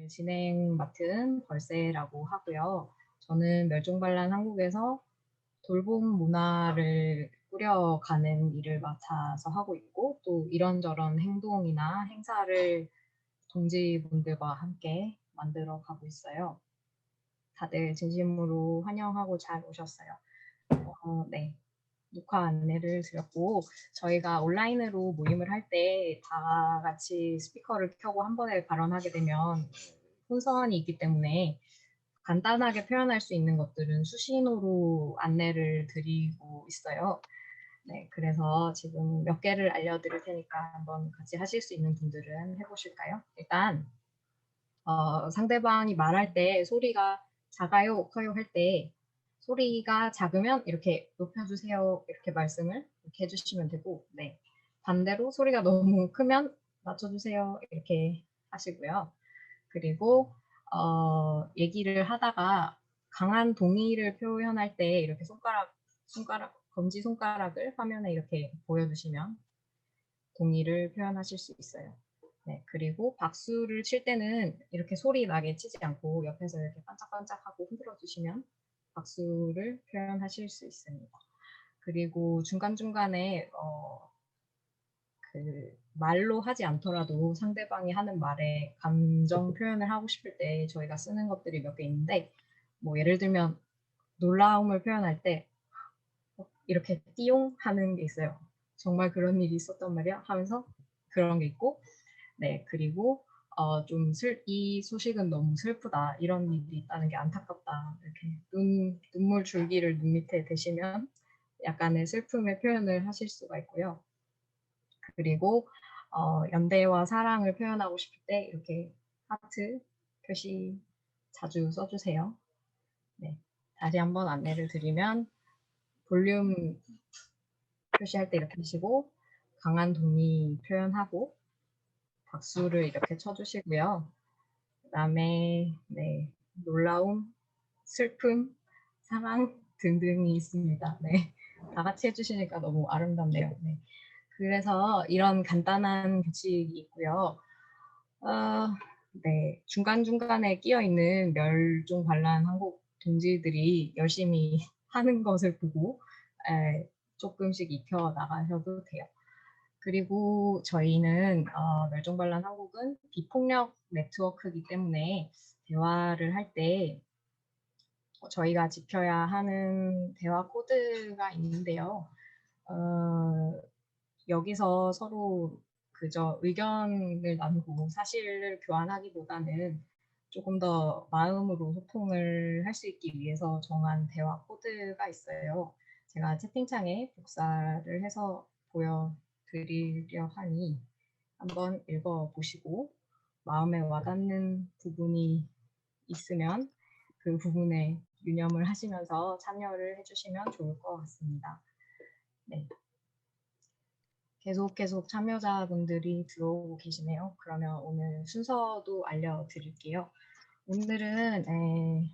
진행 맡은 벌새라고 하고요. 저는 멸종반란 한국에서 돌봄 문화를 꾸려가는 일을 맡아서 하고 있고, 또 이런저런 행동이나 행사를 동지분들과 함께 만들어 가고 있어요. 다들 진심으로 환영하고 잘 오셨어요. 네. 녹화 안내를 드렸고, 저희가 온라인으로 모임을 할 때 다 같이 스피커를 켜고 한 번에 발언하게 되면 혼선이 있기 때문에 간단하게 표현할 수 있는 것들은 수신호로 안내를 드리고 있어요. 네, 그래서 지금 몇 개를 알려드릴 테니까 한번 같이 하실 수 있는 분들은 해보실까요? 일단 상대방이 말할 때 소리가 작아요, 커요 할 때 소리가 작으면 이렇게 높여주세요 이렇게 말씀을 이렇게 해주시면 되고, 네, 반대로 소리가 너무 크면 낮춰주세요 이렇게 하시고요. 그리고 얘기를 하다가 강한 동의를 표현할 때 이렇게 검지 손가락을 화면에 이렇게 보여주시면 동의를 표현하실 수 있어요. 네, 그리고 박수를 칠 때는 이렇게 소리 나게 치지 않고 옆에서 이렇게 반짝반짝하고 흔들어 주시면 박수를 표현하실 수 있습니다. 그리고 중간중간에 말로 하지 않더라도 상대방이 하는 말에 감정 표현을 하고 싶을 때 저희가 쓰는 것들이 몇 개 있는데, 뭐 예를 들면 놀라움을 표현할 때 이렇게 띠용 하는 게 있어요. 정말 그런 일이 있었단 말이야 하면서 그런 게 있고, 네, 그리고 이 소식은 너무 슬프다, 이런 일이 있다는 게 안타깝다, 이렇게 눈물 줄기를 눈 밑에 대시면 약간의 슬픔의 표현을 하실 수가 있고요. 그리고 연대와 사랑을 표현하고 싶을 때 이렇게 하트 표시 자주 써주세요. 네, 다시 한번 안내를 드리면 볼륨 표시할 때 이렇게 하시고, 강한 동의 표현하고 박수를 이렇게 쳐주시고요. 그다음에 네, 놀라움, 슬픔, 사랑 등등이 있습니다. 네, 다 같이 해주시니까 너무 아름답네요. 네, 그래서 이런 간단한 규칙이 있고요. 네, 중간중간에 끼어 있는 멸종반란 한국 동지들이 열심히 하는 것을 보고 조금씩 익혀 나가셔도 돼요. 그리고 저희는 멸종반란 한국은 비폭력 네트워크이기 때문에 대화를 할 때 저희가 지켜야 하는 대화 코드가 있는데요. 여기서 서로 그저 의견을 나누고 사실을 교환하기보다는 조금 더 마음으로 소통을 할 수 있기 위해서 정한 대화 코드가 있어요. 제가 채팅창에 복사를 해서 보여드리려 하니 한번 읽어보시고 마음에 와닿는 부분이 있으면 그 부분에 유념을 하시면서 참여를 해주시면 좋을 것 같습니다. 네. 계속 참여자분들이 들어오고 계시네요. 그러면 오늘 순서도 알려드릴게요. 오늘은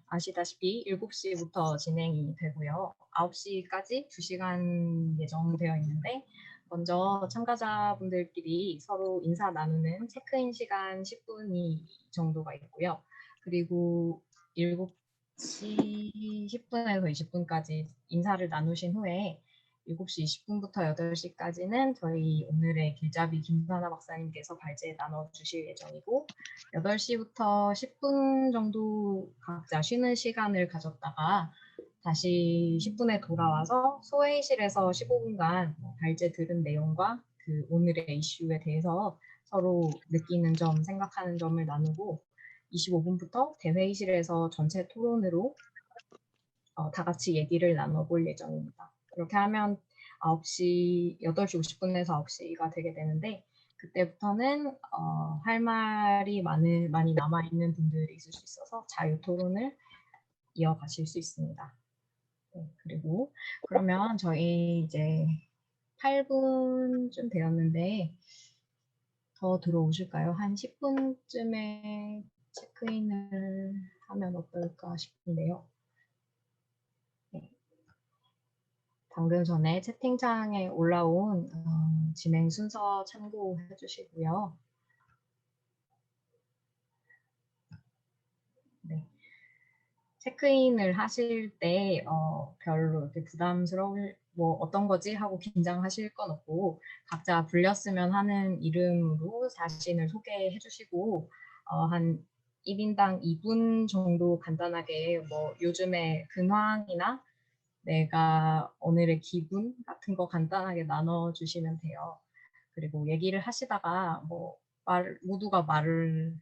아시다시피 7시부터 진행이 되고요. 9시까지 2시간 예정되어 있는데, 먼저 참가자분들끼리 서로 인사 나누는 체크인 시간 10분이 정도가 있고요. 그리고 7시 10분에서 20분까지 인사를 나누신 후에 7시 20분부터 8시까지는 저희 오늘의 길잡이 김사나 박사님께서 발제 나눠주실 예정이고, 8시부터 10분 정도 각자 쉬는 시간을 가졌다가 다시 10분에 돌아와서 소회의실에서 15분간 발제 들은 내용과 그 오늘의 이슈에 대해서 서로 느끼는 점, 생각하는 점을 나누고, 25분부터 대회의실에서 전체 토론으로 다 같이 얘기를 나눠볼 예정입니다. 그렇게 하면 8시 50분에서 9시가 되게 되는데, 그때부터는 할 말이 많이 남아있는 분들이 있을 수 있어서 자유 토론을 이어가실 수 있습니다. 네, 그리고 그러면 저희 이제 8분쯤 되었는데 더 들어오실까요? 한 10분쯤에 체크인을 하면 어떨까 싶은데요. 네. 방금 전에 채팅창에 올라온 진행 순서 참고해 주시고요. 체크인을 하실 때 별로 이렇게 부담스러울 뭐 어떤 거지 하고 긴장하실 건 없고 각자 불렸으면 하는 이름으로 자신을 소개해 주시고 한 1인당 2분 정도 간단하게 뭐 요즘의 근황이나 내가 오늘의 기분 같은 거 간단하게 나눠 주시면 돼요. 그리고 얘기를 하시다가 뭐 모두가 말을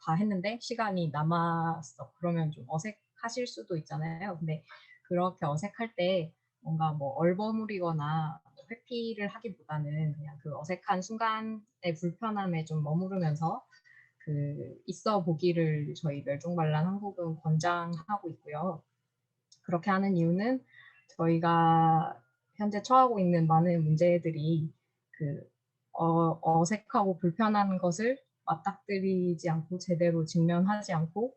다 했는데 시간이 남았어. 그러면 좀 어색하실 수도 있잖아요. 근데 그렇게 어색할 때 뭔가 뭐 얼버무리거나 뭐 회피를 하기보다는 그냥 그 어색한 순간의 불편함에 좀 머무르면서 그 있어 보기를 저희 멸종반란 한국은 권장하고 있고요. 그렇게 하는 이유는 저희가 현재 처하고 있는 많은 문제들이 그 어색하고 불편한 것을 맞닥뜨리지 않고 제대로 직면하지 않고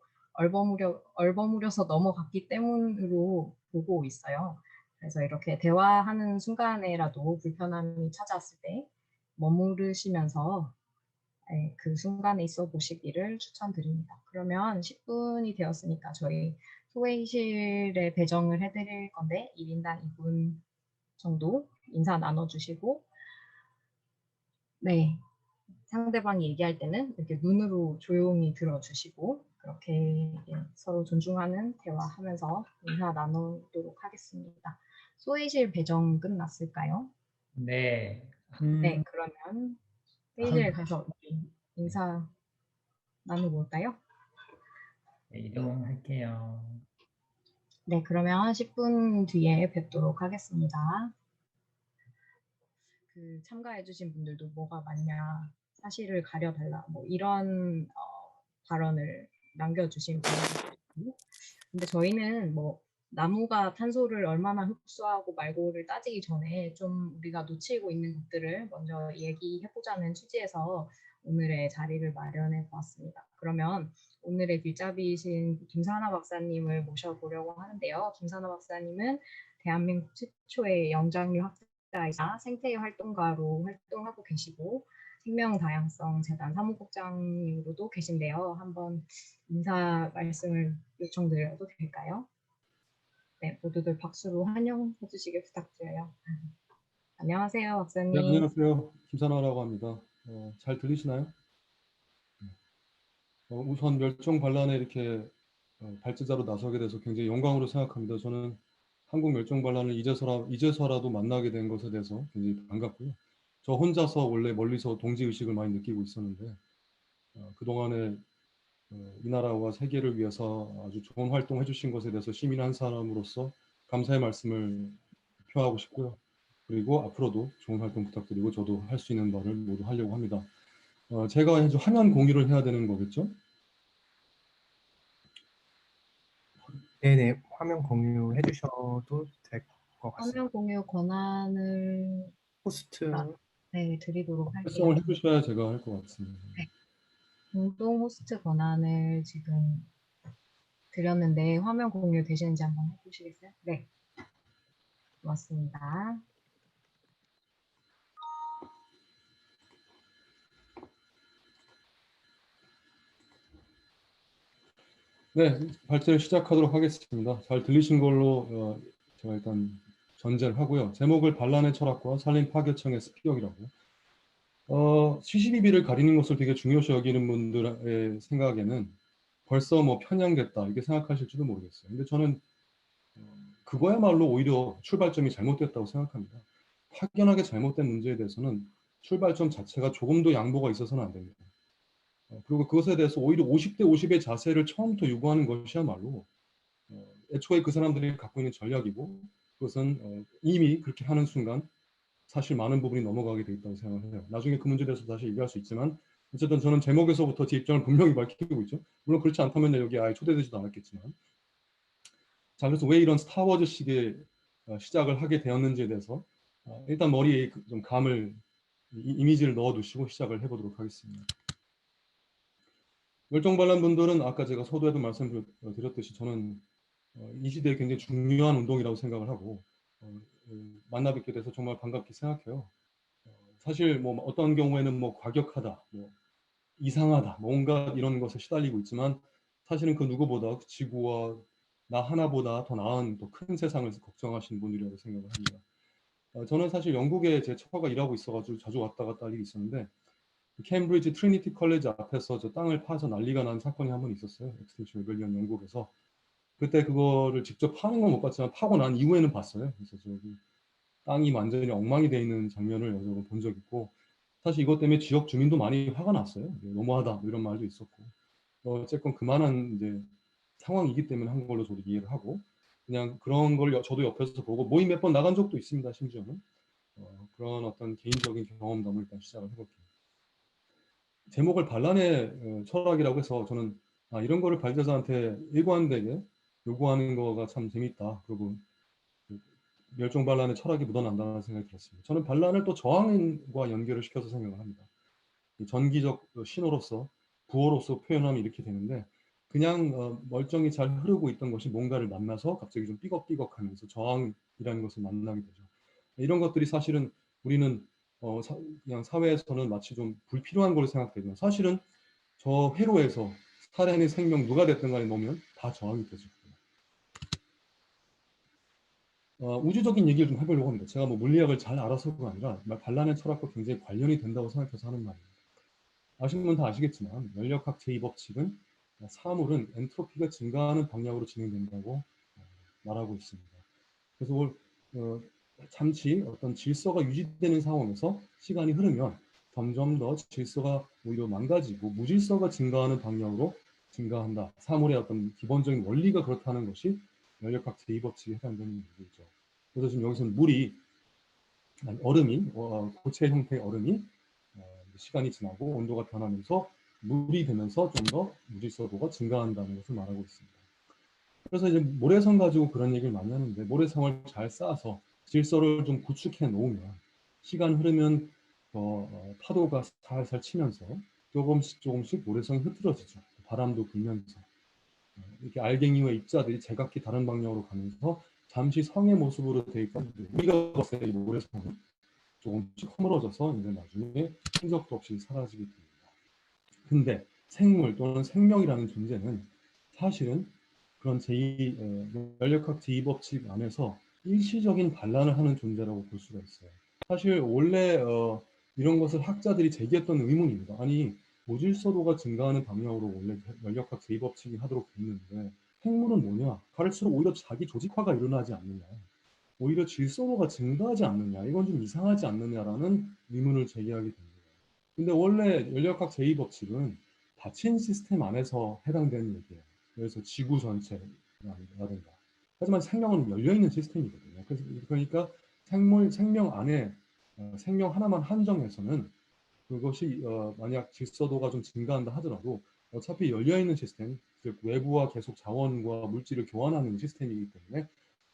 얼버무려서 넘어갔기 때문으로 보고 있어요. 그래서 이렇게 대화하는 순간에라도 불편함이 찾아왔을 때 머무르시면서 그 순간에 있어 보시기를 추천드립니다. 그러면 10분이 되었으니까 저희 소회의실에 배정을 해드릴 건데 1인당 2분 정도 인사 나눠주시고 네, 상대방이 얘기할 때는 이렇게 눈으로 조용히 들어주시고 그렇게 서로 존중하는 대화하면서 인사 나누도록 하겠습니다. 소회의실 배정 끝났을까요? 네. 네, 그러면 회의실에 가서 네, 인사 나눠볼까요? 네, 이동할게요. 네, 그러면 10분 뒤에 뵙도록 하겠습니다. 그 참가해주신 분들도 뭐가 맞냐, 사실을 가려달라, 뭐 이런 발언을 남겨주신 분들도 있고, 근데 저희는 뭐 나무가 탄소를 얼마나 흡수하고 말고를 따지기 전에 좀 우리가 놓치고 있는 것들을 먼저 얘기해보자는 취지에서 오늘의 자리를 마련해 보았습니다. 그러면 오늘의 길잡이이신 김사나 박사님을 모셔보려고 하는데요. 김사나 박사님은 대한민국 최초의 영장류 학자이자 생태계 활동가로 활동하고 계시고 생명다양성 재단 사무국장님으로도 계신데요. 한번 인사 말씀을 요청드려도 될까요? 네, 모두들 박수로 환영해 주시길 부탁드려요. 안녕하세요, 네, 박사님. 안녕하세요. 김산화라고 합니다. 잘 들리시나요? 우선 멸종 반란에 이렇게 발제자로 나서게 돼서 굉장히 영광으로 생각합니다. 저는 한국 멸종 반란을 이제서라도 만나게 된 것에 대해서 굉장히 반갑고요. 저 혼자서 원래 멀리서 동지 의식을 많이 느끼고 있었는데 그동안에 이 나라와 세계를 위해서 아주 좋은 활동 해주신 것에 대해서 시민 한 사람으로서 감사의 말씀을 표하고 싶고요. 그리고 앞으로도 좋은 활동 부탁드리고 저도 할 수 있는 바를 모두 하려고 합니다. 제가 이제 화면 공유를 해야 되는 거겠죠? 네네, 화면 공유해 주셔도 될 것 같습니다. 화면 공유 권한을 호스트, 네, 드리도록 할게요. 활성을 해주셔야 제가 할 것 같습니다. 네, 공동 호스트 권한을 지금 드렸는데 화면 공유 되시는지 한번 해보시겠어요? 네, 고맙습니다. 네, 발제를 시작하도록 하겠습니다. 잘 들리신 걸로 제가 일단 전제를 하고요. 제목을 반란의 철학과 산림 파괴청의 습격이라고. 시시비비를 가리는 것을 되게 중요시 여기는 분들의 생각에는 벌써 뭐 편향됐다 이렇게 생각하실지도 모르겠어요. 근데 저는 그거야말로 오히려 출발점이 잘못됐다고 생각합니다. 확연하게 잘못된 문제에 대해서는 출발점 자체가 조금도 양보가 있어서는 안 됩니다. 그리고 그것에 대해서 오히려 50대 50의 자세를 처음부터 요구하는 것이야말로 애초에 그 사람들이 갖고 있는 전략이고 그것은 이미 그렇게 하는 순간 사실 많은 부분이 넘어가게 돼 있다고 생각을 해요. 나중에 그 문제에 대해서 다시 얘기할 수 있지만 어쨌든 저는 제목에서부터 제 입장을 분명히 밝히고 있죠. 물론 그렇지 않다면 여기 아예 초대되지도 않았겠지만 자, 그래서 왜 이런 스타워즈식의 시작을 하게 되었는지에 대해서 일단 머리에 좀 이미지를 넣어두시고 시작을 해보도록 하겠습니다. 멸종반란 분들은 아까 제가 서두에도 말씀드렸듯이 저는 이 시대에 굉장히 중요한 운동이라고 생각을 하고 만나 뵙게 돼서 정말 반갑게 생각해요. 사실 뭐 어떤 경우에는 뭐 과격하다, 뭐 이상하다, 뭔가 이런 것에 시달리고 있지만 사실은 그 누구보다 지구와 나 하나보다 더 나은 더 큰 세상을 걱정하시는 분들이라고 생각을 합니다. 저는 사실 영국에 제 처가 일하고 있어가지고 자주 왔다 갔다 할 일이 있었는데 케임브리지 트리니티 컬리지 앞에서 저 땅을 파서 난리가 난 사건이 한 번 있었어요. 엑스텐션 리벨리언 영국에서. 그때 그거를 직접 파는 건 못 봤지만 파고 난 이후에는 봤어요. 그래서 저기 땅이 완전히 엉망이 돼 있는 장면을 여러 번 본 적 있고 사실 이것 때문에 지역 주민도 많이 화가 났어요. 너무하다 뭐 이런 말도 있었고 어쨌건 그만한 이제 상황이기 때문에 한 걸로 저도 이해를 하고 그냥 그런 걸 저도 옆에서 보고 모임 몇 번 나간 적도 있습니다. 심지어는 그런 어떤 개인적인 경험담을 일단 시작을 해볼게요. 제목을 반란의 철학이라고 해서 저는 이런 거를 발제자한테 일관되게 요구하는 거가 참 재밌다. 그리고 멸종 반란의 철학이 묻어난다는 생각이 들었습니다. 저는 반란을 또 저항과 연결을 시켜서 생각을 합니다. 전기적 신호로서 구호로서 표현하면 이렇게 되는데 그냥 멀쩡히 잘 흐르고 있던 것이 뭔가를 만나서 갑자기 좀 삐걱삐걱하면서 저항이라는 것을 만나게 되죠. 이런 것들이 사실은 우리는 그냥 사회에서는 마치 좀 불필요한 걸로 생각되지만 사실은 저 회로에서 살아있는 생명 누가 됐든 간에 놓으면 다 저항이 되죠. 우주적인 얘기를 좀 해보려고 합니다. 제가 뭐 물리학을 잘 알아서가 아니라 반란의 철학과 굉장히 관련이 된다고 생각해서 하는 말입니다. 아시는 분 다 아시겠지만 연력학 제2법칙은 사물은 엔트로피가 증가하는 방향으로 진행된다고 말하고 있습니다. 그래서 잠시 어떤 질서가 유지되는 상황에서 시간이 흐르면 점점 더 질서가 오히려 망가지고 무질서가 증가하는 방향으로 증가한다. 사물의 어떤 기본적인 원리가 그렇다는 것이 연력학 제2법칙에 해당되는 얘기죠. 그래서 지금 여기서는 얼음이 고체 형태의 얼음이 시간이 지나고 온도가 변하면서 물이 되면서 좀 더 무질서도가 증가한다는 것을 말하고 있습니다. 그래서 이제 모래성 가지고 그런 얘기를 많이 하는데 모래성을 잘 쌓아서 질서를 좀 구축해 놓으면 시간 흐르면 파도가 살살 치면서 조금씩 모래성이 흐트러지죠. 바람도 불면서 이렇게 알갱이와 입자들이 제각기 다른 방향으로 가면서 잠시 성의 모습으로 되어 있고 우리가 봤을 때 이 모래성은 조금씩 허물어져서 이제 나중에 흔적도 없이 사라지게 됩니다. 근데 생물 또는 생명이라는 존재는 사실은 그런 연력학 제2법칙 안에서 일시적인 반란을 하는 존재라고 볼 수가 있어요. 사실 원래 이런 것을 학자들이 제기했던 의문입니다. 아니 무질서도가 증가하는 방향으로 원래 연력학 제2법칙이 하도록 돼 있는데 생물은 뭐냐? 갈수록 오히려 자기 조직화가 일어나지 않느냐? 오히려 질서도가 증가하지 않느냐? 이건 좀 이상하지 않느냐라는 의문을 제기하게 됩니다. 근데 원래 연력학 제2법칙은 닫힌 시스템 안에서 해당되는 얘기예요. 그래서 지구 전체라든가. 하지만 생명은 열려있는 시스템이거든요. 그러니까 생명 안에 생명 하나만 한정해서는 그것이 만약 질서도가 좀 증가한다 하더라도 어차피 열려있는 시스템, 즉 외부와 계속 자원과 물질을 교환하는 시스템이기 때문에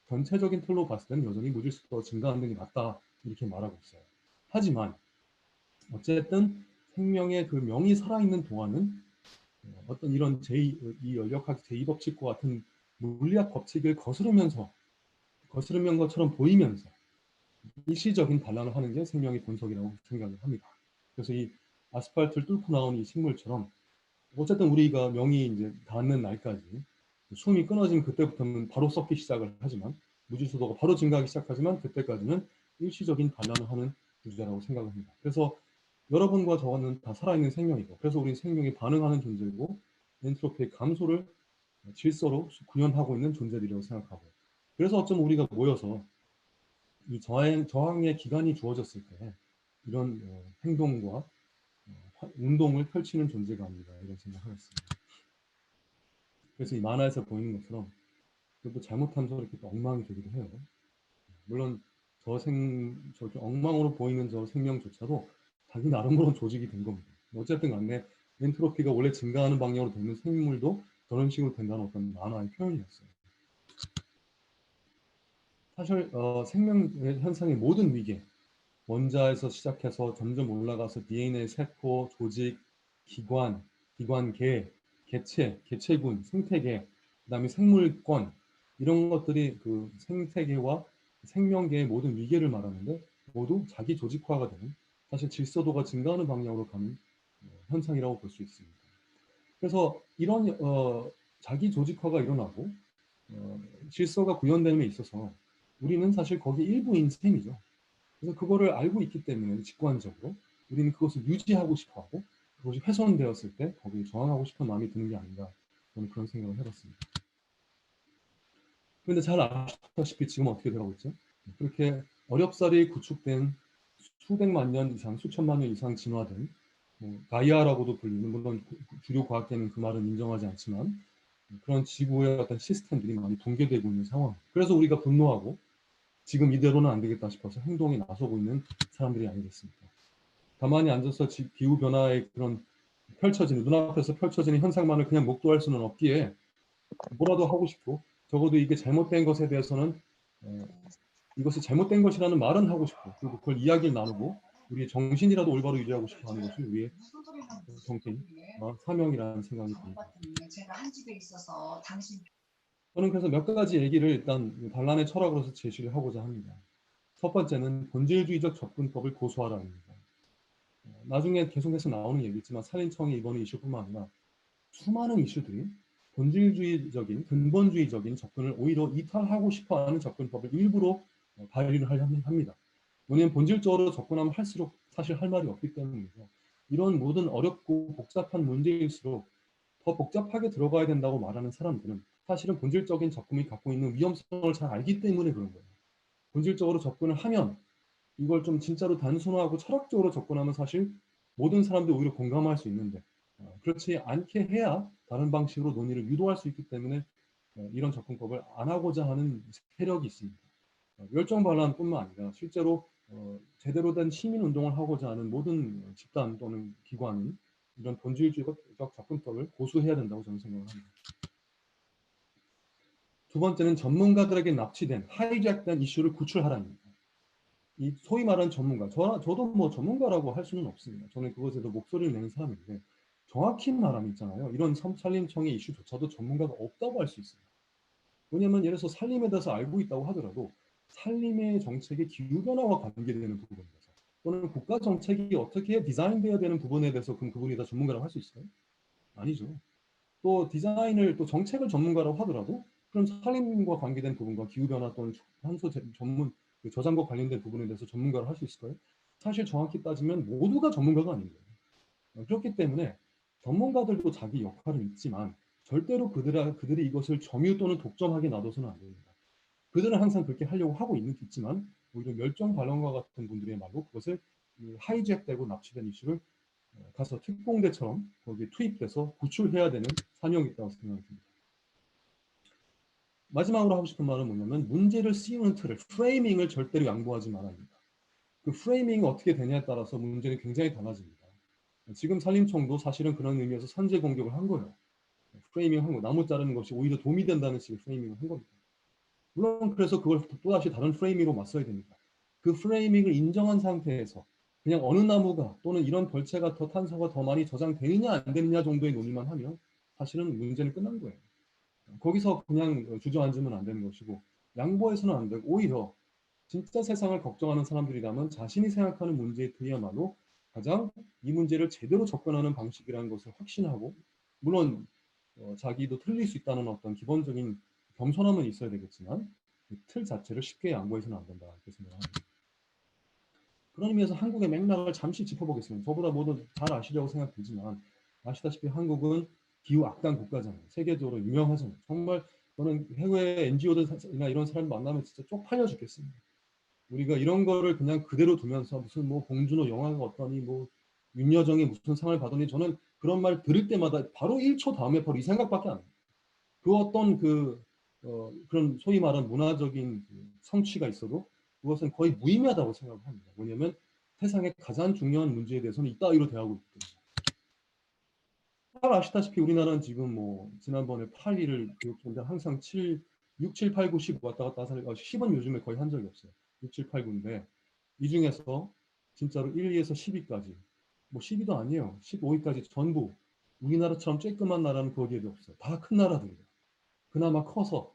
전체적인 틀로 봤을 때는 여전히 무질서도가 증가하는 게 맞다 이렇게 말하고 있어요. 하지만 어쨌든 생명의 그 명이 살아있는 동안은 어떤 이런 이 연력학 제2법칙과 같은 물리학 법칙을 거스르면 것처럼 보이면서 일시적인 반란을 하는 게 생명의 본성이라고 생각을 합니다. 그래서 이 아스팔트를 뚫고 나온 이 식물처럼 어쨌든 우리가 명이 이제 닿는 날까지 숨이 끊어지면 그때부터는 바로 썩기 시작을 하지만 무질서도가 바로 증가하기 시작하지만 그때까지는 일시적인 반란을 하는 존재라고 생각을 합니다. 그래서 여러분과 저는 다 살아있는 생명이고 그래서 우리는 생명에 반응하는 존재이고 엔트로피의 감소를 질서로 구현하고 있는 존재들이라고 생각하고 그래서 어쩜 우리가 모여서 이 저항의 기간이 주어졌을 때 이런 행동과 운동을 펼치는 존재가 아닌가 이런 생각을 했습니다. 그래서 이 만화에서 보이는 것처럼 그래도 잘못하면 저렇게 또 엉망이 되기도 해요. 물론 저렇게 엉망으로 보이는 저 생명조차도 자기 나름으로 조직이 된 겁니다. 어쨌든 간에 엔트로피가 원래 증가하는 방향으로 되는 생물도 저런 식으로 된다는 어떤 만화의 표현이었어요. 사실 생명 현상의 모든 위계, 원자에서 시작해서 점점 올라가서 DNA, 세포, 조직, 기관계, 개체군, 생태계, 그다음에 생물권 이런 것들이 그 생태계와 생명계의 모든 위계를 말하는데 모두 자기 조직화가 되는 사실 질서도가 증가하는 방향으로 가는 현상이라고 볼 수 있습니다. 그래서 이런 자기 조직화가 일어나고 질서가 구현됨에 있어서 우리는 사실 거기 일부인 셈이죠. 그래서 그거를 알고 있기 때문에 직관적으로 우리는 그것을 유지하고 싶어하고 그것이 훼손되었을 때 거기에 저항하고 싶은 마음이 드는 게 아닌가 저는 그런 생각을 해봤습니다. 그런데 잘 아시다시피 지금 어떻게 되고 있죠? 그렇게 어렵사리 구축된 수백만 년 이상, 수천만 년 이상 진화된 가이아라고도 불리는, 물론 주류 과학계는 그 말은 인정하지 않지만 그런 지구의 어떤 시스템들이 많이 붕괴되고 있는 상황. 그래서 우리가 분노하고 지금 이대로는 안 되겠다 싶어서 행동에 나서고 있는 사람들이 아니겠습니까? 가만히 앉아서 기후 변화의 그런 눈앞에서 펼쳐지는 현상만을 그냥 목도할 수는 없기에 뭐라도 하고 싶고, 적어도 이게 잘못된 것에 대해서는 이것이 잘못된 것이라는 말은 하고 싶고, 그리고 그걸 이야기를 나누고 우리의 정신이라도 올바로 유지하고 싶어 하는 것이 우리의 정신, 사명이라는 생각이 듭니다. 저는 그래서 몇 가지 얘기를 일단 반란의 철학으로서 제시를 하고자 합니다. 첫 번째는 본질주의적 접근법을 고수하라입니다. 나중에 계속해서 나오는 얘기지만 산림청이 이번에 이슈뿐만 아니라 수많은 이슈들이 본질주의적인, 근본주의적인 접근을 오히려 이탈하고 싶어하는 접근법을 일부러 발휘를 합니다. 왜냐하면 본질적으로 접근하면 할수록 사실 할 말이 없기 때문이죠. 이런 모든 어렵고 복잡한 문제일수록 더 복잡하게 들어가야 된다고 말하는 사람들은 사실은 본질적인 접근이 갖고 있는 위험성을 잘 알기 때문에 그런 거예요. 본질적으로 접근을 하면 이걸 좀 진짜로 단순화하고 철학적으로 접근하면 사실 모든 사람들이 오히려 공감할 수 있는데 그렇지 않게 해야 다른 방식으로 논의를 유도할 수 있기 때문에 이런 접근법을 안 하고자 하는 세력이 있습니다. 열정반란뿐만 아니라 실제로 제대로 된 시민운동을 하고자 하는 모든 집단 또는 기관은 이런 본질주의적 접근법을 고수해야 된다고 저는 생각합니다. 두 번째는 전문가들에게 납치된, 하이잭된 이슈를 구출하라입니다. 이 소위 말하는 전문가, 저도 뭐 전문가라고 할 수는 없습니다. 저는 그것에도 목소리를 내는 사람인데 정확히 말하면 있잖아요. 이런 산림청의 이슈조차도 전문가가 없다고 할 수 있습니다. 왜냐하면 예를 들어서 산림에 대해서 알고 있다고 하더라도 산림의 정책이 기후변화와 관계되는 부분에 대해서 또는 국가 정책이 어떻게 디자인되어야 되는 부분에 대해서 그럼 그분이 다 전문가라고 할 수 있어요? 아니죠. 또 디자인을 또 정책을 전문가라고 하더라도 그럼 산림과 관계된 부분과 기후변화 또는 탄소 전문 저장고 관련된 부분에 대해서 전문가를 할 수 있을까요? 사실 정확히 따지면 모두가 전문가가 아닌 거예요. 그렇기 때문에 전문가들도 자기 역할은 있지만 절대로 그들이 이것을 점유 또는 독점하게 놔둬서는 안 됩니다. 그들은 항상 그렇게 하려고 하고 있지만 오히려 멸종 발언과 같은 분들의 말로 그것을 하이잭되고 납치된 이슈를 가서 특공대처럼 거기에 투입돼서 구출해야 되는 사명이 있다고 생각합니다. 마지막으로 하고 싶은 말은 뭐냐면 문제를 씌우는 틀을, 프레이밍을 절대로 양보하지 말아야 합니다. 그 프레이밍이 어떻게 되냐에 따라서 문제는 굉장히 달라집니다. 지금 산림청도 사실은 그런 의미에서 선제 공격을 한 거예요. 프레이밍 한 거, 나무 자르는 것이 오히려 도움이 된다는 식의 프레이밍을 한 겁니다. 물론 그래서 그걸 또다시 다른 프레이밍으로 맞서야 됩니다. 그 프레이밍을 인정한 상태에서 그냥 어느 나무가 또는 이런 벌채가 더 탄소가 더 많이 저장되느냐 안 되느냐 정도의 논의만 하면 사실은 문제는 끝난 거예요. 거기서 그냥 주저앉으면 안 되는 것이고 양보해서는 안 되고 오히려 진짜 세상을 걱정하는 사람들이라면 자신이 생각하는 문제에 대해야말로 가장 이 문제를 제대로 접근하는 방식이라는 것을 확신하고 물론 자기도 틀릴 수 있다는 어떤 기본적인 겸손함은 있어야 되겠지만 그 틀 자체를 쉽게 양보해서는 안 된다 이렇게 생각합니다. 그런 의미에서 한국의 맥락을 잠시 짚어보겠습니다. 저보다 모두 잘 아시려고 생각되지만 아시다시피 한국은 기후 악당 국가잖아요. 세계적으로 유명하잖아요. 정말 저는 해외 NGO들이나 이런 사람 만나면 진짜 쪽팔려 죽겠습니다. 우리가 이런 거를 그냥 그대로 두면서 무슨 뭐 봉준호 영화가 어떠니 뭐 윤여정이 무슨 상을 받으니 저는 그런 말 들을 때마다 바로 1초 다음에 바로 이 생각밖에 안 해요. 그 어떤 그런 소위 말하는 문화적인 성취가 있어도 그것은 거의 무의미하다고 생각합니다. 뭐냐면 세상의 가장 중요한 문제에 대해서는 이따위로 대하고 있기 때문에. 잘 아시다시피 우리나라는 지금 뭐 지난번에 8일을 교육부인데 항상 6, 7, 8, 9, 10 왔다 갔다 하서 10은 요즘에 거의 한 적이 없어요. 6, 7, 8, 9인데 이 중에서 진짜로 1, 2에서 10위까지 뭐 10위도 아니에요. 15위까지 전부 우리나라처럼 쬐끄만 나라는 그 어디에도 없어요. 다 큰 나라들이에요. 그나마 커서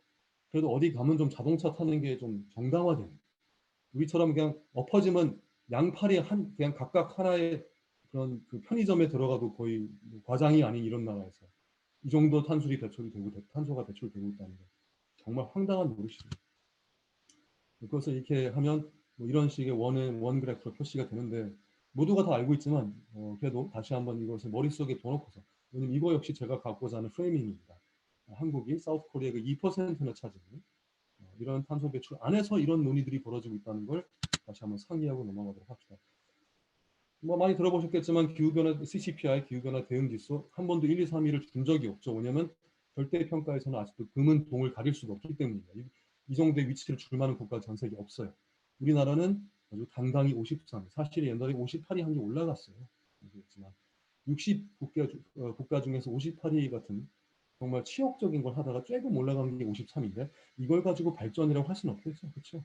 그래도 어디 가면 좀 자동차 타는 게 좀 정당화되는 우리처럼 그냥 엎어지면 양팔이 그냥 각각 하나의 그런 그 편의점에 들어가도 거의 과장이 아닌 이런 나라에서 이 정도 탄소가 배출되고 있다는 거 정말 황당한 노릇이죠. 그것을 이렇게 하면 뭐 이런 식의 원 그래프로 표시가 되는데 모두가 다 알고 있지만 그래도 다시 한번 이것을 머릿속에 둬놓고서, 왜냐면 이거 역시 제가 갖고자 하는 프레이밍입니다. 한국이 사우스 코리아의 2%나 차지하는 이런 탄소 배출 안에서 이런 논의들이 벌어지고 있다는 걸 다시 한번 상기하고 넘어가도록 합시다. 뭐 많이 들어보셨겠지만 기후변화 CCPI 기후변화 대응지수 한 번도 1, 2, 3위를 준 적이 없죠. 왜냐하면 절대평가에서는 아직도 금은 동을 가릴 수가 없기 때문입니다. 이 정도의 위치를 줄 만한 국가 전 세계에 없어요. 우리나라는 아주 당당히 53위, 사실 옛날에 58위 한 게 올라갔어요. 아시겠지만 60국가 중에서 58위 같은 정말 치욕적인 걸 하다가 조금 올라간 게 53인데 이걸 가지고 발전이라고 할 수는 없겠죠. 그렇죠?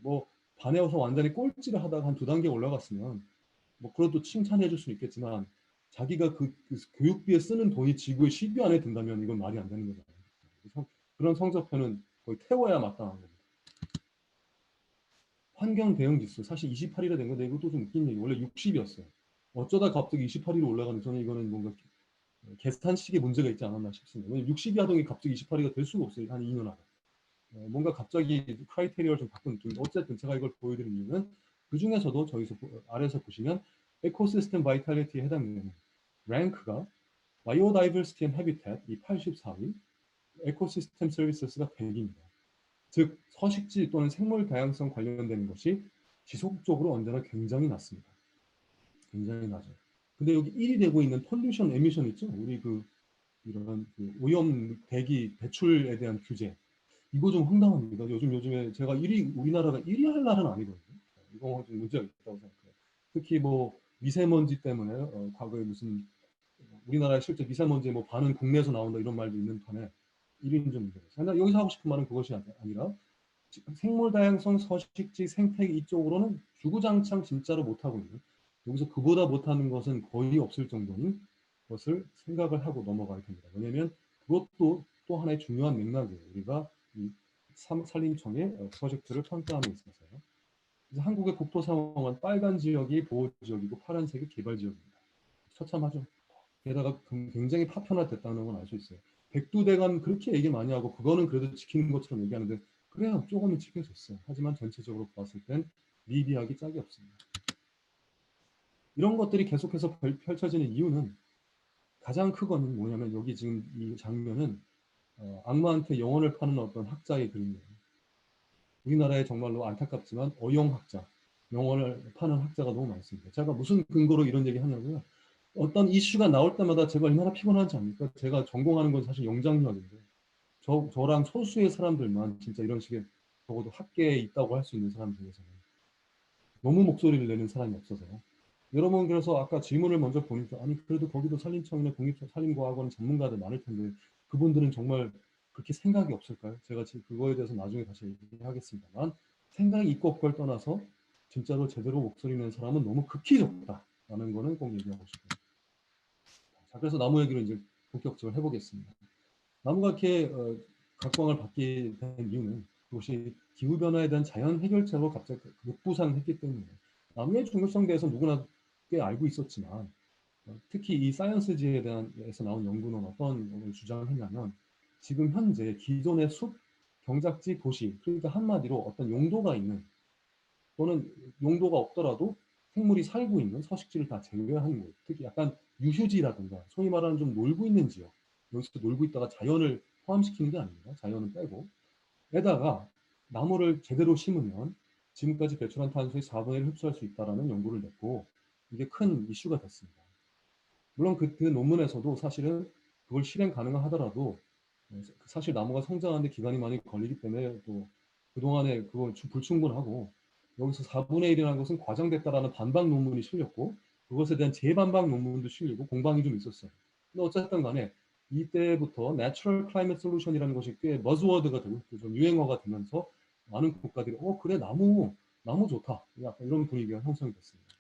뭐 반에서 완전히 꼴찌를 하다가 한 두 단계 올라갔으면 뭐 그래도 칭찬해 줄 수는 있겠지만 자기가 그 교육비에 쓰는 돈이 지구의 10위 안에 든다면 이건 말이 안 되는 거잖아요. 그런 성적표는 거의 태워야 마땅한 겁니다. 환경 대응 지수 사실 28위가 된 건데 이것도 좀 웃긴 얘기. 원래 60이었어요. 어쩌다 갑자기 28위로 올라가는, 저는 이거는 뭔가 계산식에 문제가 있지 않았나 싶습니다. 왜냐면 60위 하던 게 갑자기 28위가 될 수가 없어요. 한 2년 안에. 뭔가 갑자기 크라이테리아를 좀 바꾼 느낌인데 어쨌든 제가 이걸 보여드린 이유는 그 중에서도 저기서 아래에서 보시면 에코시스템 바이탈리티에 해당되는 랭크가 바이오다이버시티 앤 해비텟 이 84위, 에코시스템 서비스가 100위입니다. 즉 서식지 또는 생물 다양성 관련되는 것이 지속적으로 언제나 굉장히 낮습니다. 굉장히 낮아요. 근데 여기 1위 되고 있는 폴루션 에미션 있죠? 우리 이런 오염 대기 배출에 대한 규제, 이거 좀 황당합니다. 요즘에 제가 우리나라가 1위 할 날은 아니거든요. 이거 좀 문제가 있다고 생각해요. 특히 뭐 미세먼지 때문에 과거에 무슨 우리나라의 실제 미세먼지 뭐 반은 국내에서 나온다 이런 말도 있는 판에 1위는 좀 문제가 있어요. 여기서 하고 싶은 말은 그것이 아니라 생물 다양성, 서식지, 생태계 이쪽으로는 주구장창 진짜로 못하고 있는, 여기서 그보다 못하는 것은 거의 없을 정도인 것을 생각을 하고 넘어가야 됩니다. 왜냐하면 그것도 또 하나의 중요한 맥락이에요. 우리가 이 산림청의 프로젝트를 평가함에 있어서요. 그래서 한국의 국토 상황은 빨간 지역이 보호 지역이고 파란색이 개발 지역입니다. 처참하죠. 게다가 굉장히 파편화됐다는 건 알 수 있어요. 백두대간 그렇게 얘기 많이 하고 그거는 그래도 지키는 것처럼 얘기하는데 그래요. 조금은 지켜졌어요. 하지만 전체적으로 봤을 땐 미비하기 짝이 없습니다. 이런 것들이 계속해서 펼쳐지는 이유는 가장 크거는 뭐냐면 여기 지금 이 장면은 악마한테 영혼을 파는 어떤 학자의 그림이에요. 우리나라에 정말로 안타깝지만 어용학자, 영혼을 파는 학자가 너무 많습니다. 제가 무슨 근거로 이런 얘기 하냐고요. 어떤 이슈가 나올 때마다 제가 얼마나 피곤한지 압니까? 제가 전공하는 건 사실 영장류학인데 저랑 소수의 사람들만 진짜 이런 식의 적어도 학계에 있다고 할 수 있는 사람 중에서는 너무 목소리를 내는 사람이 없어서요. 여러분 그래서 아까 질문을 먼저 보니까 아니 그래도 거기도 산림청이나 국립산림과학원 전문가들 많을 텐데 그분들은 정말 그렇게 생각이 없을까요? 제가 지금 그거에 대해서 나중에 다시 얘기하겠습니다만 생각이 있고 없고를 떠나서 진짜로 제대로 목소리 내는 사람은 너무 극히 적다라는 거는 꼭 얘기하고 싶어요. 자, 그래서 나무 얘기를 이제 본격적으로 해보겠습니다. 나무가 이렇게 각광을 받게 된 이유는 그것이 기후변화에 대한 자연 해결책으로 갑자기 급부상했기 때문에 나무의 중요성에 대해서 누구나 꽤 알고 있었지만 특히 이 사이언스지에 대해서 나온 연구는 어떤 걸 주장했냐면 지금 현재 기존의 숲, 경작지, 도시, 그러니까 한마디로 어떤 용도가 있는 또는 용도가 없더라도 생물이 살고 있는 서식지를 다 제외한 곳, 특히 약간 유휴지라든가 소위 말하는 좀 놀고 있는 지역, 여기서 놀고 있다가 자연을 포함시키는 게 아닙니다. 자연은 빼고 에다가 나무를 제대로 심으면 지금까지 배출한 탄소의 4분의 1을 흡수할 수 있다는 연구를 냈고 이게 큰 이슈가 됐습니다. 물론 그 논문에서도 사실은 그걸 실행 가능하더라도 사실 나무가 성장하는데 기간이 많이 걸리기 때문에 또 그동안에 그걸 불충분하고 여기서 4분의 1이라는 것은 과장됐다라는 반박 논문이 실렸고 그것에 대한 재반박 논문도 실리고 공방이 좀 있었어요. 근데 어쨌든 간에 이때부터 Natural Climate Solution이라는 것이 꽤 버즈워드가 되고 좀 유행어가 되면서 많은 국가들이 그래 나무 좋다 약간 이런 분위기가 형성이 됐습니다.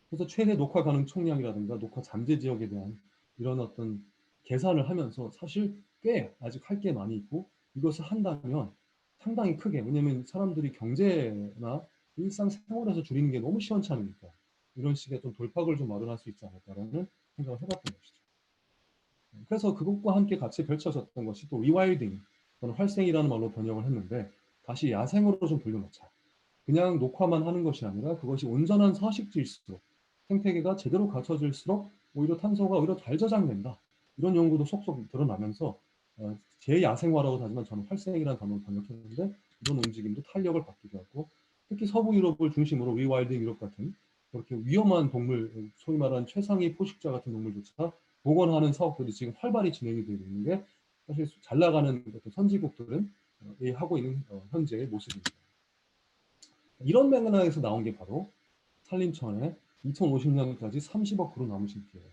그래서 최대 녹화 가능 총량이라든가 녹화 잠재 지역에 대한 이런 어떤 계산을 하면서 사실 꽤 아직 할 게 많이 있고 이것을 한다면 상당히 크게, 왜냐면 사람들이 경제나 일상생활에서 줄이는 게 너무 시원찮으니까 이런 식의 좀 돌파구를 좀 마련할 수 있지 않을까라는 생각을 해봤던 것이죠. 그래서 그것과 함께 같이 펼쳐졌던 것이 또 리와일딩, 저는 활생이라는 말로 번역을 했는데 다시 야생으로 좀 돌려놓자. 그냥 녹화만 하는 것이 아니라 그것이 온전한 서식지일수록 생태계가 제대로 갖춰질수록 오히려 탄소가 오히려 잘 저장된다. 이런 연구도 속속 드러나면서 제야생화라고 하지만 저는 활생이라는 단어를 번역했는데 이런 움직임도 탄력을 받기도 하고 특히 서부 유럽을 중심으로 리와일딩 유럽 같은 그렇게 위험한 동물, 소위 말하는 최상위 포식자 같은 동물조차 복원하는 사업들이 지금 활발히 진행이 되고 있는 게 사실 잘 나가는 어떤 선진국들은 하고 있는 현재의 모습입니다. 이런 맥락에서 나온 게 바로 산림청의 2050년까지 30억 그루 나무 심기예요.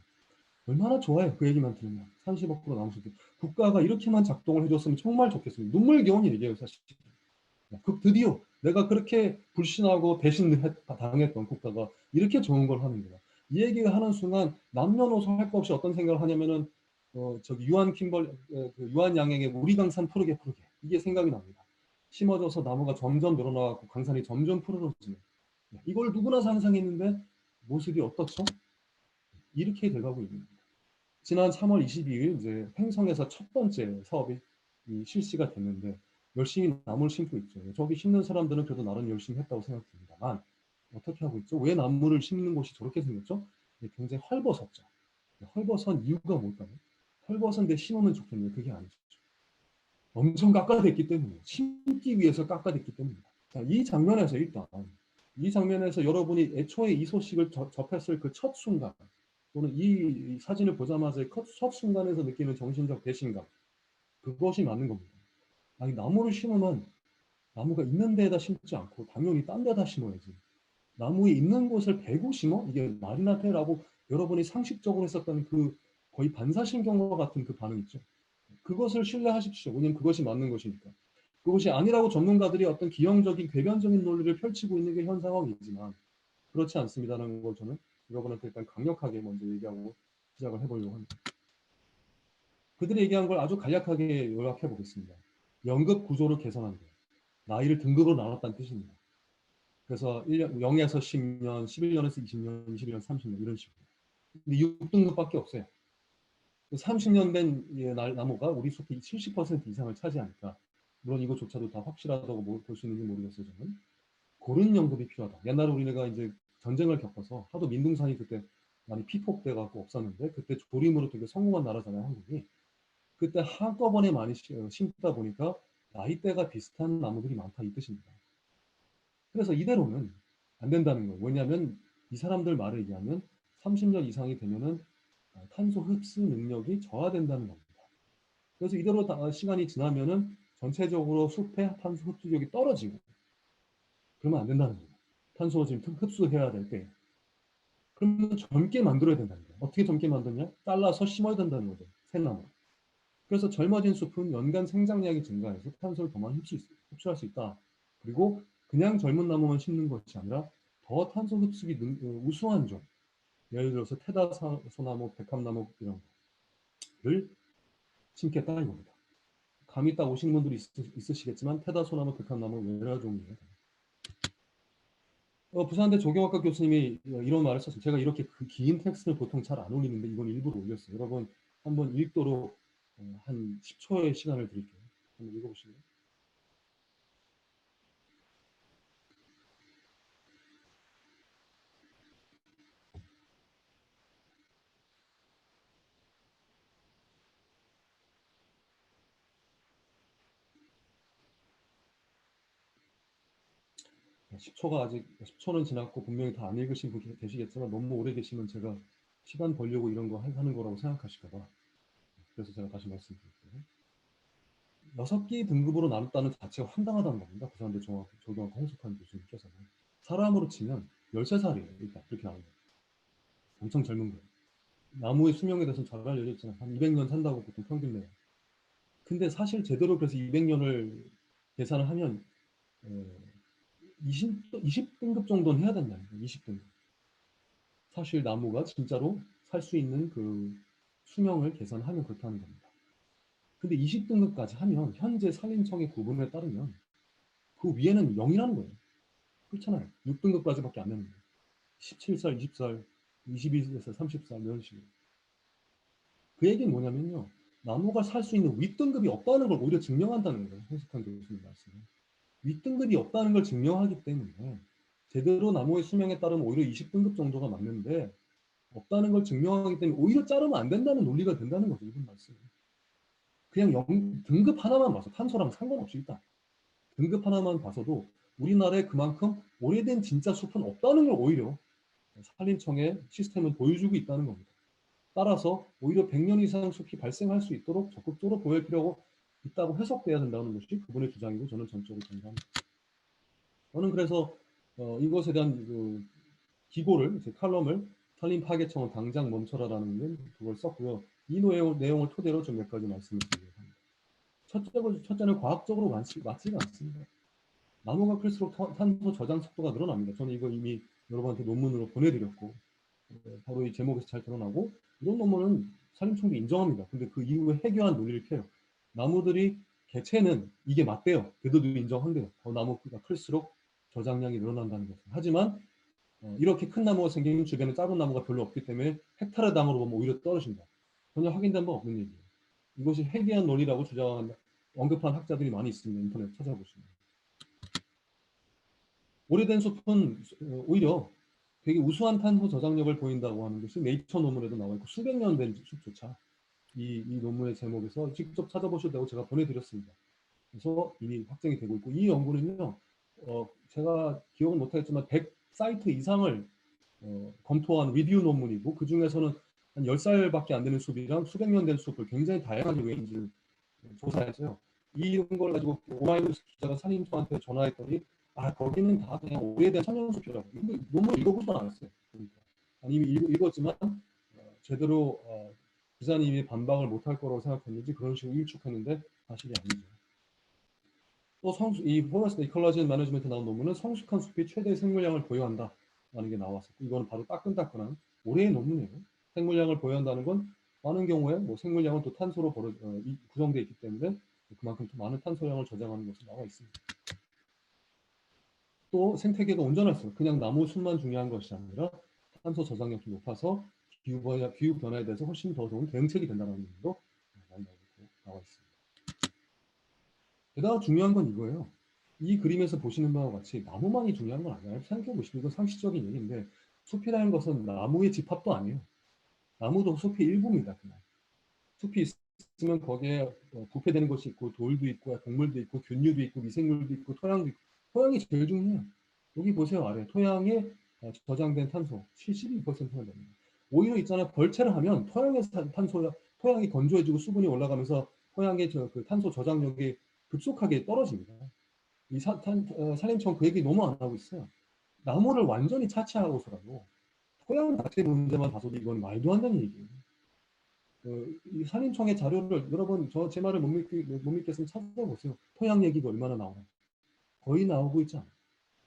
얼마나 좋아요. 그 얘기만 들으면. 30억 그루 나무 심기. 국가가 이렇게만 작동을 해줬으면 정말 좋겠습니다. 눈물겨운 일이에요. 사실. 드디어 내가 그렇게 불신하고 배신당했던 국가가 이렇게 좋은 걸 하는구나. 이 얘기를 하는 순간 남녀노소 할 것 없이 어떤 생각을 하냐면은 저기 유한 양에게 우리 강산 푸르게 이게 생각이 납니다. 심어져서 나무가 점점 늘어나고 강산이 점점 푸르러지는 이걸 누구나 상상했는데 모습이 어떻죠? 이렇게 돼가고 있습니다. 지난 3월 22일 이제 횡성에서 첫 번째 사업이 실시가 됐는데 열심히 나무를 심고 있죠. 저기 심는 사람들은 그래도 나름 열심히 했다고 생각됩니다만 어떻게 하고 있죠? 왜 나무를 심는 곳이 저렇게 생겼죠? 굉장히 헐벗었죠. 헐벗은 이유가 뭘까요? 헐벗은데 심으면 좋겠네요. 그게 아니죠. 엄청 깎아댔기 때문에 심기 위해서 깎아댔기 때문입니다. 자, 이 장면에서 여러분이 애초에 이 소식을 접했을 그 첫 순간 또는 이 사진을 보자마자 첫 순간에서 느끼는 정신적 배신감 그것이 맞는 겁니다. 아니 나무를 심으면 나무가 있는 데에다 심지 않고 당연히 딴 데다 심어야지. 나무에 있는 곳을 베고 심어? 이게 말이나 되라고 여러분이 상식적으로 했었던 그 거의 반사신경과 같은 그 반응 있죠. 그것을 신뢰하십시오. 왜냐하면 그것이 맞는 것이니까. 그것이 아니라고 전문가들이 어떤 기형적인 궤변적인 논리를 펼치고 있는 게 현 상황이지만 그렇지 않습니다라는 걸 저는 여러분한테 일단 강력하게 먼저 얘기하고 시작을 해보려고 합니다. 그들이 얘기한 걸 아주 간략하게 요약해 보겠습니다. 연급 구조를 개선한다. 나이를 등급으로 나눴다는 뜻입니다. 그래서 1년, 0에서 10년, 11년에서 20년, 21년, 30년 이런 식으로. 근데 6등급밖에 없어요. 30년 된 나무가 우리 숲의 70% 이상을 차지하니까 물론 이거조차도 다 확실하다고 볼 수 있는지 모르겠어요. 저는 고른 연급이 필요하다. 옛날에 우리가 이제 전쟁을 겪어서 하도 민둥산이 그때 많이 피폭돼 갖고 없었는데 그때 조림으로 되게 성공한 나라잖아요, 한국이. 그때 한꺼번에 많이 심다 보니까 나이대가 비슷한 나무들이 많다 이 뜻입니다. 그래서 이대로는 안 된다는 거예요. 왜냐하면 이 사람들 말에 의하면 30년 이상이 되면은 탄소 흡수 능력이 저하된다는 겁니다. 그래서 이대로 시간이 지나면은 전체적으로 숲의 탄소 흡수력이 떨어지고 그러면 안 된다는 거예요. 탄소 지금 흡수해야 될 때. 그러면 젊게 만들어야 된다는 거예요. 어떻게 젊게 만드냐? 잘라서 심어야 된다는 거죠. 새나무. 그래서 젊어진 숲은 연간 생장량이 증가해서 탄소를 더 많이 흡수할 수 있다. 그리고 그냥 젊은 나무만 심는 것이 아니라 더 탄소 흡수기 우수한 종, 예를 들어서 테다소나무, 백합나무 이런 거를 심겠다 이겁니다. 감이 딱 오시는 분들이 있으시겠지만 테다소나무, 백합나무 여러 종이에요. 부산대 조경학과 교수님이 이런 말을 썼어요. 제가 이렇게 그 긴 텍스트를 보통 잘 안 올리는데 이건 일부러 올렸어요. 여러분 한번 읽도록 한 10초의 시간을 드릴게요. 한번 읽어보실래요? 10초가 아직 10초는 지났고 분명히 다 안 읽으신 분 계시겠지만 너무 오래 계시면 제가 시간 벌려고 이런 거 하는 거라고 생각하실까 봐. 그래서 제가 다시 말씀드릴게요. 6개 등급으로 나눴다는 자체가 황당하다는 겁니다. 부산대 조경학과 홍석환 교수님께서는. 사람으로 치면 13살이에요. 일단 그렇게 나오는 거예요. 엄청 젊은 거예요. 나무의 수명에 대해서는 잘 알려져 있잖아요. 한 200년 산다고 보통 평균 내요. 근데 사실 제대로 그래서 200년을 계산을 하면 20등급 정도는 해야 된다는 거예요. 20등급. 사실 나무가 진짜로 살 수 있는 그 수명을 계산하면 그렇다는 겁니다. 근데 20등급까지 하면 현재 산림청의 구분에 따르면 그 위에는 0이라는 거예요. 그렇잖아요. 6등급까지밖에 안 되는 거예요. 17살, 20살, 21살, 30살 이런 식으로. 그 얘기는 뭐냐면요. 나무가 살 수 있는 윗등급이 없다는 걸 오히려 증명한다는 거예요. 홍석환 교수님 말씀은. 윗등급이 없다는 걸 증명하기 때문에 제대로 나무의 수명에 따르면 오히려 20등급 정도가 맞는데 없다는 걸 증명하기 때문에 오히려 자르면 안 된다는 논리가 된다는 거죠. 이분 말씀은. 그냥 등급 하나만 봐서 탄소랑 상관없이 일단 등급 하나만 봐서도 우리나라에 그만큼 오래된 진짜 숲은 없다는 걸 오히려 산림청의 시스템은 보여주고 있다는 겁니다. 따라서 오히려 100년 이상 숲이 발생할 수 있도록 적극적으로 보일 필요가 있다고 해석돼야 된다는 것이 그분의 주장이고 저는 전적으로 동의합니다. 저는 그래서 이것에 대한 기고를, 제 칼럼을 산림 파괴청은 당장 멈춰라라는 그걸 썼고요. 이 내용을 토대로 좀 몇 가지 말씀을 드리려고 합니다. 첫째는 과학적으로 맞지가 않습니다. 나무가 클수록 탄소 저장 속도가 늘어납니다. 저는 이거 이미 여러분한테 논문으로 보내드렸고 바로 이 제목에서 잘 드러나고 이런 논문은 산림청도 인정합니다. 근데 그 이후에 해교한 논리를 펴요. 나무들이 개체는 이게 맞대요. 그들도 인정한대요. 더 나무가 클수록 저장량이 늘어난다는 것은. 하지만 이렇게 큰 나무가 생기면 주변에 작은 나무가 별로 없기 때문에 헥타르당으로 보면 오히려 떨어진다. 전혀 확인된 바 없는 얘기예요. 이것이 해괴한 논리라고 언급한 학자들이 많이 있습니다. 인터넷 찾아보시면. 오래된 숲은 오히려 되게 우수한 탄소 저장력을 보인다고 하는 것이 네이처 논문에도 나와 있고 수백 년 된 숲조차 이 논문의 제목에서 직접 찾아보셔도 제가 보내드렸습니다. 그래서 이미 확정이 되고 있고 이 연구는요. 제가 기억은 못하겠지만 100사이트 이상을 검토한 리뷰 논문이고 그 중에서는 한 10살밖에 안 되는 숲이랑 수백 년 된 숲을 굉장히 다양한 레인지를 조사했어요. 이런 걸 가지고 오마이뉴스 기자가 산림청한테 전화했더니 거기는 다 그냥 오래된 천연숲이라고. 논문 읽어보지도 않았어요. 그러니까. 아니 이미 읽었지만 제대로 기자님이 반박을 못할 거라고 생각했는지 그런 식으로 일축했는데 사실이 아니죠. 또 이 포레스트 이컬러지 매니지먼트 나온 논문은 성숙한 숲이 최대 생물량을 보유한다 라는 게 나왔었고 이거는 바로 따끈따끈한 올해의 논문이에요. 생물량을 보유한다는 건 많은 경우에 뭐 생물량은 또 탄소로 구성되어 있기 때문에 그만큼 더 많은 탄소량을 저장하는 것이 나와 있습니다. 또 생태계가 온전할 수 그냥 나무 숲만 중요한 것이 아니라 탄소 저장력이 높아서 기후 변화에 대해서 훨씬 더 좋은 대응책이 된다는 얘기도 나와 있습니다. 게다가 중요한 건 이거예요. 이 그림에서 보시는 바와 같이 나무만이 중요한 건 아니에요. 생각해 보시면 이건 상식적인 얘기인데 숲이라는 것은 나무의 집합도 아니에요. 나무도 숲의 일부입니다. 그냥. 숲이 있으면 거기에 부패되는 것이 있고 돌도 있고 동물도 있고 균류도 있고 미생물도 있고 토양도 있고 토양이 제일 중요해요. 여기 보세요. 아래 토양에 저장된 탄소 72%가 됩니다. 오히려 있잖아요. 벌채를 하면 토양에서 토양이 건조해지고 수분이 올라가면서 토양의 그 탄소 저장력이 급속하게 떨어집니다. 이 산림청 그 얘기 너무 안 하고 있어요. 나무를 완전히 차치하고서라도 토양 자체 문제만 봐서도 이건 말도 안 되는 얘기예요. 이 산림청의 자료를 여러분 제 말을 못 믿겠으면 찾아보세요. 토양 얘기가 얼마나 나오나. 거의 나오고 있지 않아요.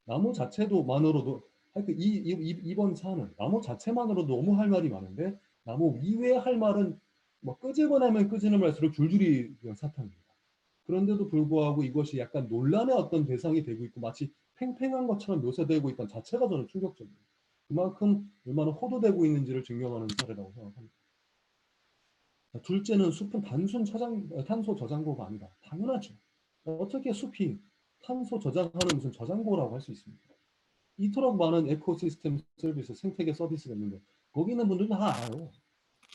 나무 자체도만으로도 하여튼 이번 사안은 나무 자체만으로도 너무 할 말이 많은데 나무 이외에 할 말은 뭐 끄집어내면 끄집어낼수록 줄줄이 그냥 사탕입니다. 그런데도 불구하고 이것이 약간 논란의 어떤 대상이 되고 있고 마치 팽팽한 것처럼 묘사되고 있다는 자체가 저는 충격적이에요. 그만큼 얼마나 호도되고 있는지를 증명하는 사례라고 생각합니다. 둘째는 숲은 단순 탄소 저장고가 아니다. 당연하죠. 어떻게 숲이 탄소 저장하는 무슨 저장고라고 할 수 있습니까? 이토록 많은 에코시스템 서비스, 생태계 서비스가 있는데 거기 있는 분들은 다 알아요.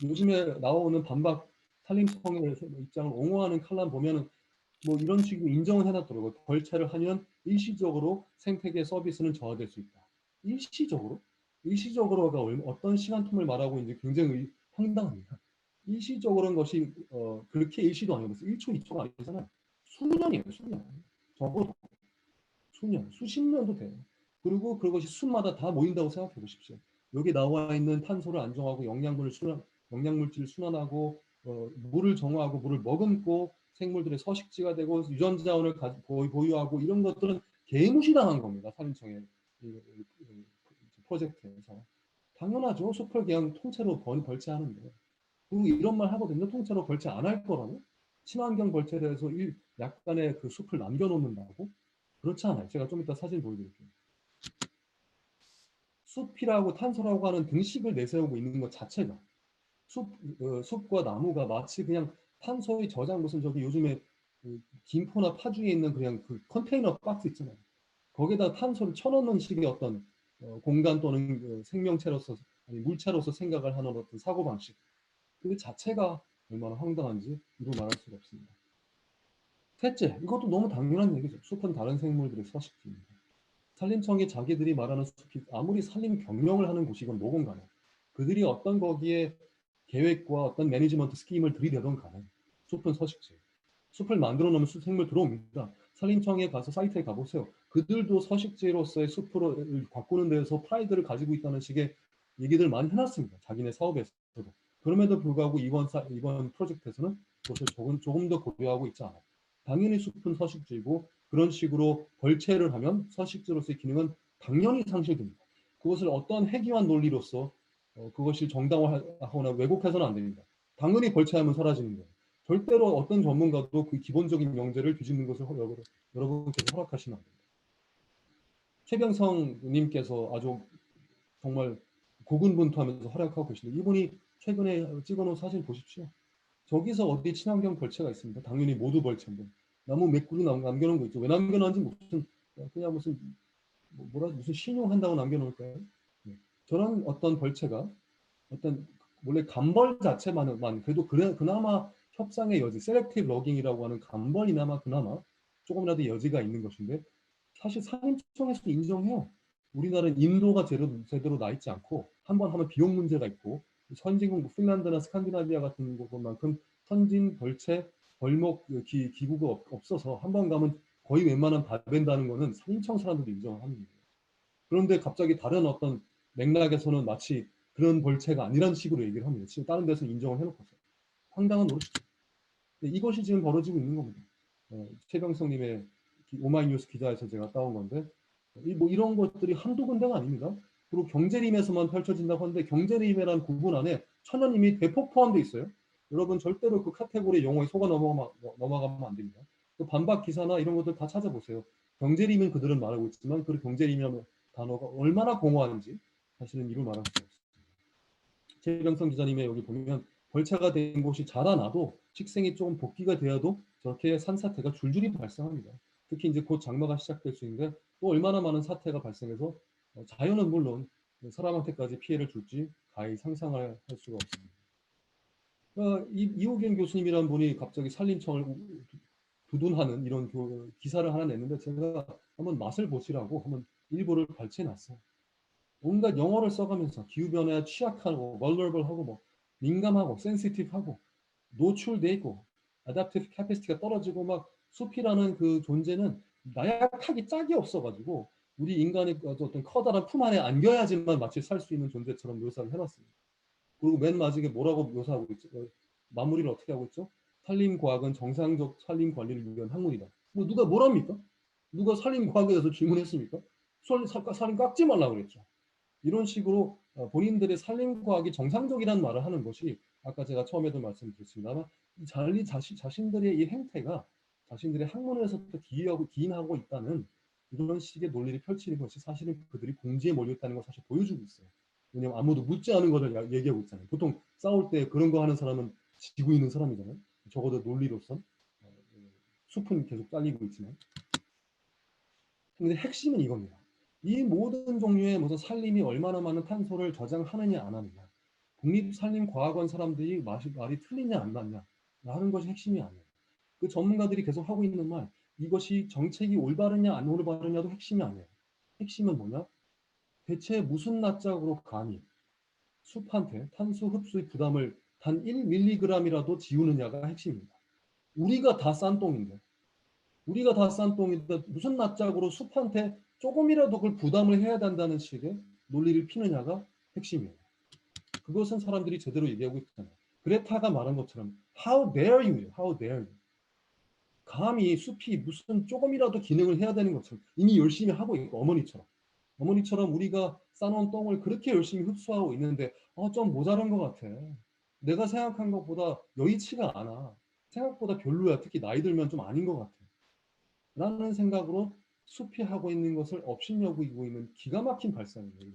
요즘에 나오는 반박 산림청의 입장을 옹호하는 칼럼 보면은 뭐 이런 식으로 인정을 해놨더라고요. 벌채를 하면 일시적으로 생태계 서비스는 저하될 수 있다. 일시적으로? 일시적으로가 어떤 시간 텀을 말하고 있는지 굉장히 황당합니다. 일시적으로는 것이 그렇게 일시도 아니고 1초, 2초가 아니잖아요. 수년이에요, 수년. 적어도 수년, 수십 년도 돼요. 그리고 그것이 숲마다 다 모인다고 생각해 보십시오. 여기 나와 있는 탄소를 안정하고 영양물질을 순환하고 물을 정화하고 물을 머금고 생물들의 서식지가 되고 유전자원을 보유하고 이런 것들은 개무시당한 겁니다. 산림청의 프로젝트에서. 당연하죠. 숲을 그냥 통째로 벌채하는데. 그리고 이런 말 하거든요. 통째로 벌채 안 할 거라고. 친환경 벌채에 대해서 약간의 그 숲을 남겨놓는다고. 그렇지 않아요. 제가 좀 이따 사진 보여드릴게요. 숲이라고 탄소라고 하는 등식을 내세우고 있는 것 자체가 숲과 나무가 마치 그냥 탄소의 저장 무슨 저기 요즘에 그 김포나 파주에 있는 그냥 그 컨테이너 박스 있잖아요. 거기다 탄소를 쳐넣는 식의 어떤 공간 또는 그 생명체로서 아니 물체로서 생각을 하는 어떤 사고 방식 그 자체가 얼마나 황당한지 이루 말할 수가 없습니다. 셋째, 이것도 너무 당연한 얘기죠. 숲은 다른 생물들의 서식지입니다. 산림청이 자기들이 말하는 숲이 아무리 산림 경영을 하는 곳이건 뭐건 간에 그들이 어떤 거기에 계획과 어떤 매니지먼트 스킴을 들이대던 간에 숲은 서식지. 숲을 만들어 놓으면 생물 들어옵니다. 산림청에 가서 사이트에 가보세요. 그들도 서식지로서의 숲을 가꾸는 데에서 프라이드를 가지고 있다는 식의 얘기들 많이 해놨습니다. 자기네 사업에서도. 그럼에도 불구하고 이번 프로젝트에서는 그것을 조금 더 고려하고 있지 않아요. 당연히 숲은 서식지이고 그런 식으로 벌채를 하면 서식지로서의 기능은 당연히 상실됩니다. 그것을 어떤 해기한 논리로서 그것이 정당화하거나 왜곡해서는 안 됩니다. 당연히 벌채하면 사라지는 거예요. 절대로 어떤 전문가도 그 기본적인 명제를 뒤집는 것을 여러분께서 허락하시면 안 됩니다. 최병성 님께서 아주 정말 고군분투하면서 활약하고 계신데 이분이 최근에 찍어놓은 사진 보십시오. 저기서 어디 친환경 벌채가 있습니다. 당연히 모두 벌채인데 나무 몇 그루 남겨놓은 거 있죠. 왜 남겨놓은지 무슨 그냥 무슨 신용한다고 남겨놓을까요? 네. 저런 어떤 벌채가 어떤 원래 감벌 자체만은 그래도 그나마 협상의 여지, 셀렉티브 러깅이라고 하는 감벌이나마 그나마 조금이라도 여지가 있는 것인데 사실 산림청에서도 인정해요. 우리나라는 인도가 제대로 나 있지 않고 한 번 하면 비용 문제가 있고 선진국 핀란드나 스칸디나비아 같은 곳만큼 선진 벌채 벌목 기구가 없어서 한 번 가면 거의 웬만한 다 된다는 거는 산림청 사람들도 인정하는 거예요. 그런데 갑자기 다른 어떤 맥락에서는 마치 그런 벌채가 아니라는 식으로 얘기를 합니다. 지금 다른 데서 인정을 해놓고서 황당한 노릇이죠. 이것이 지금 벌어지고 있는 겁니다. 최병성님의 오마이뉴스 기자에서 제가 따온 건데 이런 것들이 한두 군데가 아닙니다. 그리고 경제림에서만 펼쳐진다고 하는데 경제림이라는 구분 안에 천연임이 대폭 포함되어 있어요. 여러분 절대로 그 카테고리 용어에 속아 넘어가면 안 됩니다. 또 반박 기사나 이런 것들 다 찾아보세요. 경제림은 그들은 말하고 있지만 그 경제림이라는 단어가 얼마나 공허한지 사실은 이루 말할 수 없습니다. 최병성 기자님의 여기 보면 벌채가 된 곳이 자라나도 식생이 조금 복귀가 되어도 저렇게 산사태가 줄줄이 발생합니다. 특히 이제 곧 장마가 시작될 수 있는데 또 얼마나 많은 사태가 발생해서 자연은 물론 사람한테까지 피해를 줄지 가히 상상할 수가 없습니다. 그러니까 이호경 교수님이라는 분이 갑자기 산림청을 두둔하는 이런 기사를 하나 냈는데 제가 한번 맛을 보시라고 한번 일부를 발췌해놨어요. 온갖 영어를 써가면서 기후변화에 취약하고 vulnerable하고 뭐 민감하고 sensitive하고 노출돼 있고 adaptive capacity가 떨어지고 막 숲이라는 그 존재는 나약하기 짝이 없어가지고 우리 인간의 어떤 커다란 품 안에 안겨야지만 마치 살 수 있는 존재처럼 묘사를 해놨습니다. 그리고 맨 마지막에 뭐라고 묘사하고 있죠? 마무리를 어떻게 하고 있죠? 산림과학은 정상적 산림 관리를 위한 학문이다. 뭐 누가 뭐랍니까? 누가 산림과학에 대해서 질문했습니까? 산림 깎지 말라고 그랬죠. 이런 식으로 본인들의 산림과학이 정상적이라는 말을 하는 것이 아까 제가 처음에도 말씀드렸습니다만 자신들의 이 행태가 자신들의 학문에서부터 기인하고 있다는 이런 식의 논리를 펼치는 것이 사실은 그들이 공지에 몰렸다는 걸 사실 보여주고 있어요. 왜냐하면 아무도 묻지 않은 것을 얘기하고 있잖아요. 보통 싸울 때 그런 거 하는 사람은 지고 있는 사람이잖아요. 적어도 논리로선 숲은 계속 잘리고 있지만. 근데 핵심은 이겁니다. 이 모든 종류의 무슨 산림이 얼마나 많은 탄소를 저장하느냐 안 하느냐, 국립산림과학원 사람들이 말이 틀리냐 안 맞냐 라는 것이 핵심이 아니에요. 그 전문가들이 계속 하고 있는 말, 이것이 정책이 올바르냐 안 올바르냐도 핵심이 아니에요. 핵심은 뭐냐? 대체 무슨 낯짝으로 감히 숲한테 탄소 흡수의 부담을 단 1mg이라도 지우느냐가 핵심입니다. 우리가 다 싼 똥인데 무슨 낯짝으로 숲한테 조금이라도 그걸 부담을 해야 된다는 식의 논리를 피느냐가 핵심이에요. 그것은 사람들이 제대로 얘기하고 있잖아요. 그레타가 말한 것처럼 How dare you? How dare you? 감히 숲이 무슨 조금이라도 기능을 해야 되는 것처럼 이미 열심히 하고 있고 어머니처럼 우리가 싸놓은 똥을 그렇게 열심히 흡수하고 있는데 좀 모자란 것 같아. 내가 생각한 것보다 여의치가 않아. 생각보다 별로야. 특히 나이 들면 좀 아닌 것 같아. 라는 생각으로 숲이 하고 있는 것을 업신여기고 있는 기가 막힌 발상이에요.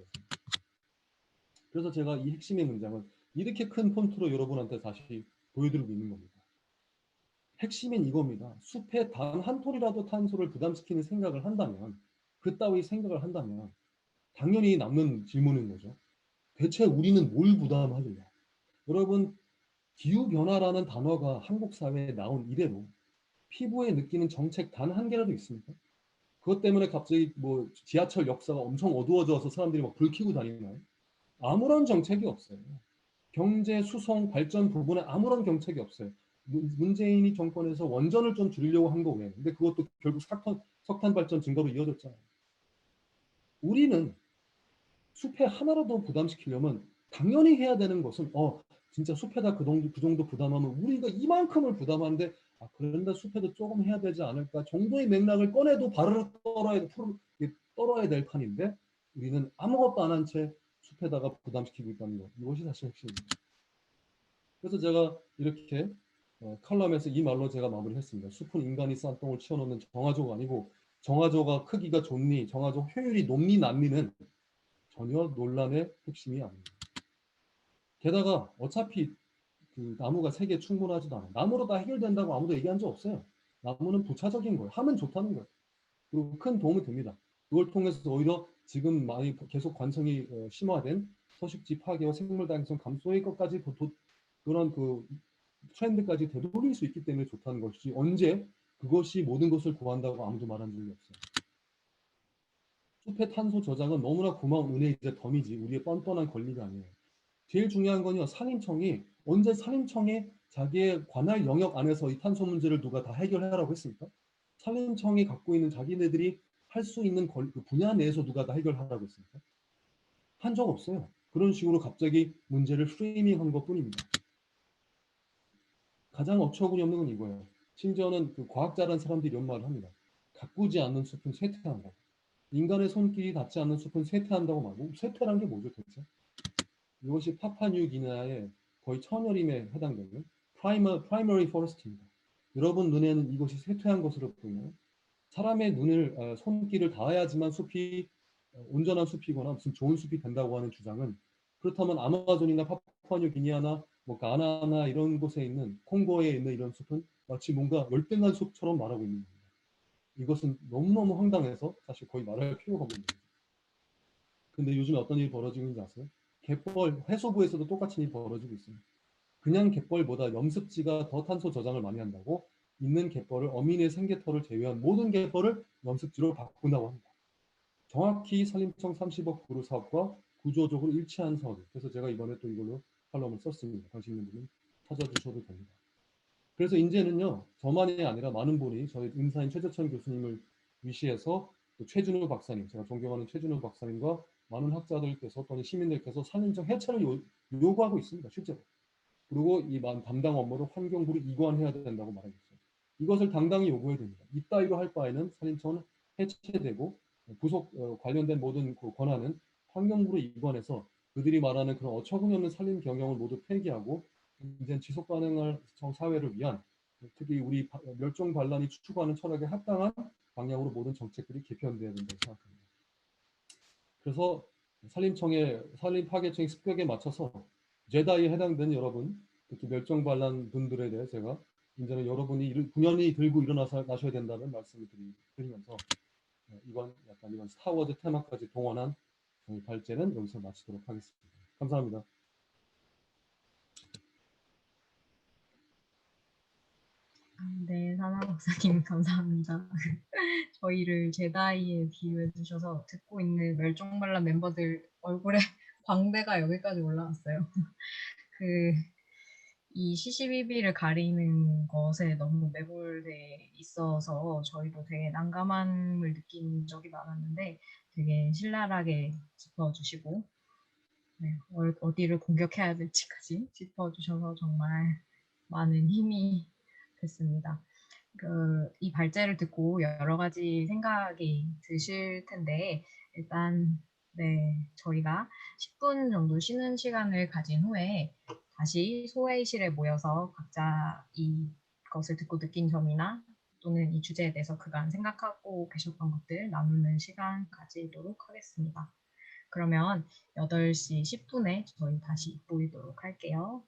그래서 제가 이 핵심의 문장을 이렇게 큰 폰트로 여러분한테 다시 보여드리고 있는 겁니다. 핵심인 이겁니다. 숲에 단 한 톨이라도 탄소를 부담시키는 생각을 한다면, 그따위 생각을 한다면 당연히 남는 질문인 거죠. 대체 우리는 뭘 부담하길래? 여러분, 기후변화라는 단어가 한국 사회에 나온 이래로 피부에 느끼는 정책 단 한 개라도 있습니까? 그것 때문에 갑자기 뭐 지하철 역사가 엄청 어두워져서 사람들이 막 불 켜고 다니나요? 아무런 정책이 없어요. 경제 수송 발전 부분에 아무런 정책이 없어요. 문재인이 정권에서 원전을 좀 줄이려고 한 거 외에. 근데 그것도 결국 석탄 발전 증가로 이어졌잖아요. 우리는 숲에 하나라도 부담시키려면 당연히 해야 되는 것은 진짜 숲에다 그 정도 부담하면 우리가 이만큼을 부담하는데 그런데 숲에도 조금 해야 되지 않을까 정도의 맥락을 꺼내도 바르르 떨어야 될 판인데 우리는 아무것도 안 한 채 숲에다가 부담시키고 있다는 것. 이것이 사실 핵심입니다. 그래서 제가 이렇게 칼럼에서 이 말로 제가 마무리했습니다. 숲은 인간이 싼 똥을 치워놓는 정화조가 아니고 정화조가 크기가 좋니 정화조 효율이 높니 낮니는 전혀 논란의 핵심이 아닙니다. 게다가 어차피 그 나무가 세계에 충분하지도 않아요. 나무로 다 해결된다고 아무도 얘기한 적 없어요. 나무는 부차적인 거예요. 하면 좋다는 거예요. 그리고 큰 도움이 됩니다. 그걸 통해서 오히려 지금 많이 계속 관성이 심화된 서식지 파괴와 생물 다양성 감소의 것까지 그런 그 트렌드까지 되돌릴 수 있기 때문에 좋다는 것이지 언제 그것이 모든 것을 구한다고 아무도 말한 적이 없어요. 숲의 탄소 저장은 너무나 고마운 은혜이자 덤이지 우리의 뻔뻔한 권리가 아니에요. 제일 중요한 건요. 산림청이 언제 산림청에 자기의 관할 영역 안에서 이 탄소 문제를 누가 다 해결하라고 했습니까? 산림청이 갖고 있는 자기네들이 할 수 있는 그 분야 내에서 누가 다 해결하라고 했습니까? 한 적 없어요. 그런 식으로 갑자기 문제를 프레이밍한 것뿐입니다. 가장 어처구니 없는 건 이거예요. 심지어는 그 과학자라는 사람들이 이런 말을 합니다. 가꾸지 않는 숲은 쇠퇴한다. 인간의 손길이 닿지 않는 숲은 쇠퇴한다고 말하고 쇠퇴란 게 뭐죠 도대체? 이것이 파푸아뉴기니아의 거의 천여림에 해당되는 primary forest입니다. 여러분 눈에는 이것이 쇠퇴한 것으로 보이나요? 사람의 손길을 닿아야지만 숲이 온전한 숲이거나 무슨 좋은 숲이 된다고 하는 주장은 그렇다면 아마존이나 파푸아뉴기니아나 뭐 가나나 이런 곳에 있는 콩고에 있는 이런 숲은 마치 뭔가 열등한 숲처럼 말하고 있는 겁니다. 이것은 너무너무 황당해서 사실 거의 말할 필요가 없는 거죠. 근데 요즘에 어떤 일이 벌어지고 있는지 아세요? 갯벌 해수부에서도 똑같은 일이 벌어지고 있습니다. 그냥 갯벌보다 염습지가 더 탄소 저장을 많이 한다고 있는 갯벌을 어민의 생계터를 제외한 모든 갯벌을 염습지로 바꾼다고 합니다. 정확히 산림청 30억 구루 사업과 구조적으로 일치한 사업이에요. 그래서 제가 이번에 또 이걸로 칼럼을 썼습니다. 당신들은 찾아주셔도 됩니다. 그래서 이제는요, 저만이 아니라 많은 분이 저희 인사인 최재천 교수님을 위시해서 또 최준우 박사님, 제가 존경하는 최준우 박사님과 많은 학자들께서 또는 시민들께서 산림청 해체를 요구하고 있습니다. 실제로. 그리고 이 담당 업무를 환경부로 이관해야 된다고 말하고 있어요. 이것을 당당히 요구해야 됩니다. 이따위로 할 바에는 산림청은 해체되고 부속 관련된 모든 그 권한은 환경부로 이관해서 그들이 말하는 그런 어처구니 없는 산림 경영을 모두 폐기하고 이제 지속 가능한 사회를 위한 특히 우리 멸종 반란이 추구하는 철학에 합당한 방향으로 모든 정책들이 개편돼야 된다고 생각합니다. 그래서 산림 파괴청의 습격에 맞춰서 제다이에 해당되는 여러분, 특히 멸종 반란 분들에 대해 제가 이제는 여러분이 분연히 들고 일어나셔야 된다는 말씀을 드리면서 이번 스타워즈 테마까지 동원한 저희 발제는 여기서 마치도록 하겠습니다. 감사합니다. 네, 사나 박사님 감사합니다. 저희를 제다이에 비유해 주셔서 듣고 있는 멸종반란 멤버들 얼굴에 광대가 여기까지 올라왔어요. 그 이 시시비비를 가리는 것에 너무 매몰돼 있어서 저희도 되게 난감함을 느낀 적이 많았는데 되게 신랄하게 짚어주시고 네, 어디를 공격해야 될지까지 짚어주셔서 정말 많은 힘이 됐습니다. 이 발제를 듣고 여러 가지 생각이 드실 텐데 일단 네, 저희가 10분 정도 쉬는 시간을 가진 후에 다시 소회의실에 모여서 각자 이것을 듣고 느낀 점이나 또는 이 주제에 대해서 그간 생각하고 계셨던 것들 나누는 시간 가지도록 하겠습니다. 그러면 8시 10분에 저희 다시 모이도록 할게요.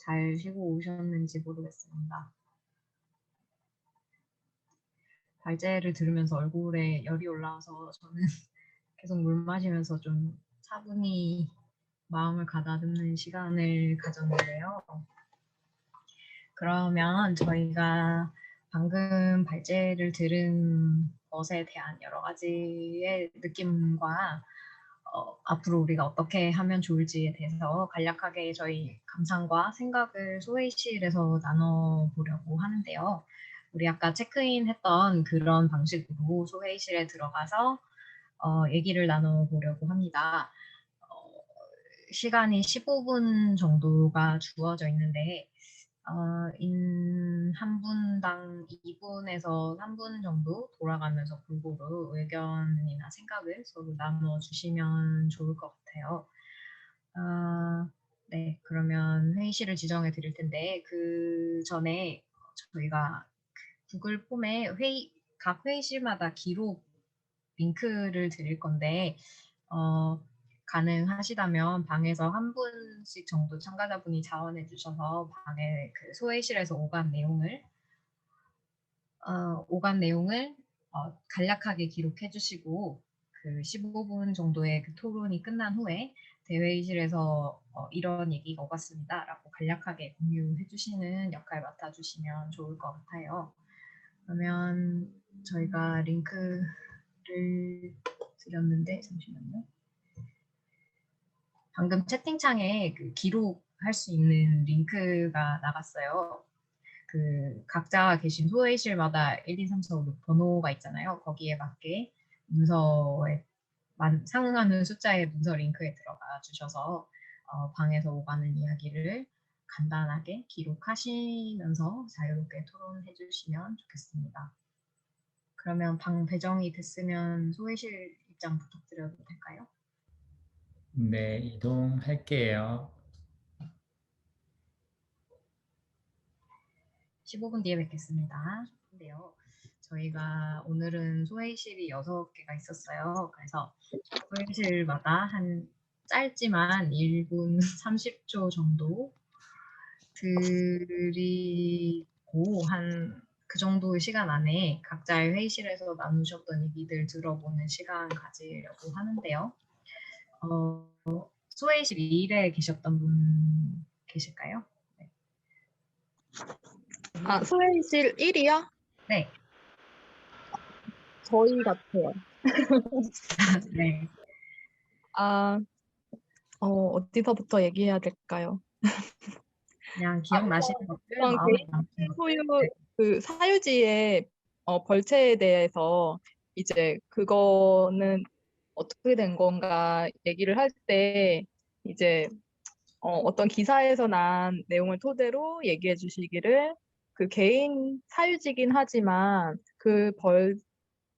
잘 쉬고 오셨는지 모르겠습니다. 발제를 들으면서 얼굴에 열이 올라와서 저는 계속 물 마시면서 좀 차분히 마음을 가다듬는 시간을 가졌는데요. 그러면 저희가 방금 발제를 들은 것에 대한 여러 가지의 느낌과 앞으로 우리가 어떻게 하면 좋을지에 대해서 간략하게 저희 감상과 생각을 소회실에서 나눠보려고 하는데요. 우리 아까 체크인 했던 그런 방식으로 소회실에 들어가서 얘기를 나눠보려고 합니다. 시간이 15분 정도가 주어져 있는데 한 분당 2분에서 3분 정도 돌아가면서 골고루 의견이나 생각을 서로 나눠주시면 좋을 것 같아요. 네, 그러면 회의실을 지정해 드릴 텐데 그 전에 저희가 구글 폼에 각 회의실마다 기록 링크를 드릴 건데 가능하시다면 방에서 한 분씩 정도 참가자분이 자원해 주셔서 방에 그 소회실에서 오간 내용을 간략하게 기록해 주시고 그 15분 정도의 그 토론이 끝난 후에 대회의실에서 이런 얘기가 오갔습니다 라고 간략하게 공유해 주시는 역할 맡아주시면 좋을 것 같아요. 그러면 저희가 링크를 드렸는데 잠시만요. 방금 채팅창에 그 기록할 수 있는 링크가 나갔어요. 그 각자 계신 소회실마다 1, 2, 3, 4, 5, 6 번호가 있잖아요. 거기에 맞게 문서에 상응하는 숫자의 문서 링크에 들어가 주셔서 방에서 오가는 이야기를 간단하게 기록하시면서 자유롭게 토론해 주시면 좋겠습니다. 그러면 방 배정이 됐으면 소회실 입장 부탁드려도 될까요? 네, 이동할게요. 15분 뒤에 뵙겠습니다. 근데요, 저희가 오늘은 소회실이 6개가 있었어요. 그래서 소회실마다 한 짧지만 1분 30초 정도 드리고 한 그 정도 시간 안에 각자의 회의실에서 나누셨던 얘기들 들어보는 시간 가지려고 하는데요. 소회실 1에 계셨던 분 계실까요? 네. 소회실 1이요? 네. 저희 같아요. 네. 어디서부터 얘기해야 될까요? 그냥 기억나시는 것들 우선 마음에 개인 남는 것들. 소유, 네. 그 사유지의 벌채에 대해서 이제 그거는 어떻게 된 건가 얘기를 할 때 이제 어떤 기사에서 난 내용을 토대로 얘기해 주시기를 그 개인 사유지긴 하지만 그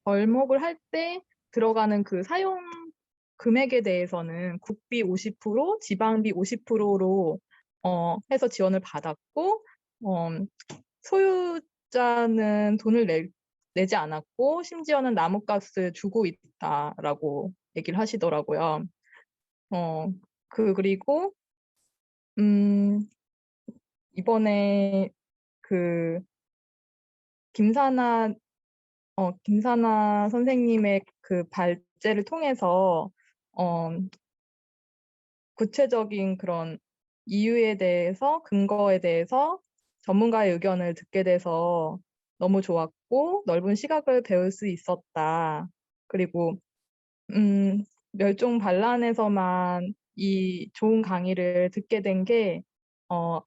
벌목을 할 때 들어가는 그 사용 금액에 대해서는 국비 50%, 지방비 50%로 해서 지원을 받았고 소유자는 돈을 내지 않았고 심지어는 나뭇가스 주고 있다라고 얘기를 하시더라고요. 그리고 이번에 그 김사나 선생님의 그 발제를 통해서 구체적인 그런 이유에 대해서, 근거에 대해서 전문가의 의견을 듣게 돼서 너무 좋았고 넓은 시각을 배울 수 있었다. 그리고 멸종 반란에서만 이 좋은 강의를 듣게 된 게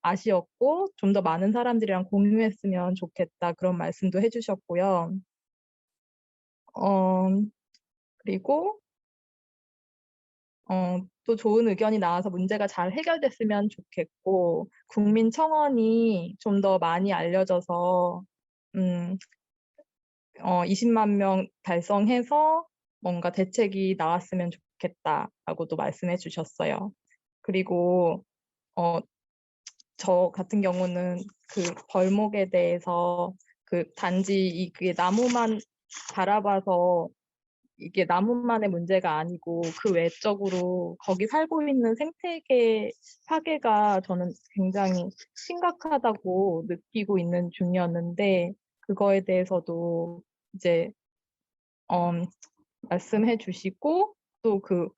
아쉬웠고 좀 더 많은 사람들이랑 공유했으면 좋겠다. 그런 말씀도 해주셨고요. 그리고 또 좋은 의견이 나와서 문제가 잘 해결됐으면 좋겠고 국민청원이 좀 더 많이 알려져서 20만 명 달성해서 뭔가 대책이 나왔으면 좋겠다라고도 말씀해 주셨어요. 그리고 저 같은 경우는 그 벌목에 대해서 그 단지 그게 나무만 바라봐서 이게 나무만의 문제가 아니고 그 외적으로 거기 살고 있는 생태계 파괴가 저는 굉장히 심각하다고 느끼고 있는 중이었는데 그거에 대해서도 이제 말씀해 주시고 또 그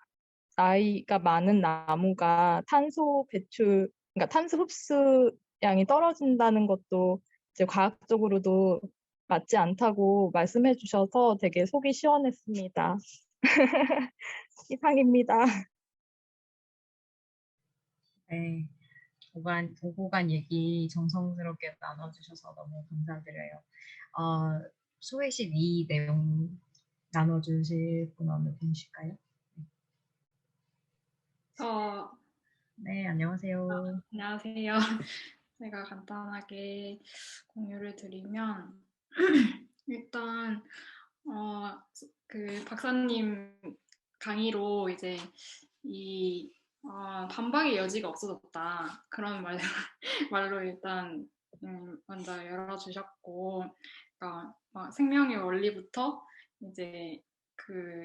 나이가 많은 나무가 탄소 배출, 그러니까 탄소 흡수량이 떨어진다는 것도 이제 과학적으로도 맞지 않다고 말씀해 주셔서 되게 속이 시원했습니다. 이상입니다. 네, 오고 간 얘기 정성스럽게 나눠주셔서 너무 감사드려요. 소혜씨 이 내용 나눠주실 분 어느 분이실까요? 네, 안녕하세요. 안녕하세요. 제가 간단하게 공유를 드리면 일단 그 박사님 강의로 이제 이 반박의 여지가 없어졌다 그런 말로 일단 먼저 열어주셨고, 그러니까 생명의 원리부터 이제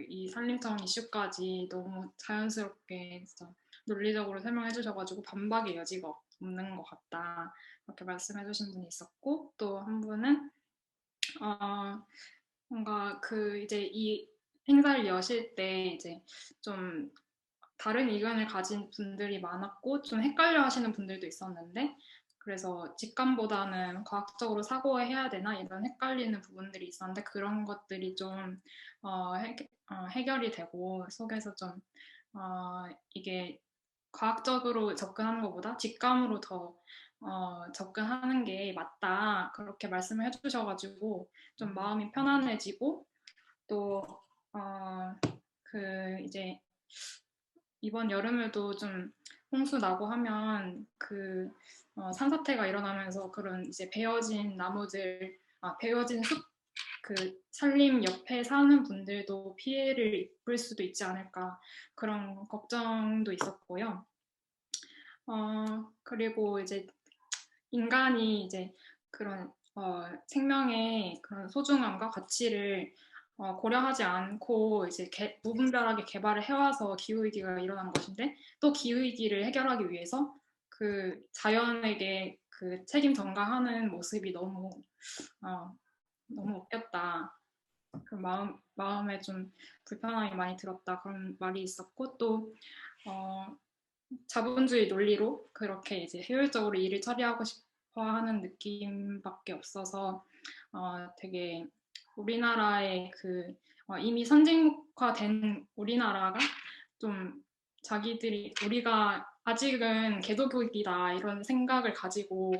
이 산림청 이슈까지 너무 자연스럽게 진짜 논리적으로 설명해 주셔가지고 반박의 여지가 없는 것 같다 이렇게 말씀해 주신 분이 있었고, 또 한 분은 뭔가 이제 이 행사를 여실 때 이제 좀 다른 의견을 가진 분들이 많았고 좀 헷갈려 하시는 분들도 있었는데, 그래서 직감보다는 과학적으로 사고해야 되나 이런 헷갈리는 부분들이 있었는데 그런 것들이 좀 해결이 되고 속에서 좀 이게 과학적으로 접근하는 것보다 직감으로 더 접근하는 게 맞다 그렇게 말씀을 해주셔가지고 좀 마음이 편안해지고, 또 이제 이번 여름에도 좀 홍수 나고 하면 산사태가 일어나면서 그런 이제 베어진 나무들, 베어진 숲, 산림 옆에 사는 분들도 피해를 입을 수도 있지 않을까 그런 걱정도 있었고요. 그리고 이제 인간이 이제 그런 생명의 그런 소중함과 가치를 고려하지 않고 이제 무분별하게 개발을 해와서 기후위기가 일어난 것인데, 또 기후위기를 해결하기 위해서 자연에게 책임 전가하는 모습이 너무 웃겼다. 마음에 좀 불편함이 많이 들었다 그런 말이 있었고, 또 자본주의 논리로 그렇게 이제 효율적으로 일을 처리하고 싶어하는 느낌밖에 없어서 되게 우리나라의 이미 선진국화된 우리나라가 좀 우리가 아직은 개도국이다 이런 생각을 가지고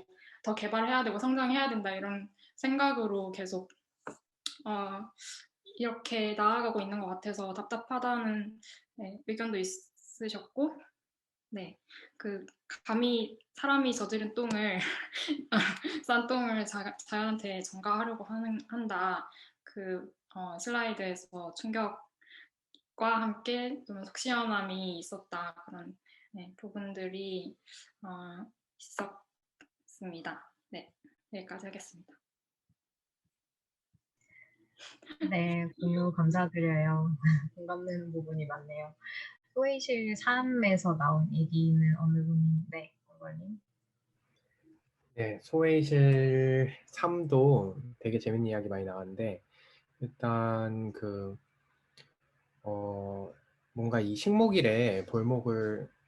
더 개발해야 되고 성장해야 된다 이런 생각으로 계속 이렇게 나아가고 있는 것 같아서 답답하다는 의견도 있으셨고, 네, 감히 사람이 저지른 똥을 싼 똥을 자연한테 전가하려고 한다. 슬라이드에서 충격과 함께 좀 속시원함이 있었다 그런 부분들이 있었습니다. 네, 여기까지 하겠습니다. 네, 공유 감사드려요. 공감되는 부분이 많네요. 소혜실 3에서 나온 얘기는 어느 분인데, 원걸님? 네, 소외실 3도 되게 재밌는 이야기 많이 나왔는데, 일단 뭔가 이 식목일에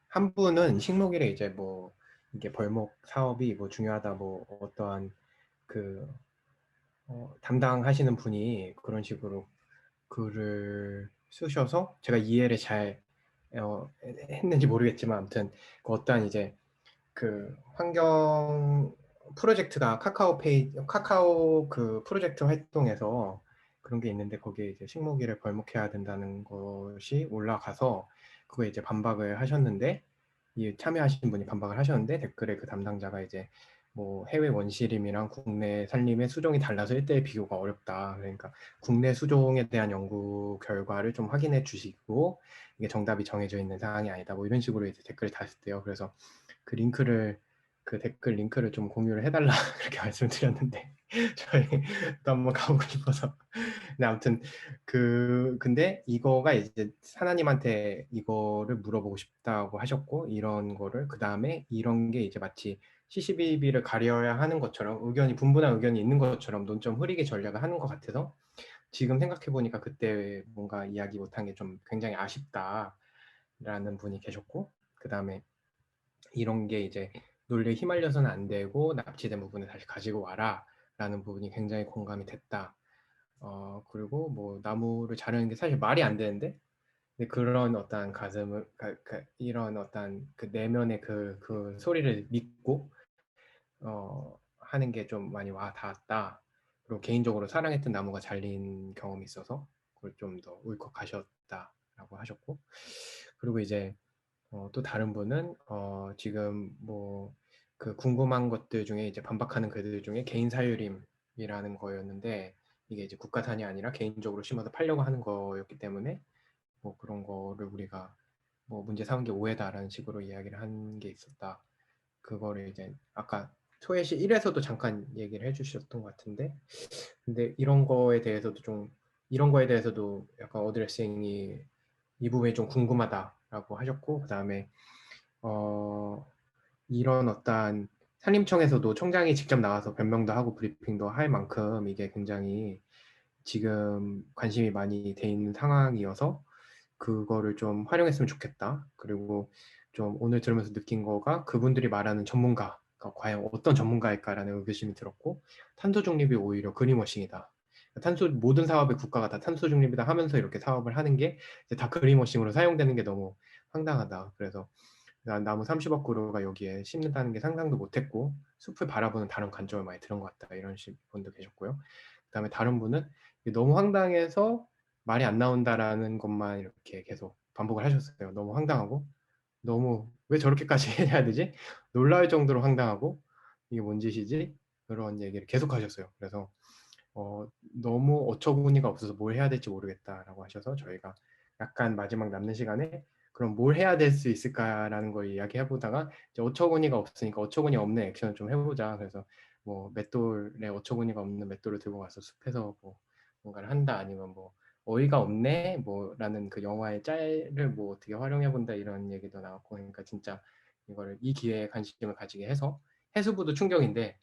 한 분은 식목일에 이제 뭐 이게 벌목 사업이 뭐 중요하다, 뭐 어떠한 담당하시는 분이 그런 식으로 글을 쓰셔서 제가 이해를 잘 했는지 모르겠지만, 아무튼 어떠한 이제 환경 프로젝트가 카카오 프로젝트 활동에서 그런 게 있는데, 거기에 이제 식목일을 벌목해야 된다는 것이 올라가서 그거에 이제 반박을 하셨는데, 참여하신 분이 반박을 하셨는데, 댓글에 그 담당자가 이제 뭐 해외 원시림이랑 국내 산림의 수종이 달라서 1대1 비교가 어렵다. 그러니까 국내 수종에 대한 연구 결과를 좀 확인해 주시고 이게 정답이 정해져 있는 사항이 아니다. 뭐 이런 식으로 이제 댓글을 달았대요. 그래서 그 댓글 링크를 좀 공유를 해달라 그렇게 말씀드렸는데 저희 또 한번 가보고 싶어서 근데 아무튼 근데 이거가 이제 하나님한테 이거를 물어보고 싶다고 하셨고, 이런 거를 그 다음에 이런 게 이제 마치 시시비비를 가려야 하는 것처럼, 분분한 의견이 있는 것처럼 논점 흐리게 전략을 하는 것 같아서, 지금 생각해 보니까 그때 뭔가 이야기 못한 게 좀 굉장히 아쉽다라는 분이 계셨고, 그 다음에 이런 게 이제 논리에 휘말려서는 안 되고 납치된 부분을 다시 가지고 와라 라는 부분이 굉장히 공감이 됐다. 그리고 뭐 나무를 자르는 게 사실 말이 안 되는데, 근데 그런 어떤 가슴을 이런 어떤 그 내면의 그 소리를 믿고 하는 게 좀 많이 와 닿았다. 그리고 개인적으로 사랑했던 나무가 잘린 경험이 있어서 그걸 좀 더 울컥하셨다라고 하셨고, 그리고 이제 또 다른 분은 지금 뭐 그 궁금한 것들 중에 이제 반박하는 글들 중에 개인 사유림이라는 거였는데, 이게 이제 국가산이 아니라 개인적으로 심어서 팔려고 하는 거였기 때문에 뭐 그런 거를 우리가 뭐 문제 삼은 게 오해다라는 식으로 이야기를 한 게 있었다. 그거를 이제 아까 소혜시 1에서도 잠깐 얘기를 해주셨던 것 같은데, 근데 이런 거에 대해서도 약간 어드레싱이 이 부분이 좀 궁금하다라고 하셨고, 그 다음에 이런 어떠한 산림청에서도 청장이 직접 나와서 변명도 하고 브리핑도 할 만큼 이게 굉장히 지금 관심이 많이 돼 있는 상황이어서 그거를 좀 활용했으면 좋겠다. 그리고 좀 오늘 들으면서 느낀 거가, 그분들이 말하는 전문가가 과연 어떤 전문가일까라는 의구심이 들었고, 탄소 중립이 오히려 그린워싱이다. 모든 사업의 국가가 다 탄소 중립이다 하면서 이렇게 사업을 하는 게 다 그린워싱으로 사용되는 게 너무 황당하다. 그래서 나무 30억 그루가 여기에 심는다는 게 상상도 못했고, 숲을 바라보는 다른 관점을 많이 들은 것 같다, 이런 분도 계셨고요. 그 다음에 다른 분은 너무 황당해서 말이 안 나온다라는 것만 이렇게 계속 반복을 하셨어요. 너무 황당하고, 너무 왜 저렇게까지 해야 되지? 놀라울 정도로 황당하고, 이게 뭔 짓이지? 그런 얘기를 계속 하셨어요. 그래서 너무 어처구니가 없어서 뭘 해야 될지 모르겠다라고 하셔서, 저희가 약간 마지막 남는 시간에 그럼 뭘 해야 될 수 있을까라는 걸 이야기해보다가, 이제 어처구니가 없으니까 어처구니 없는 액션을 좀 해보자. 그래서 뭐 맷돌에 어처구니가 없는 맷돌을 들고 가서 숲에서 뭐 뭔가를 한다, 아니면 뭐 어이가 없네 뭐라는 그 영화의 짤을 뭐 어떻게 활용해본다, 이런 얘기도 나왔고. 그러니까 진짜 이거를 이 기회에 관심을 가지게 해서, 해수부도 충격인데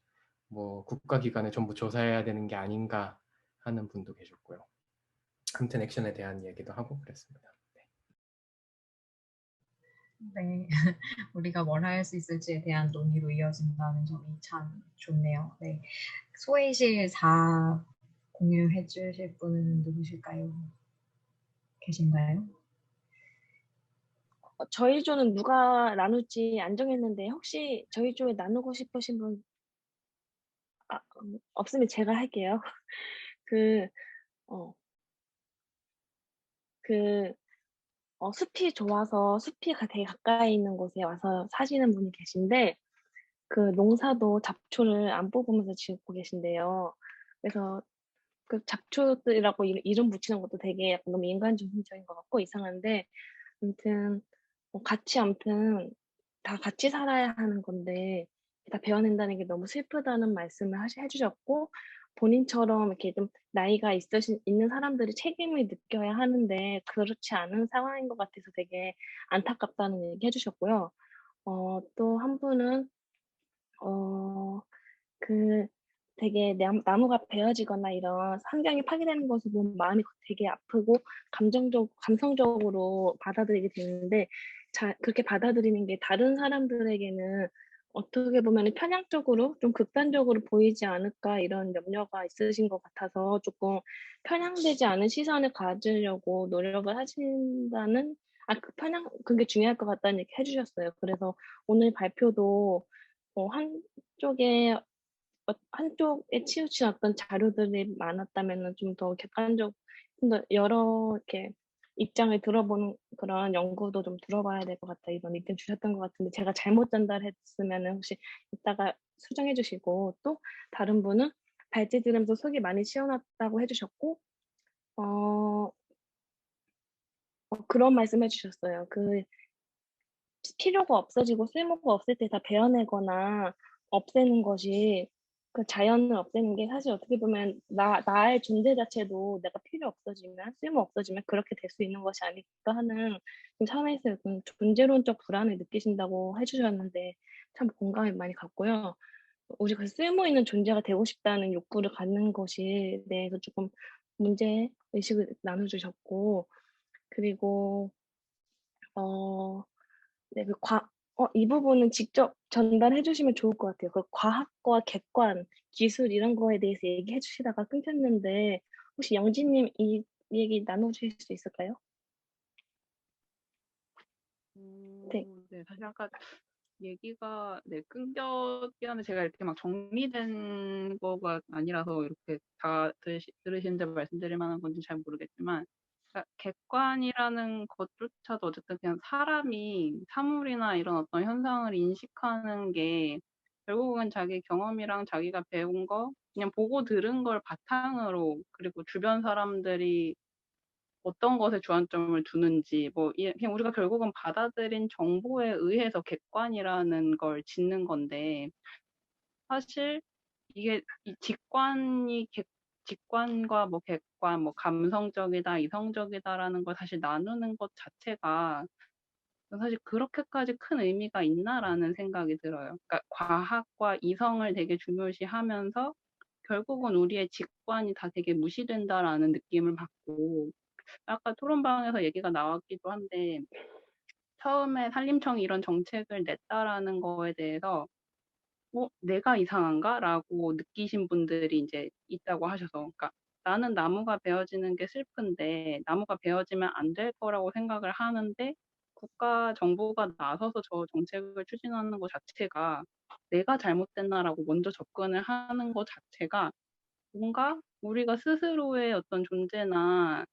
뭐 국가기관을 전부 조사해야 되는 게 아닌가 하는 분도 계셨고요. 아무튼 액션에 대한 얘기도 하고 그랬습니다. 네, 우리가 뭘 할 수 있을지에 대한 논의로 이어진다는 점이 참 좋네요. 네, 소회실 4 공유해 주실 분은 누구실까요? 계신가요? 저희 조는 누가 나눌지 안 정했는데 혹시 저희 조에 나누고 싶으신 분 없으면 제가 할게요. 그, 어, 그, 숲이 좋아서 숲이 되게 가까이 있는 곳에 와서 사시는 분이 계신데, 그 농사도 잡초를 안 뽑으면서 짓고 계신데요. 그래서 그 잡초들이라고 이름 붙이는 것도 되게 약간 너무 인간중심적인 것 같고 이상한데, 아무튼 아무튼 다 같이 살아야 하는 건데 다 베어낸다는 게 너무 슬프다는 말씀을 해주셨고, 본인처럼 이렇게 좀 나이가 있는 사람들이 책임을 느껴야 하는데 그렇지 않은 상황인 것 같아서 되게 안타깝다는 얘기 해주셨고요. 또 한 분은 그 되게 나무가 베어지거나 이런 환경이 파괴되는 것을 보면 마음이 되게 아프고 감성적으로 받아들이게 되는데, 그렇게 받아들이는 게 다른 사람들에게는 어떻게 보면 편향적으로 좀 극단적으로 보이지 않을까, 이런 염려가 있으신 것 같아서 조금 편향되지 않은 시선을 가지려고 노력을 하신다는, 그게 중요할 것 같다는 얘기 해주셨어요. 그래서 오늘 발표도 한쪽에 치우친 어떤 자료들이 많았다면은 좀 더 객관적, 좀 더 여러 이렇게 입장을 들어보는 그런 연구도 좀 들어봐야 될 것 같다, 이런 의견 주셨던 것 같은데, 제가 잘못 전달했으면은 혹시 이따가 수정해 주시고, 또 다른 분은 발제 들으면서 속이 많이 시원하다고 해주셨고, 어, 그런 말씀 해주셨어요. 필요가 없어지고 쓸모가 없을 때 다 베어내거나 없애는 것이 그 자연을 없애는 게 사실 어떻게 보면 나의 존재 자체도 내가 필요 없어지면, 쓸모 없어지면 그렇게 될 수 있는 것이 아닐까 하는 좀 차원에서 좀 존재론적 불안을 느끼신다고 해주셨는데 참 공감이 많이 갔고요. 우리가 쓸모 있는 존재가 되고 싶다는 욕구를 갖는 것에 대해서 조금 문제 의식을 나눠주셨고, 그리고 네, 이 부분은 직접 전달해 주시면 좋을 것 같아요. 그 과학과 객관, 기술 이런 거에 대해서 얘기해 주시다가 끊겼는데 혹시 영진님 이 얘기 나눠 주실 수 있을까요? 네. 네, 사실 아까 얘기가 끊겼긴 한데 제가 이렇게 막 정리된 거가 아니라서 이렇게 다 들으시는데 말씀드릴 만한 건지 잘 모르겠지만, 그러니까 객관이라는 것조차도 어쨌든 그냥 사람이 사물이나 이런 어떤 현상을 인식하는 게 결국은 자기 경험이랑 자기가 배운 거, 그냥 보고 들은 걸 바탕으로, 그리고 주변 사람들이 어떤 것에 주안점을 두는지, 그냥 우리가 결국은 받아들인 정보에 의해서 객관이라는 걸 짓는 건데, 사실 이게 이 직관과 객관, 감성적이다, 이성적이다라는 걸 사실 나누는 것 자체가 사실 그렇게까지 큰 의미가 있나라는 생각이 들어요. 그러니까 과학과 이성을 되게 중요시하면서 결국은 우리의 직관이 다 되게 무시된다라는 느낌을 받고, 아까 토론방에서 얘기가 나왔기도 한데 처음에 산림청이 이런 정책을 냈다라는 거에 대해서 내가 이상한가? 라고 느끼신 분들이 이제 있다고 하셔서, 그러니까 나는 나무가 베어지는 게 슬픈데 나무가 베어지면 안 될 거라고 생각을 하는데 국가 정부가 나서서 저 정책을 추진하는 것 자체가 내가 잘못됐나라고 먼저 접근을 하는 것 자체가 뭔가 우리가 스스로의 어떤 존재나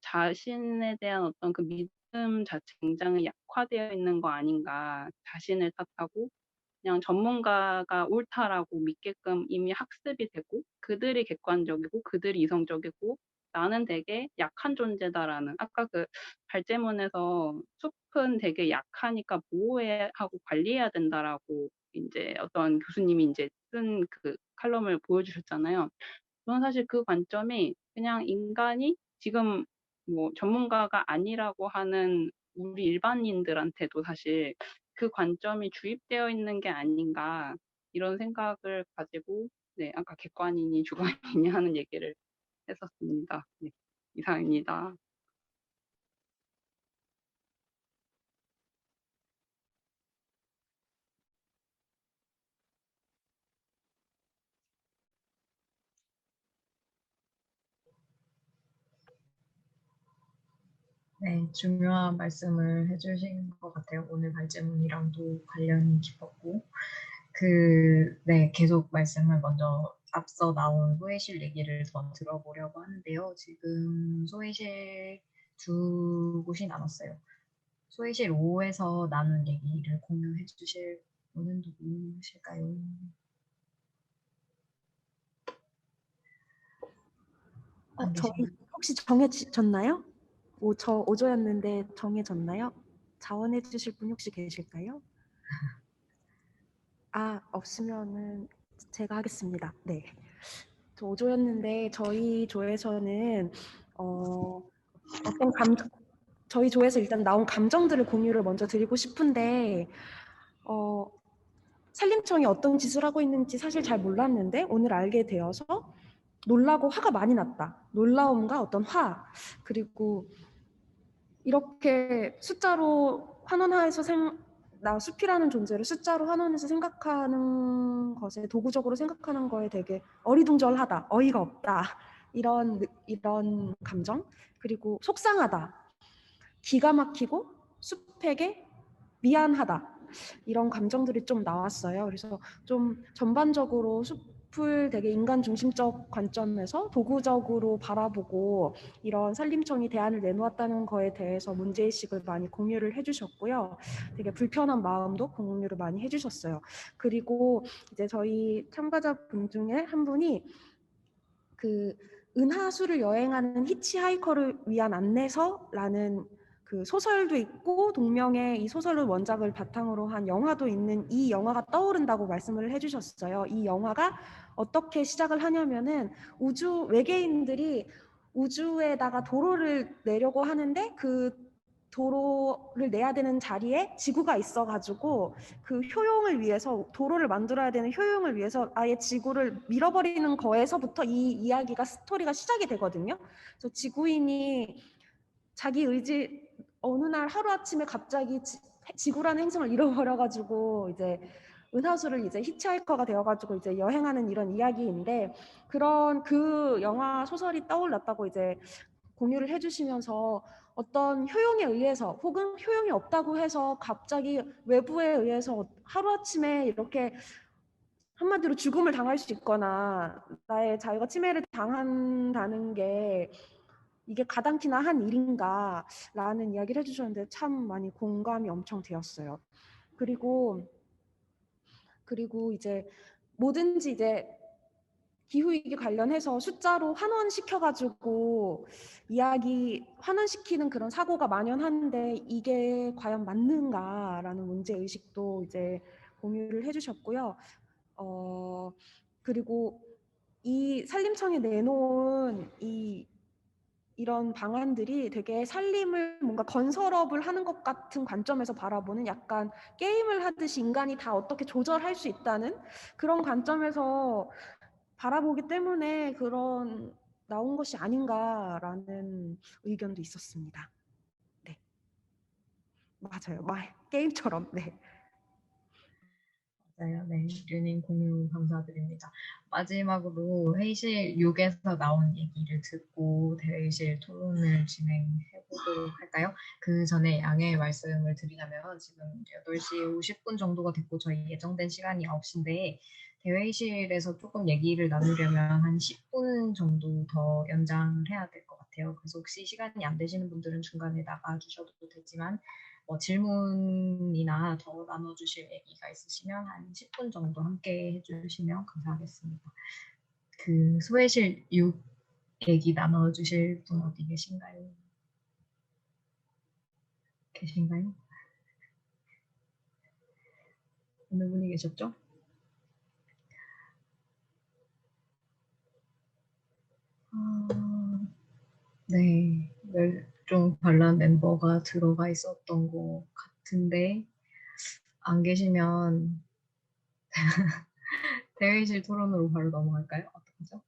자신에 대한 어떤 그 믿음 자체 굉장히 약화되어 있는 거 아닌가. 자신을 탓하고 그냥 전문가가 옳다라고 믿게끔 이미 학습이 되고 그들이 객관적이고 그들이 이성적이고 나는 되게 약한 존재다라는, 아까 그 발제문에서 숲은 되게 약하니까 보호해야 하고 관리해야 된다라고 이제 어떤 교수님이 이제 쓴 그 칼럼을 보여주셨잖아요. 저는 사실 그 관점이 그냥 인간이 지금 전문가가 아니라고 하는 우리 일반인들한테도 사실 그 관점이 주입되어 있는 게 아닌가, 이런 생각을 가지고 아까 객관이니 주관이니 하는 얘기를 했었습니다. 네, 이상입니다. 네, 중요한 말씀을 해주신 것 같아요. 오늘 발제문이랑도 관련이 깊었고, 네, 계속 말씀을 먼저 앞서 나온 소외실 얘기를 더 들어보려고 하는데요. 지금 소외실 두 곳이 남았어요. 소외실 5에서 나눈 얘기를 공유해 주실 분은 누구실까요? 저희 혹시 정해졌나요? 저 5조였는데 정해졌나요? 자원해 주실 분 혹시 계실까요? 없으면은 제가 하겠습니다. 네. 저 5조였는데 저희 조에서는 어떤 저희 조에서 일단 나온 감정들을 공유를 먼저 드리고 싶은데 산림청이 어떤 짓을 하고 있는지 사실 잘 몰랐는데 오늘 알게 되어서 놀라고 화가 많이 났다. 놀라움과 어떤 화, 그리고 이렇게 숫자로 환원하에서 나 숲이라는 존재를 숫자로 환원해서 생각하는 것에, 도구적으로 생각하는 거에 되게 어리둥절하다, 어이가 없다, 이런 감정, 그리고 속상하다, 기가 막히고 숲에게 미안하다, 이런 감정들이 좀 나왔어요. 그래서 좀 전반적으로 숲을 되게 인간 중심적 관점에서 도구적으로 바라보고 이런 산림청이 대안을 내놓았다는 거에 대해서 문제의식을 많이 공유를 해주셨고요. 되게 불편한 마음도 공유를 많이 해주셨어요. 그리고 이제 저희 참가자분 중에 한 분이 은하수를 여행하는 히치하이커를 위한 안내서라는 그 소설도 있고 동명의 이 소설을 원작을 바탕으로 한 영화도 있는 이 영화가 떠오른다고 말씀을 해주셨어요. 이 영화가 어떻게 시작을 하냐면은 외계인들이 우주에다가 도로를 내려고 하는데 그 도로를 내야 되는 자리에 지구가 있어가지고 그 효용을 위해서 도로를 만들어야 되는 효용을 위해서 아예 지구를 밀어버리는 거에서부터 이 이야기가 스토리가 시작이 되거든요. 그래서 지구인이 자기 의지 어느 날 하루아침에 갑자기 지구라는 행성을 잃어버려가지고 이제 은하수를 이제 히치하이커가 되어가지고 이제 여행하는 이런 이야기인데 그런 그 영화 소설이 떠올랐다고 이제 공유를 해주시면서 어떤 효용에 의해서 혹은 효용이 없다고 해서 갑자기 외부에 의해서 하루아침에 이렇게 한마디로 죽음을 당할 수 있거나 나의 자유가 침해를 당한다는 게 이게 가당키나 한 일인가 라는 이야기를 해주셨는데 참 많이 공감이 엄청 되었어요. 그리고 이제 뭐든지 이제 기후위기 관련해서 숫자로 환원시켜가지고 환원시키는 그런 사고가 만연한데 이게 과연 맞는가라는 문제의식도 이제 공유를 해주셨고요. 그리고 이 산림청에 내놓은 이런 방안들이 되게 산림을 뭔가 건설업을 하는 것 같은 관점에서 바라보는 약간 게임을 하듯이 인간이 다 어떻게 조절할 수 있다는 그런 관점에서 바라보기 때문에 그런 나온 것이 아닌가라는 의견도 있었습니다. 네, 맞아요. 게임처럼. 네. 맞아요. 네, 류님 공유 감사드립니다. 마지막으로 회의실 6에서 나온 얘기를 듣고 대회의실 토론을 진행해 보도록 할까요? 그 전에 양해 말씀을 드리자면 지금 8시 50분 정도가 됐고 저희 예정된 시간이 9시인데 대회의실에서 조금 얘기를 나누려면 한 10분 정도 더 연장을 해야 될 것 같아요. 그래서 혹시 시간이 안 되시는 분들은 중간에 나가주셔도 되지만 질문이나 더 나눠주실 얘기가 있으시면 한 10분 정도 함께 해주시면 감사하겠습니다. 그 소회실 6 얘기 나눠주실 분 어디 계신가요? 어느 분이 계셨죠? 네, 멸종 반란 멤버가 들어가 있었던 것 같은데 안 계시면 대회실 토론으로 바로 넘어갈까요? 어떡하죠?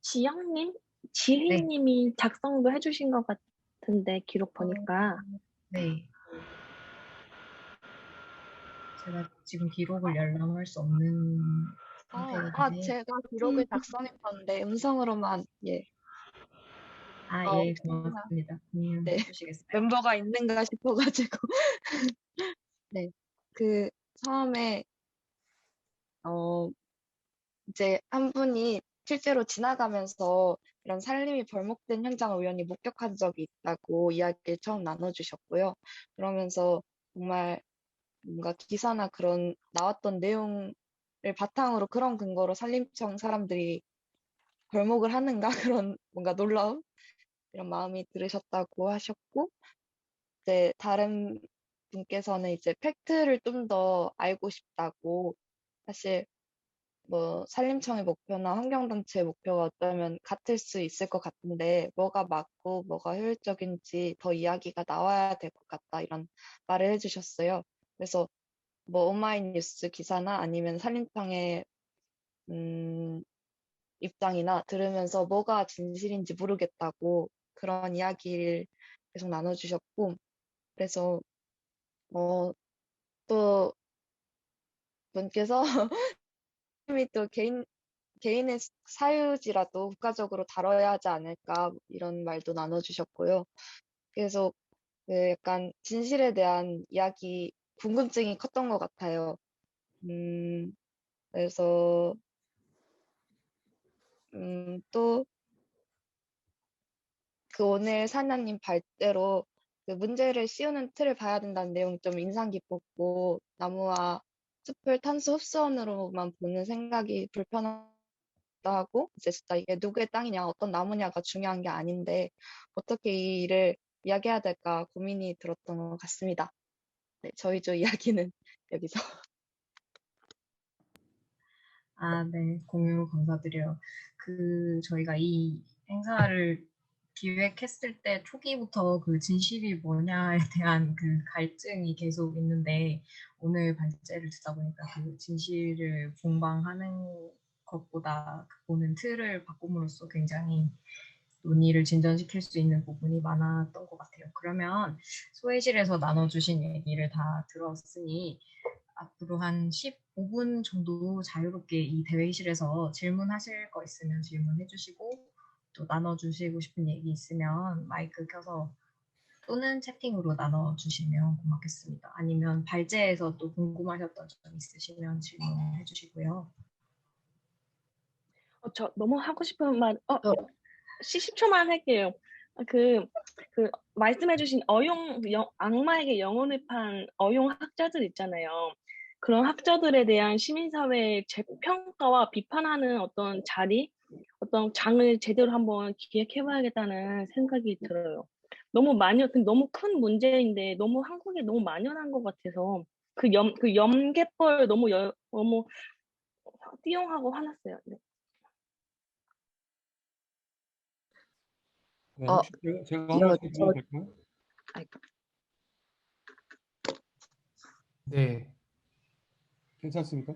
지영님? 네. 지휘님이 작성도 해주신 것 같은데 기록 보니까 네. 제가 지금 기록을 열람할 수 없는 상태인데. 제가 기록을 작성했었는데 음성으로만 예, 고맙습니다. 네. 해주시겠어요? 멤버가 있는가 싶어가지고 네, 그 처음에 이제 한 분이 실제로 지나가면서 이런 산림이 벌목된 현장을 우연히 목격한 적이 있다고 이야기를 처음 나눠주셨고요. 그러면서 정말 뭔가 기사나 그런 나왔던 내용을 바탕으로 그런 근거로 산림청 사람들이 벌목을 하는가 그런 뭔가 놀라움 이런 마음이 들으셨다고 하셨고 이제 다른 분께서는 이제 팩트를 좀 더 알고 싶다고 사실 뭐 산림청의 목표나 환경단체의 목표가 어쩌면 같을 수 있을 것 같은데 뭐가 맞고 뭐가 효율적인지 더 이야기가 나와야 될 것 같다 이런 말을 해주셨어요. 그래서 뭐 오마이뉴스 기사나 아니면 산림청의 입장이나 들으면서 뭐가 진실인지 모르겠다고 그런 이야기를 계속 나눠주셨고 그래서 또 분께서 또 개인의 사유지라도 국가적으로 다뤄야 하지 않을까 이런 말도 나눠주셨고요. 그래서 그 약간 진실에 대한 이야기 궁금증이 컸던 것 같아요. 그래서 또 그 오늘 사나님 발대로 그 문제를 씌우는 틀을 봐야 된다는 내용이 좀 인상 깊었고 나무와 숲을 탄소 흡수원으로만 보는 생각이 불편하고 하고 이제 진짜 이게 누구의 땅이냐 어떤 나무냐가 중요한 게 아닌데 어떻게 이 일을 이야기해야 될까 고민이 들었던 것 같습니다. 네, 저희 조 이야기는 여기서 네. 공유 감사드려요. 저희가 이 행사를 기획했을 때 초기부터 그 진실이 뭐냐에 대한 그 갈증이 계속 있는데 오늘 발제를 듣다 보니까 그 진실을 공방하는 것보다 그 보는 틀을 바꿈으로써 굉장히 논의를 진전시킬 수 있는 부분이 많았던 것 같아요. 그러면 소회실에서 나눠주신 얘기를 다 들었으니 앞으로 한 15분 정도 자유롭게 이 대회실에서 질문하실 거 있으면 질문해 주시고 또 나눠주시고 싶은 얘기 있으면 마이크 켜서 또는 채팅으로 나눠주시면 고맙겠습니다. 아니면 발제에서 또 궁금하셨던 점 있으시면 질문해 주시고요. 저 너무 하고 싶은 말, 10초만 할게요. 그 말씀해주신 악마에게 영혼을 판 어용 학자들 있잖아요. 그런 학자들에 대한 시민사회의 재평가와 비판하는 어떤 자리, 어떤 장을 제대로 한번 기획해봐야겠다는 생각이 들어요. 너무 큰 문제인데 너무 한국에 너무 만연한 것 같아서 그 염개벌 너무 띠용하고 화났어요. 네. 네, 혹시 제가 한 말씀 드려도 될까요? 네, 괜찮습니까?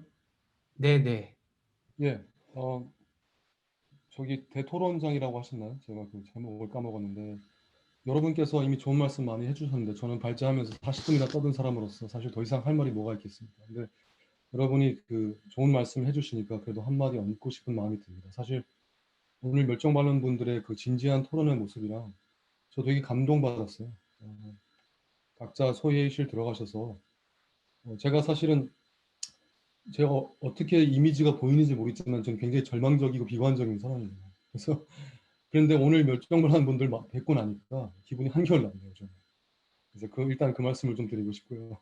네. 예, 저기 대토론장이라고 하셨나요? 제가 그 제목을 까먹었는데 여러분께서 이미 좋은 말씀 많이 해주셨는데 저는 발제하면서 40분이나 떠든 사람으로서 사실 더 이상 할 말이 뭐가 있겠습니까? 근데 여러분이 그 좋은 말씀 해주시니까 그래도 한마디 얹고 싶은 마음이 듭니다. 사실 오늘 멸종반론분들의 그 진지한 토론의 모습이랑 저 되게 감동받았어요. 각자 소회의실 들어가셔서 제가 사실은 제가 어떻게 이미지가 보이는지 모르겠지만 저는 굉장히 절망적이고 비관적인 사람이에요. 그래서 그런데 오늘 멸종반론 분들 뵙고 나니까 기분이 한결 낫네요. 좀. 그래서 일단 그 말씀을 좀 드리고 싶고요.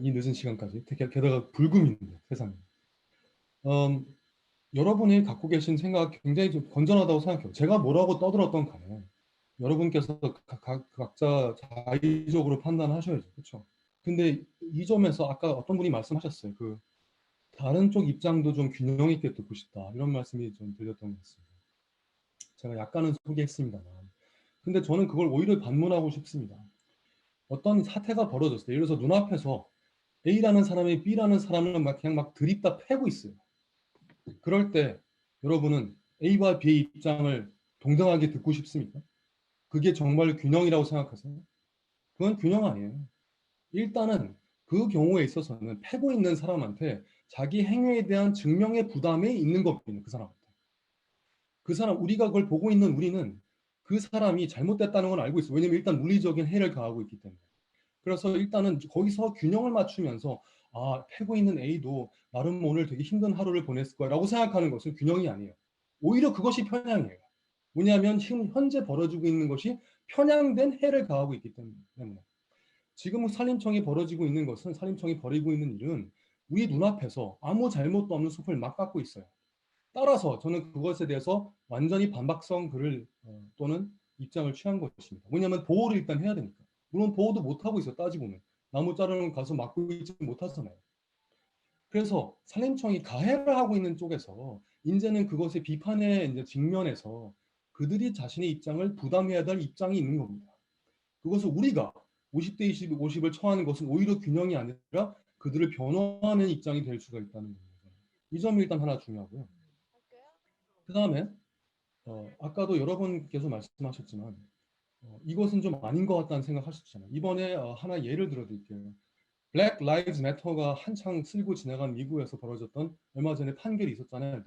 이 늦은 시간까지 게다가 불금인데 세상에. 여러분이 갖고 계신 생각 굉장히 좀 건전하다고 생각해요. 제가 뭐라고 떠들었던 간에 여러분께서 각자 자의적으로 판단하셔야죠. 그렇죠? 근데 이 점에서 아까 어떤 분이 말씀하셨어요. 그 다른 쪽 입장도 좀 균형 있게 듣고 싶다. 이런 말씀이 좀 들렸던 것 같습니다. 제가 약간은 소개했습니다만. 근데 저는 그걸 오히려 반문하고 싶습니다. 어떤 사태가 벌어졌을 때, 예를 들어서 눈앞에서 A라는 사람이 B라는 사람을 그냥 막 들이다 패고 있어요. 그럴 때 여러분은 A와 B의 입장을 동등하게 듣고 싶습니까? 그게 정말 균형이라고 생각하세요? 그건 균형 아니에요. 일단은 그 경우에 있어서는 패고 있는 사람한테 자기 행위에 대한 증명의 부담이 있는 겁니다. 그 사람한테. 그 사람, 우리가 그걸 보고 있는 우리는 그 사람이 잘못됐다는 건 알고 있어요. 왜냐면 일단 물리적인 해를 가하고 있기 때문에. 그래서 일단은 거기서 균형을 맞추면서 패고 있는 A도 나름 오늘 되게 힘든 하루를 보냈을 거야 라고 생각하는 것은 균형이 아니에요. 오히려 그것이 편향이에요. 왜냐하면 지금 현재 벌어지고 있는 것이 편향된 해를 가하고 있기 때문에. 지금 산림청이 벌어지고 있는 것은, 산림청이 벌이고 있는 일은 우리 눈앞에서 아무 잘못도 없는 숲을 막 깎고 있어요. 따라서 저는 그것에 대해서 완전히 반박성 글을 또는 입장을 취한 것입니다. 왜냐하면 보호를 일단 해야 되니까. 물론 보호도 못하고 있어 따지고 보면. 나무 자르는 가서 막고 있지 못하잖아요. 그래서 산림청이 가해를 하고 있는 쪽에서 이제는 그것의 비판의 이제 직면에서 그들이 자신의 입장을 부담해야 될 입장이 있는 겁니다. 그것을 우리가 50대 20, 50을 처하는 것은 오히려 균형이 아니라 그들을 변호하는 입장이 될 수가 있다는 겁니다. 이 점이 일단 하나 중요하고요. 그 다음에 아까도 여러분께서 말씀하셨지만 이것은 좀 아닌 것 같다는 생각하셨잖아요. 이번에 하나 예를 들어드릴게요. Black Lives Matter가 한창 쓸고 지나간 미국에서 벌어졌던 얼마 전에 판결이 있었잖아요.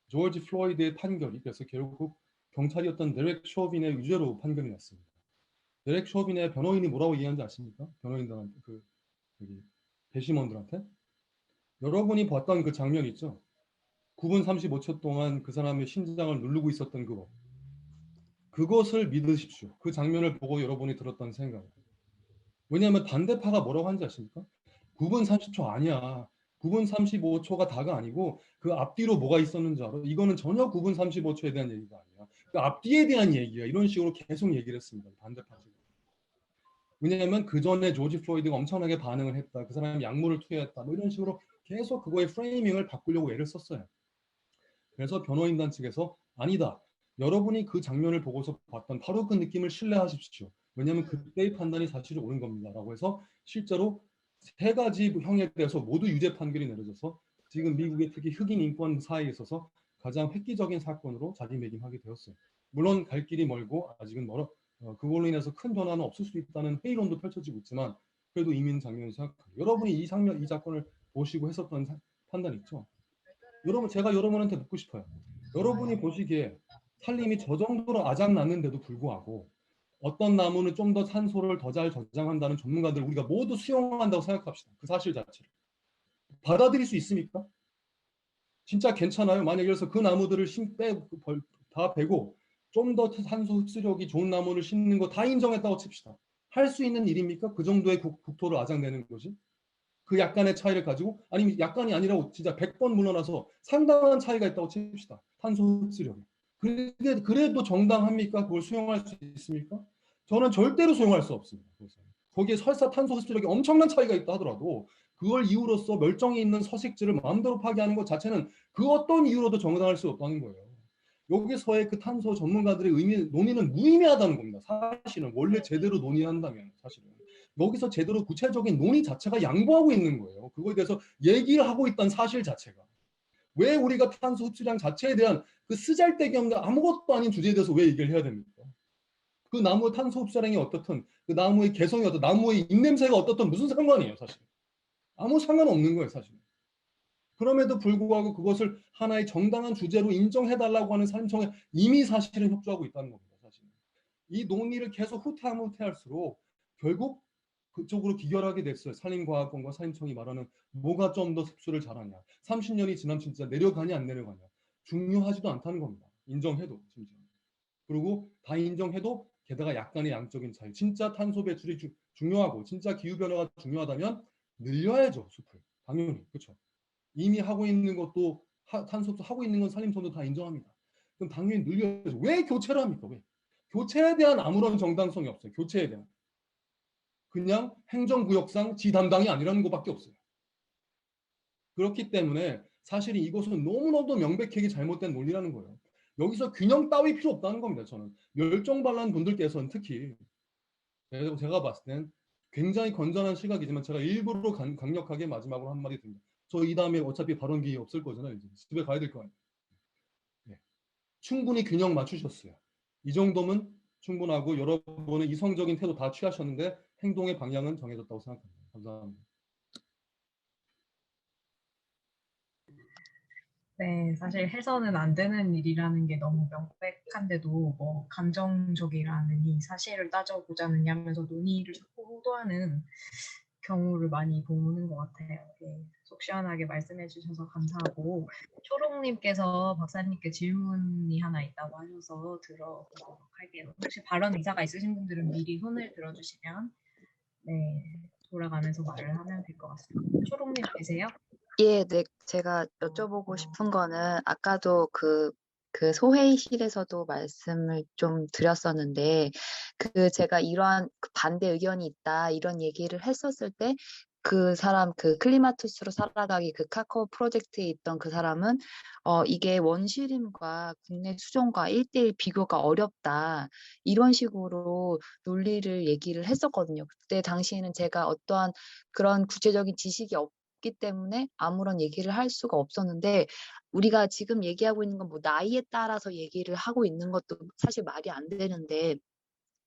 조지 플로이드의 판결이, 그래서 결국 경찰이었던 데렉 쇼빈의 유죄로 판결이 났습니다. 데렉 쇼빈의 변호인이 뭐라고 얘기하는지 아십니까? 변호인들한테, 배심원들한테. 여러분이 봤던 그 장면 있죠? 9분 35초 동안 그 사람의 심장을 누르고 있었던 그거. 그것을 믿으십시오. 그 장면을 보고 여러분이 들었던 생각. 왜냐하면 반대파가 뭐라고 하는지 아십니까? 9분 30초 아니야. 9분 35초가 다가 아니고 그 앞뒤로 뭐가 있었는지 알아? 이거는 전혀 9분 35초에 대한 얘기가 아니야. 그 앞뒤에 대한 얘기야. 이런 식으로 계속 얘기를 했습니다. 반대파 측은. 왜냐하면 그 전에 조지 플로이드가 엄청나게 반응을 했다. 그 사람이 약물을 투여했다. 뭐 이런 식으로 계속 그거의 프레이밍을 바꾸려고 애를 썼어요. 그래서 변호인단 측에서 아니다. 여러분이 그 장면을 보고서 봤던 바로 그 느낌을 신뢰하십시오. 왜냐하면 그때의 판단이 사실은 옳은 겁니다. 라고 해서 실제로 3가지 형에 대해서 모두 유죄 판결이 내려져서 지금 미국의 특히 흑인 인권 사회에 있어서 가장 획기적인 사건으로 자리매김하게 되었어요. 물론 갈 길이 멀고 아직은 그걸로 인해서 큰 변화는 없을 수 있다는 회의론도 펼쳐지고 있지만 그래도 이민 장면을 생각합니다. 여러분이 이 사건을 보시고 했었던 판단 있죠? 여러분, 제가 여러분한테 묻고 싶어요. 여러분이 보시기에 살림이 저 정도로 아작났는데도 불구하고 어떤 나무는 좀 더 산소를 더 잘 저장한다는 전문가들 우리가 모두 수용한다고 생각합시다. 그 사실 자체를. 받아들일 수 있습니까? 진짜 괜찮아요? 만약에 그래서 그 나무들을 다 베고 좀 더 산소 흡수력이 좋은 나무를 심는 거 다 인정했다고 칩시다. 할 수 있는 일입니까? 그 정도의 국토를 아작내는 것이? 그 약간의 차이를 가지고 아니면 약간이 아니라고 진짜 100번 물러나서 상당한 차이가 있다고 칩시다. 탄소 흡수력에. 그래도 정당합니까? 그걸 수용할 수 있습니까? 저는 절대로 수용할 수 없습니다. 그래서 거기에 설사 탄소 흡수력이 엄청난 차이가 있다 하더라도 그걸 이유로서 멀쩡히 있는 서식지를 마음대로 파괴하는 것 자체는 그 어떤 이유로도 정당할 수 없다는 거예요. 여기서의 그 탄소 전문가들의 논의는 무의미하다는 겁니다. 사실은 원래 제대로 논의한다면 사실은 여기서 제대로 구체적인 논의 자체가 양보하고 있는 거예요. 그거에 대해서 얘기를 하고 있다는 사실 자체가. 왜 우리가 탄소 흡수량 자체에 대한 그 쓰잘데기 없는 아무것도 아닌 주제에 대해서 왜 얘기를 해야 됩니까? 그 나무의 탄소 흡수량이 어떻든 그 나무의 개성이 어떻든 나무의 입냄새가 어떻든 무슨 상관이에요 사실. 아무 상관없는 거예요 사실. 그럼에도 불구하고 그것을 하나의 정당한 주제로 인정해달라고 하는 산청에 이미 사실은 협조하고 있다는 겁니다. 사실. 이 논의를 계속 후퇴하면 후퇴할수록 결국 그쪽으로 기결하게 됐어요. 산림과학원과 산림청이 말하는 뭐가 좀 더 흡수를 잘하냐. 30년이 지나면 진짜 내려가냐 안 내려가냐. 중요하지도 않다는 겁니다. 인정해도 심지어. 그리고 다 인정해도 게다가 약간의 양적인 차이. 진짜 탄소 배출이 중요하고 진짜 기후변화가 중요하다면 늘려야죠. 숲을. 당연히. 그렇죠. 이미 하고 있는 것도 탄소 흡수 하고 있는 건 산림청도 다 인정합니다. 그럼 당연히 늘려야죠. 왜 교체를 합니까? 왜? 교체에 대한 아무런 정당성이 없어요. 교체에 대한. 그냥 행정구역상 지 담당이 아니라는 것밖에 없어요. 그렇기 때문에 사실 이것은 너무너무 명백하게 잘못된 논리라는 거예요. 여기서 균형 따위 필요 없다는 겁니다. 저는 멸종반란 분들께서는 특히 제가 봤을 땐 굉장히 건전한 시각이지만 제가 일부러 강력하게 마지막으로 한마디 드립니다. 저 이 다음에 어차피 발언 기회 없을 거잖아요. 이제 집에 가야 될 거 아니에요. 네. 충분히 균형 맞추셨어요. 이 정도면 충분하고 여러분의 이성적인 태도 다 취하셨는데 행동의 방향은 정해졌다고 생각합니다. 감사합니다. 네, 사실 해서는 안 되는 일이라는 게 너무 명백한데도 뭐 감정적이라는 이 사실을 따져보자느냐 하면서 논의를 자꾸 호도하는 경우를 많이 보는 것 같아요. 네, 속 시원하게 말씀해 주셔서 감사하고 초롱님께서 박사님께 질문이 하나 있다고 하셔서 들어보도록 할게요. 혹시 발언 의사가 있으신 분들은 미리 손을 들어주시면 네, 돌아가면서 말을 하면 될 것 같습니다. 초롱님 계세요? 예, 네, 제가 여쭤보고 싶은 거는 아까도 그 소회의실에서도 말씀을 좀 드렸었는데, 제가 이러한 반대 의견이 있다, 이런 얘기를 했었을 때, 그 사람, 클리마투스로 살아가기 카카오 프로젝트에 있던 그 사람은, 이게 원시림과 국내 수종과 1대1 비교가 어렵다, 이런 식으로 논리를 얘기를 했었거든요. 그때 당시에는 제가 어떠한 그런 구체적인 지식이 없기 때문에 아무런 얘기를 할 수가 없었는데, 우리가 지금 얘기하고 있는 건 뭐 나이에 따라서 얘기를 하고 있는 것도 사실 말이 안 되는데,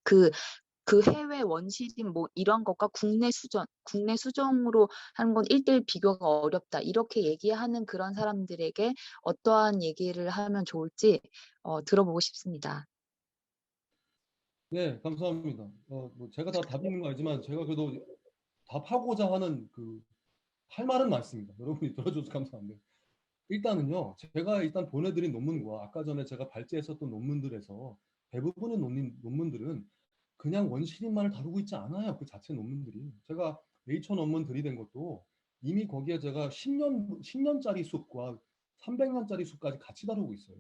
그 해외 원시림 뭐 이런 것과 국내 수정으로 하는 건 1대1 비교가 어렵다, 이렇게 얘기하는 그런 사람들에게 어떠한 얘기를 하면 좋을지 들어보고 싶습니다. 네, 감사합니다. 뭐 제가 다 답 있는 거 알지만 제가 그래도 답하고자 하는 할 말은 많습니다. 여러분이 들어줘서 감사한데 일단은요, 제가 일단 보내드린 논문과 아까 전에 제가 발제했었던 논문들에서 대부분의 논문들은 그냥 원시림만을 다루고 있지 않아요. 그 자체 논문들이. 제가 네이처 논문 들이댄 것도 이미 거기에 제가 10년짜리 숲과 300년짜리 숲까지 같이 다루고 있어요.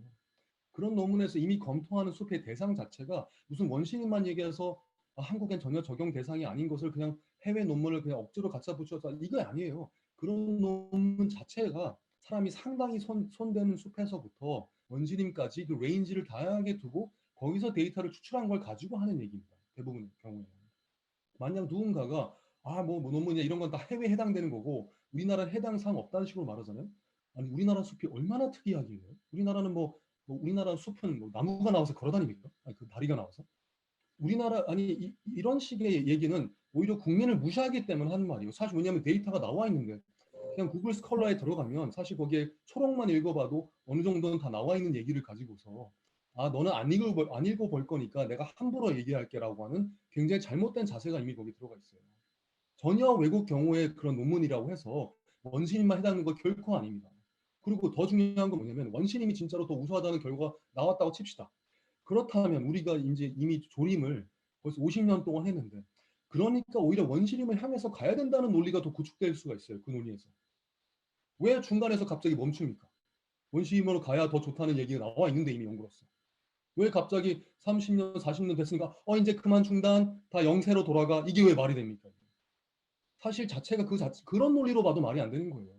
그런 논문에서 이미 검토하는 숲의 대상 자체가 무슨 원시림만 얘기해서 한국엔 전혀 적용 대상이 아닌 것을 그냥 해외 논문을 그냥 억지로 갖다 붙여서 이거 아니에요. 그런 논문 자체가 사람이 상당히 손대는 숲에서부터 원시림까지 그 레인지를 다양하게 두고 거기서 데이터를 추출한 걸 가지고 하는 얘기입니다. 대부분의 경우에는. 만약 누군가가 뭐 논문이냐 이런 건 다 해외에 해당되는 거고 우리나라는 해당 사항 없다는 식으로 말하잖아요. 아니 우리나라 숲이 얼마나 특이하길래? 우리나라는 우리나라 숲은 나무가 나와서 걸어다닙니까? 아니 그 다리가 나와서? 우리나라 아니 이런 식의 얘기는 오히려 국민을 무시하기 때문에 하는 말이에요. 사실 왜냐하면 데이터가 나와 있는데 그냥 구글 스컬러에 들어가면 사실 거기에 초록만 읽어봐도 어느 정도는 다 나와 있는 얘기를 가지고서 너는 안 읽어볼 거니까 내가 함부로 얘기할게라고 하는 굉장히 잘못된 자세가 이미 거기 들어가 있어요. 전혀 외국 경우의 그런 논문이라고 해서 원시림만 해당하는 거 결코 아닙니다. 그리고 더 중요한 건 뭐냐면 원시림이 진짜로 더 우수하다는 결과가 나왔다고 칩시다. 그렇다면 우리가 이제 이미 조림을 벌써 50년 동안 했는데 그러니까 오히려 원시림을 향해서 가야 된다는 논리가 더 구축될 수가 있어요. 그 논리에서. 왜 중간에서 갑자기 멈춥니까? 원시림으로 가야 더 좋다는 얘기가 나와 있는데 이미 연구로서. 왜 갑자기 30년, 40년 됐으니까 이제 그만 중단, 다 영세로 돌아가. 이게 왜 말이 됩니까? 사실 자체가 그런 논리로 봐도 말이 안 되는 거예요.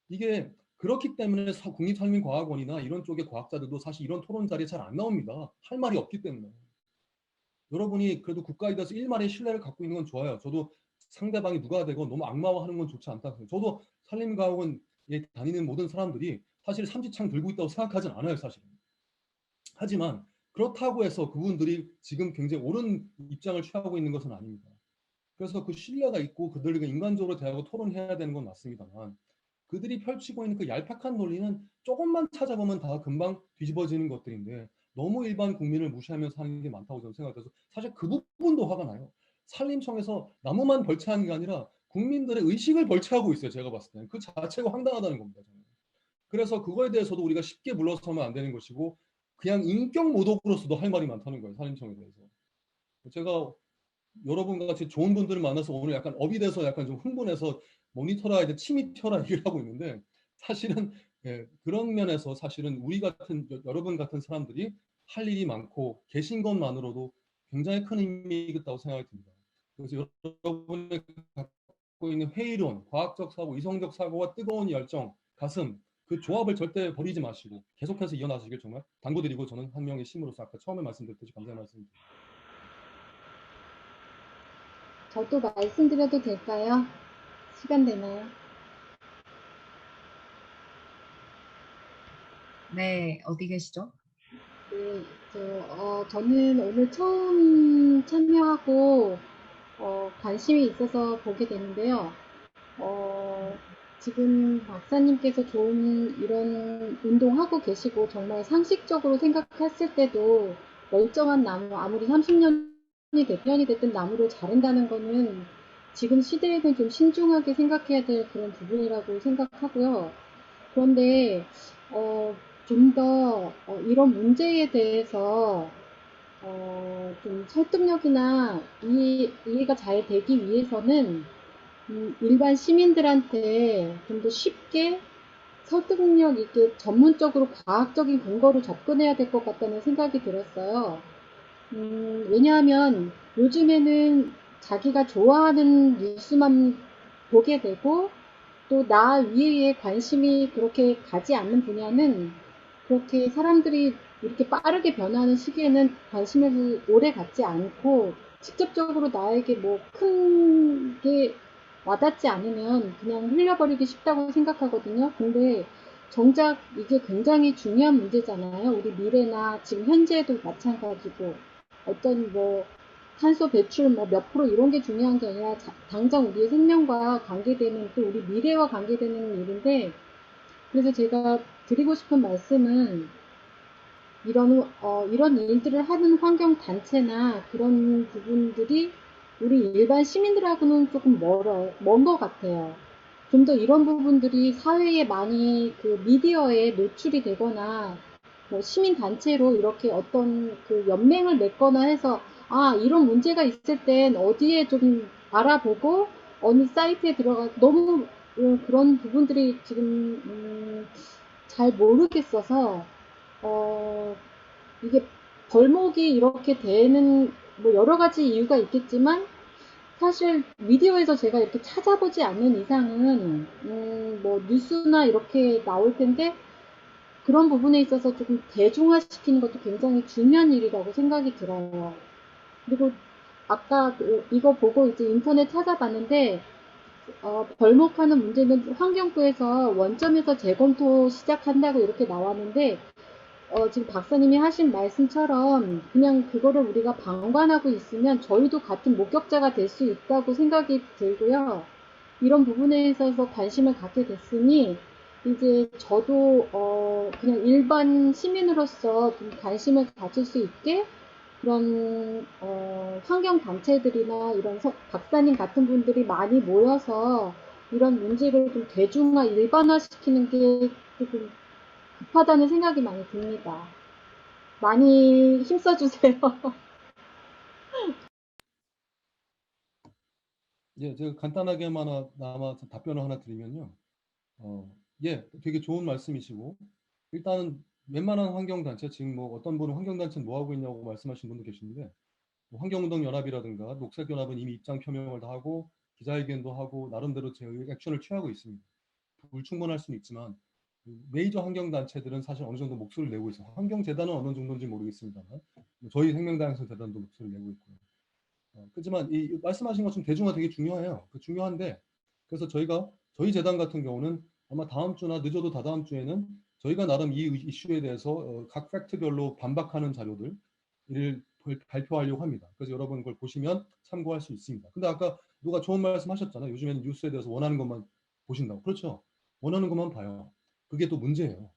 이게 그렇기 때문에 국립산림과학원이나 이런 쪽의 과학자들도 사실 이런 토론 자리에 잘 안 나옵니다. 할 말이 없기 때문에. 여러분이 그래도 국가에 대해서 일말의 신뢰를 갖고 있는 건 좋아요. 저도 상대방이 누가 되고 너무 악마화하는 건 좋지 않다. 저도 산림과학원에 다니는 모든 사람들이 사실 삼지창 들고 있다고 생각하진 않아요. 사실은. 하지만 그렇다고 해서 그분들이 지금 굉장히 옳은 입장을 취하고 있는 것은 아닙니다. 그래서 그 신뢰가 있고 그들과 인간적으로 대하고 토론해야 되는 건 맞습니다만 그들이 펼치고 있는 그 얄팍한 논리는 조금만 찾아보면 다 금방 뒤집어지는 것들인데 너무 일반 국민을 무시하면서 하는 게 많다고 저는 생각해서 사실 그 부분도 화가 나요. 산림청에서 나무만 벌채하는 게 아니라 국민들의 의식을 벌채하고 있어요. 제가 봤을 때는. 그 자체가 황당하다는 겁니다. 저는. 그래서 그거에 대해서도 우리가 쉽게 물러서면 안 되는 것이고 그냥 인격 모독으로서도 할 말이 많다는 거예요. 산림청에 대해서. 제가 여러분과 같이 좋은 분들을 만나서 오늘 약간 업이 돼서 약간 좀 흥분해서 모니터라 이제 침이 튀어라 얘기를 하고 있는데 사실은 그런 면에서 사실은 우리 같은 여러분 같은 사람들이 할 일이 많고 계신 것만으로도 굉장히 큰 의미가 있다고 생각이 듭니다. 그래서 여러분이 갖고 있는 회의론, 과학적 사고, 이성적 사고와 뜨거운 열정, 가슴 그 조합을 절대 버리지 마시고 계속해서 이어나가시길 정말 당부드리고 저는 한 명의 심으로서 아까 처음에 말씀드렸듯이 감사의 말씀드립니다. 저도 말씀드려도 될까요? 시간 되나요? 네, 어디 계시죠? 네, 저는 오늘 처음 참여하고 관심이 있어서 보게 되는데요. 지금 박사님께서 좋은 이런 운동하고 계시고 정말 상식적으로 생각했을 때도 멀쩡한 나무 아무리 30년이 됐든 나무를 자른다는 거는 지금 시대에는 좀 신중하게 생각해야 될 그런 부분이라고 생각하고요. 그런데 좀 더 이런 문제에 대해서 좀 설득력이나 이해가 잘 되기 위해서는 일반 시민들한테 좀 더 쉽게 설득력 있게 전문적으로 과학적인 근거로 접근해야 될 것 같다는 생각이 들었어요. 왜냐하면 요즘에는 자기가 좋아하는 뉴스만 보게 되고 또 나 위에 관심이 그렇게 가지 않는 분야는 그렇게 사람들이 이렇게 빠르게 변하는 시기에는 관심을 오래 갖지 않고 직접적으로 나에게 뭐 큰 게 와닿지 않으면 그냥 흘려버리기 쉽다고 생각하거든요. 근데 정작 이게 굉장히 중요한 문제잖아요. 우리 미래나 지금 현재에도 마찬가지고 어떤 뭐 탄소 배출 뭐 몇 프로 이런 게 중요한 게 아니라 당장 우리의 생명과 관계되는 또 우리 미래와 관계되는 일인데 그래서 제가 드리고 싶은 말씀은 이런 일들을 하는 환경 단체나 그런 부분들이 우리 일반 시민들하고는 조금 먼 것 같아요. 좀 더 이런 부분들이 사회에 많이 그 미디어에 노출이 되거나 뭐 시민 단체로 이렇게 어떤 그 연맹을 맺거나 해서 이런 문제가 있을 땐 어디에 좀 알아보고 어느 사이트에 들어가 너무 그런 부분들이 지금 잘 모르겠어서 이게 벌목이 이렇게 되는 뭐 여러 가지 이유가 있겠지만 사실 미디어에서 제가 이렇게 찾아보지 않는 이상은 뭐 뉴스나 이렇게 나올 텐데 그런 부분에 있어서 조금 대중화시키는 것도 굉장히 중요한 일이라고 생각이 들어요. 그리고 아까 이거 보고 이제 인터넷 찾아봤는데 벌목하는 문제는 환경부에서 원점에서 재검토 시작한다고 이렇게 나왔는데 지금 박사님이 하신 말씀처럼 그냥 그거를 우리가 방관하고 있으면 저희도 같은 목격자가 될 수 있다고 생각이 들고요. 이런 부분에 있어서 관심을 갖게 됐으니 이제 저도 그냥 일반 시민으로서 좀 관심을 가질 수 있게 그런 환경 단체들이나 이런 박사님 같은 분들이 많이 모여서 이런 문제를 좀 대중화, 일반화시키는 게 조금 급하다는 생각이 많이 듭니다. 많이 힘써주세요. 예, 제가 간단하게만 남아서 답변을 하나 드리면요. 예, 되게 좋은 말씀이시고 일단은 웬만한 환경단체, 지금 뭐 어떤 분은 환경단체는 뭐 하고 있냐고 말씀하신 분도 계시는데 뭐 환경운동연합이라든가 녹색연합은 이미 입장 표명을 다 하고 기자회견도 하고 나름대로 제 액션을 취하고 있습니다. 불충분할 수는 있지만 메이저 환경단체들은 사실 어느 정도 목소리를 내고 있어요. 환경재단은 어느 정도인지 모르겠습니다만 저희 생명다양성 재단도 목소리를 내고 있고요. 그렇지만 이 말씀하신 것처럼 대중화 되게 중요해요. 중요한데 그래서 저희 재단 같은 경우는 아마 다음 주나 늦어도 다다음 주에는 저희가 나름 이 이슈에 대해서 각 팩트별로 반박하는 자료들을 발표하려고 합니다. 그래서 여러분 그걸 보시면 참고할 수 있습니다. 근데 아까 누가 좋은 말씀 하셨잖아요. 요즘에는 뉴스에 대해서 원하는 것만 보신다고. 그렇죠. 원하는 것만 봐요. 그게 또 문제예요.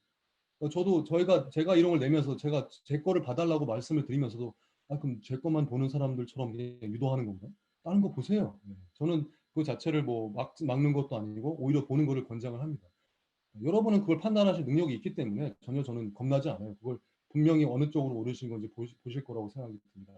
저도 제가 이런 걸 내면서 제가 제 거를 봐달라고 말씀을 드리면서도 그럼 제 것만 보는 사람들처럼 유도하는 건가? 다른 거 보세요. 저는 그 자체를 뭐 막는 것도 아니고 오히려 보는 거를 권장을 합니다. 여러분은 그걸 판단하실 능력이 있기 때문에 전혀 저는 겁나지 않아요. 그걸 분명히 어느 쪽으로 오르신 건지 보실 거라고 생각이 듭니다.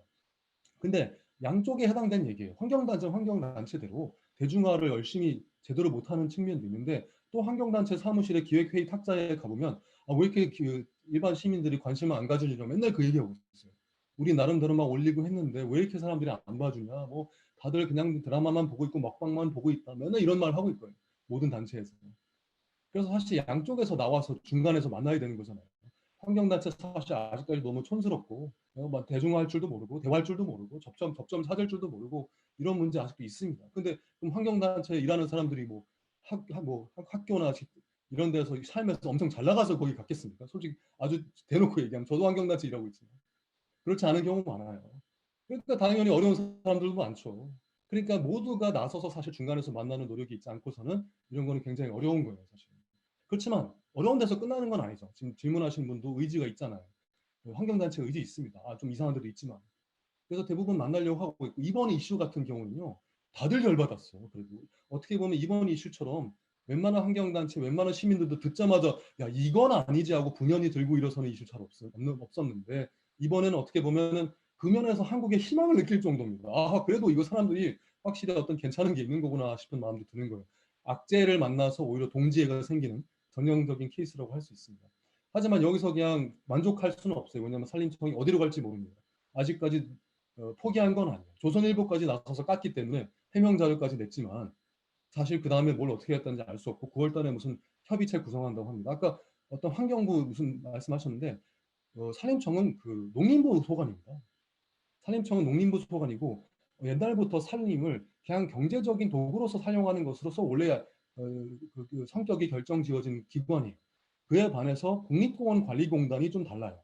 근데 양쪽에 해당된 얘기예요. 환경단체대로 대중화를 열심히 제대로 못하는 측면도 있는데 또 환경단체 사무실의 기획회의 탁자에 가보면 왜 이렇게 일반 시민들이 관심을 안 가지려고 맨날 그 얘기하고 있어요. 우리 나름대로 막 올리고 했는데 왜 이렇게 사람들이 안 봐주냐. 뭐 다들 그냥 드라마만 보고 있고 먹방만 보고 있다. 맨날 이런 말 하고 있고요. 모든 단체에서. 그래서 사실 양쪽에서 나와서 중간에서 만나야 되는 거잖아요. 환경단체 사실 아직까지 너무 촌스럽고 대중화할 줄도 모르고 대화할 줄도 모르고 접점 찾을 줄도 모르고 이런 문제 아직도 있습니다. 근데 그럼 환경단체에 일하는 사람들이 뭐 학교나 이런 데서 살면서 엄청 잘 나가서 거기 갔겠습니까? 솔직히 아주 대놓고 얘기하면 저도 환경단체 일하고 있습니다. 그렇지 않은 경우 많아요. 그러니까 당연히 어려운 사람들도 많죠. 그러니까 모두가 나서서 사실 중간에서 만나는 노력이 있지 않고서는 이런 거는 굉장히 어려운 거예요, 사실. 그렇지만 어려운 데서 끝나는 건 아니죠. 지금 질문하신 분도 의지가 있잖아요. 환경단체 의지 있습니다. 좀 이상한 데도 있지만. 그래서 대부분 만나려고 하고 있고 이번 이슈 같은 경우는요. 다들 열받았어요. 그래도 어떻게 보면 이번 이슈처럼 웬만한 환경단체, 웬만한 시민들도 듣자마자 야 이건 아니지 하고 분연히 들고 일어서는 이슈 잘 없었는데 이번에는 어떻게 보면은 그 면에서 한국에 희망을 느낄 정도입니다. 그래도 이거 사람들이 확실히 어떤 괜찮은 게 있는 거구나 싶은 마음도 드는 거예요. 악재를 만나서 오히려 동지애가 생기는 전형적인 케이스라고 할 수 있습니다. 하지만 여기서 그냥 만족할 수는 없어요. 왜냐하면 산림청이 어디로 갈지 모릅니다. 아직까지 포기한 건 아니에요. 조선일보까지 나서서 깠기 때문에 해명 자료까지 냈지만 사실 그 다음에 뭘 어떻게 했다는지 알 수 없고 9월 달에 무슨 협의체 구성한다고 합니다. 아까 어떤 환경부 무슨 말씀하셨는데 산림청은 그 농림부 소관입니다. 산림청은 농림부 소관이고 옛날부터 산림을 그냥 경제적인 도구로서 사용하는 것으로서 원래 그 성격이 결정지어진 기관이에요. 그에 반해서 국립공원관리공단이 좀 달라요.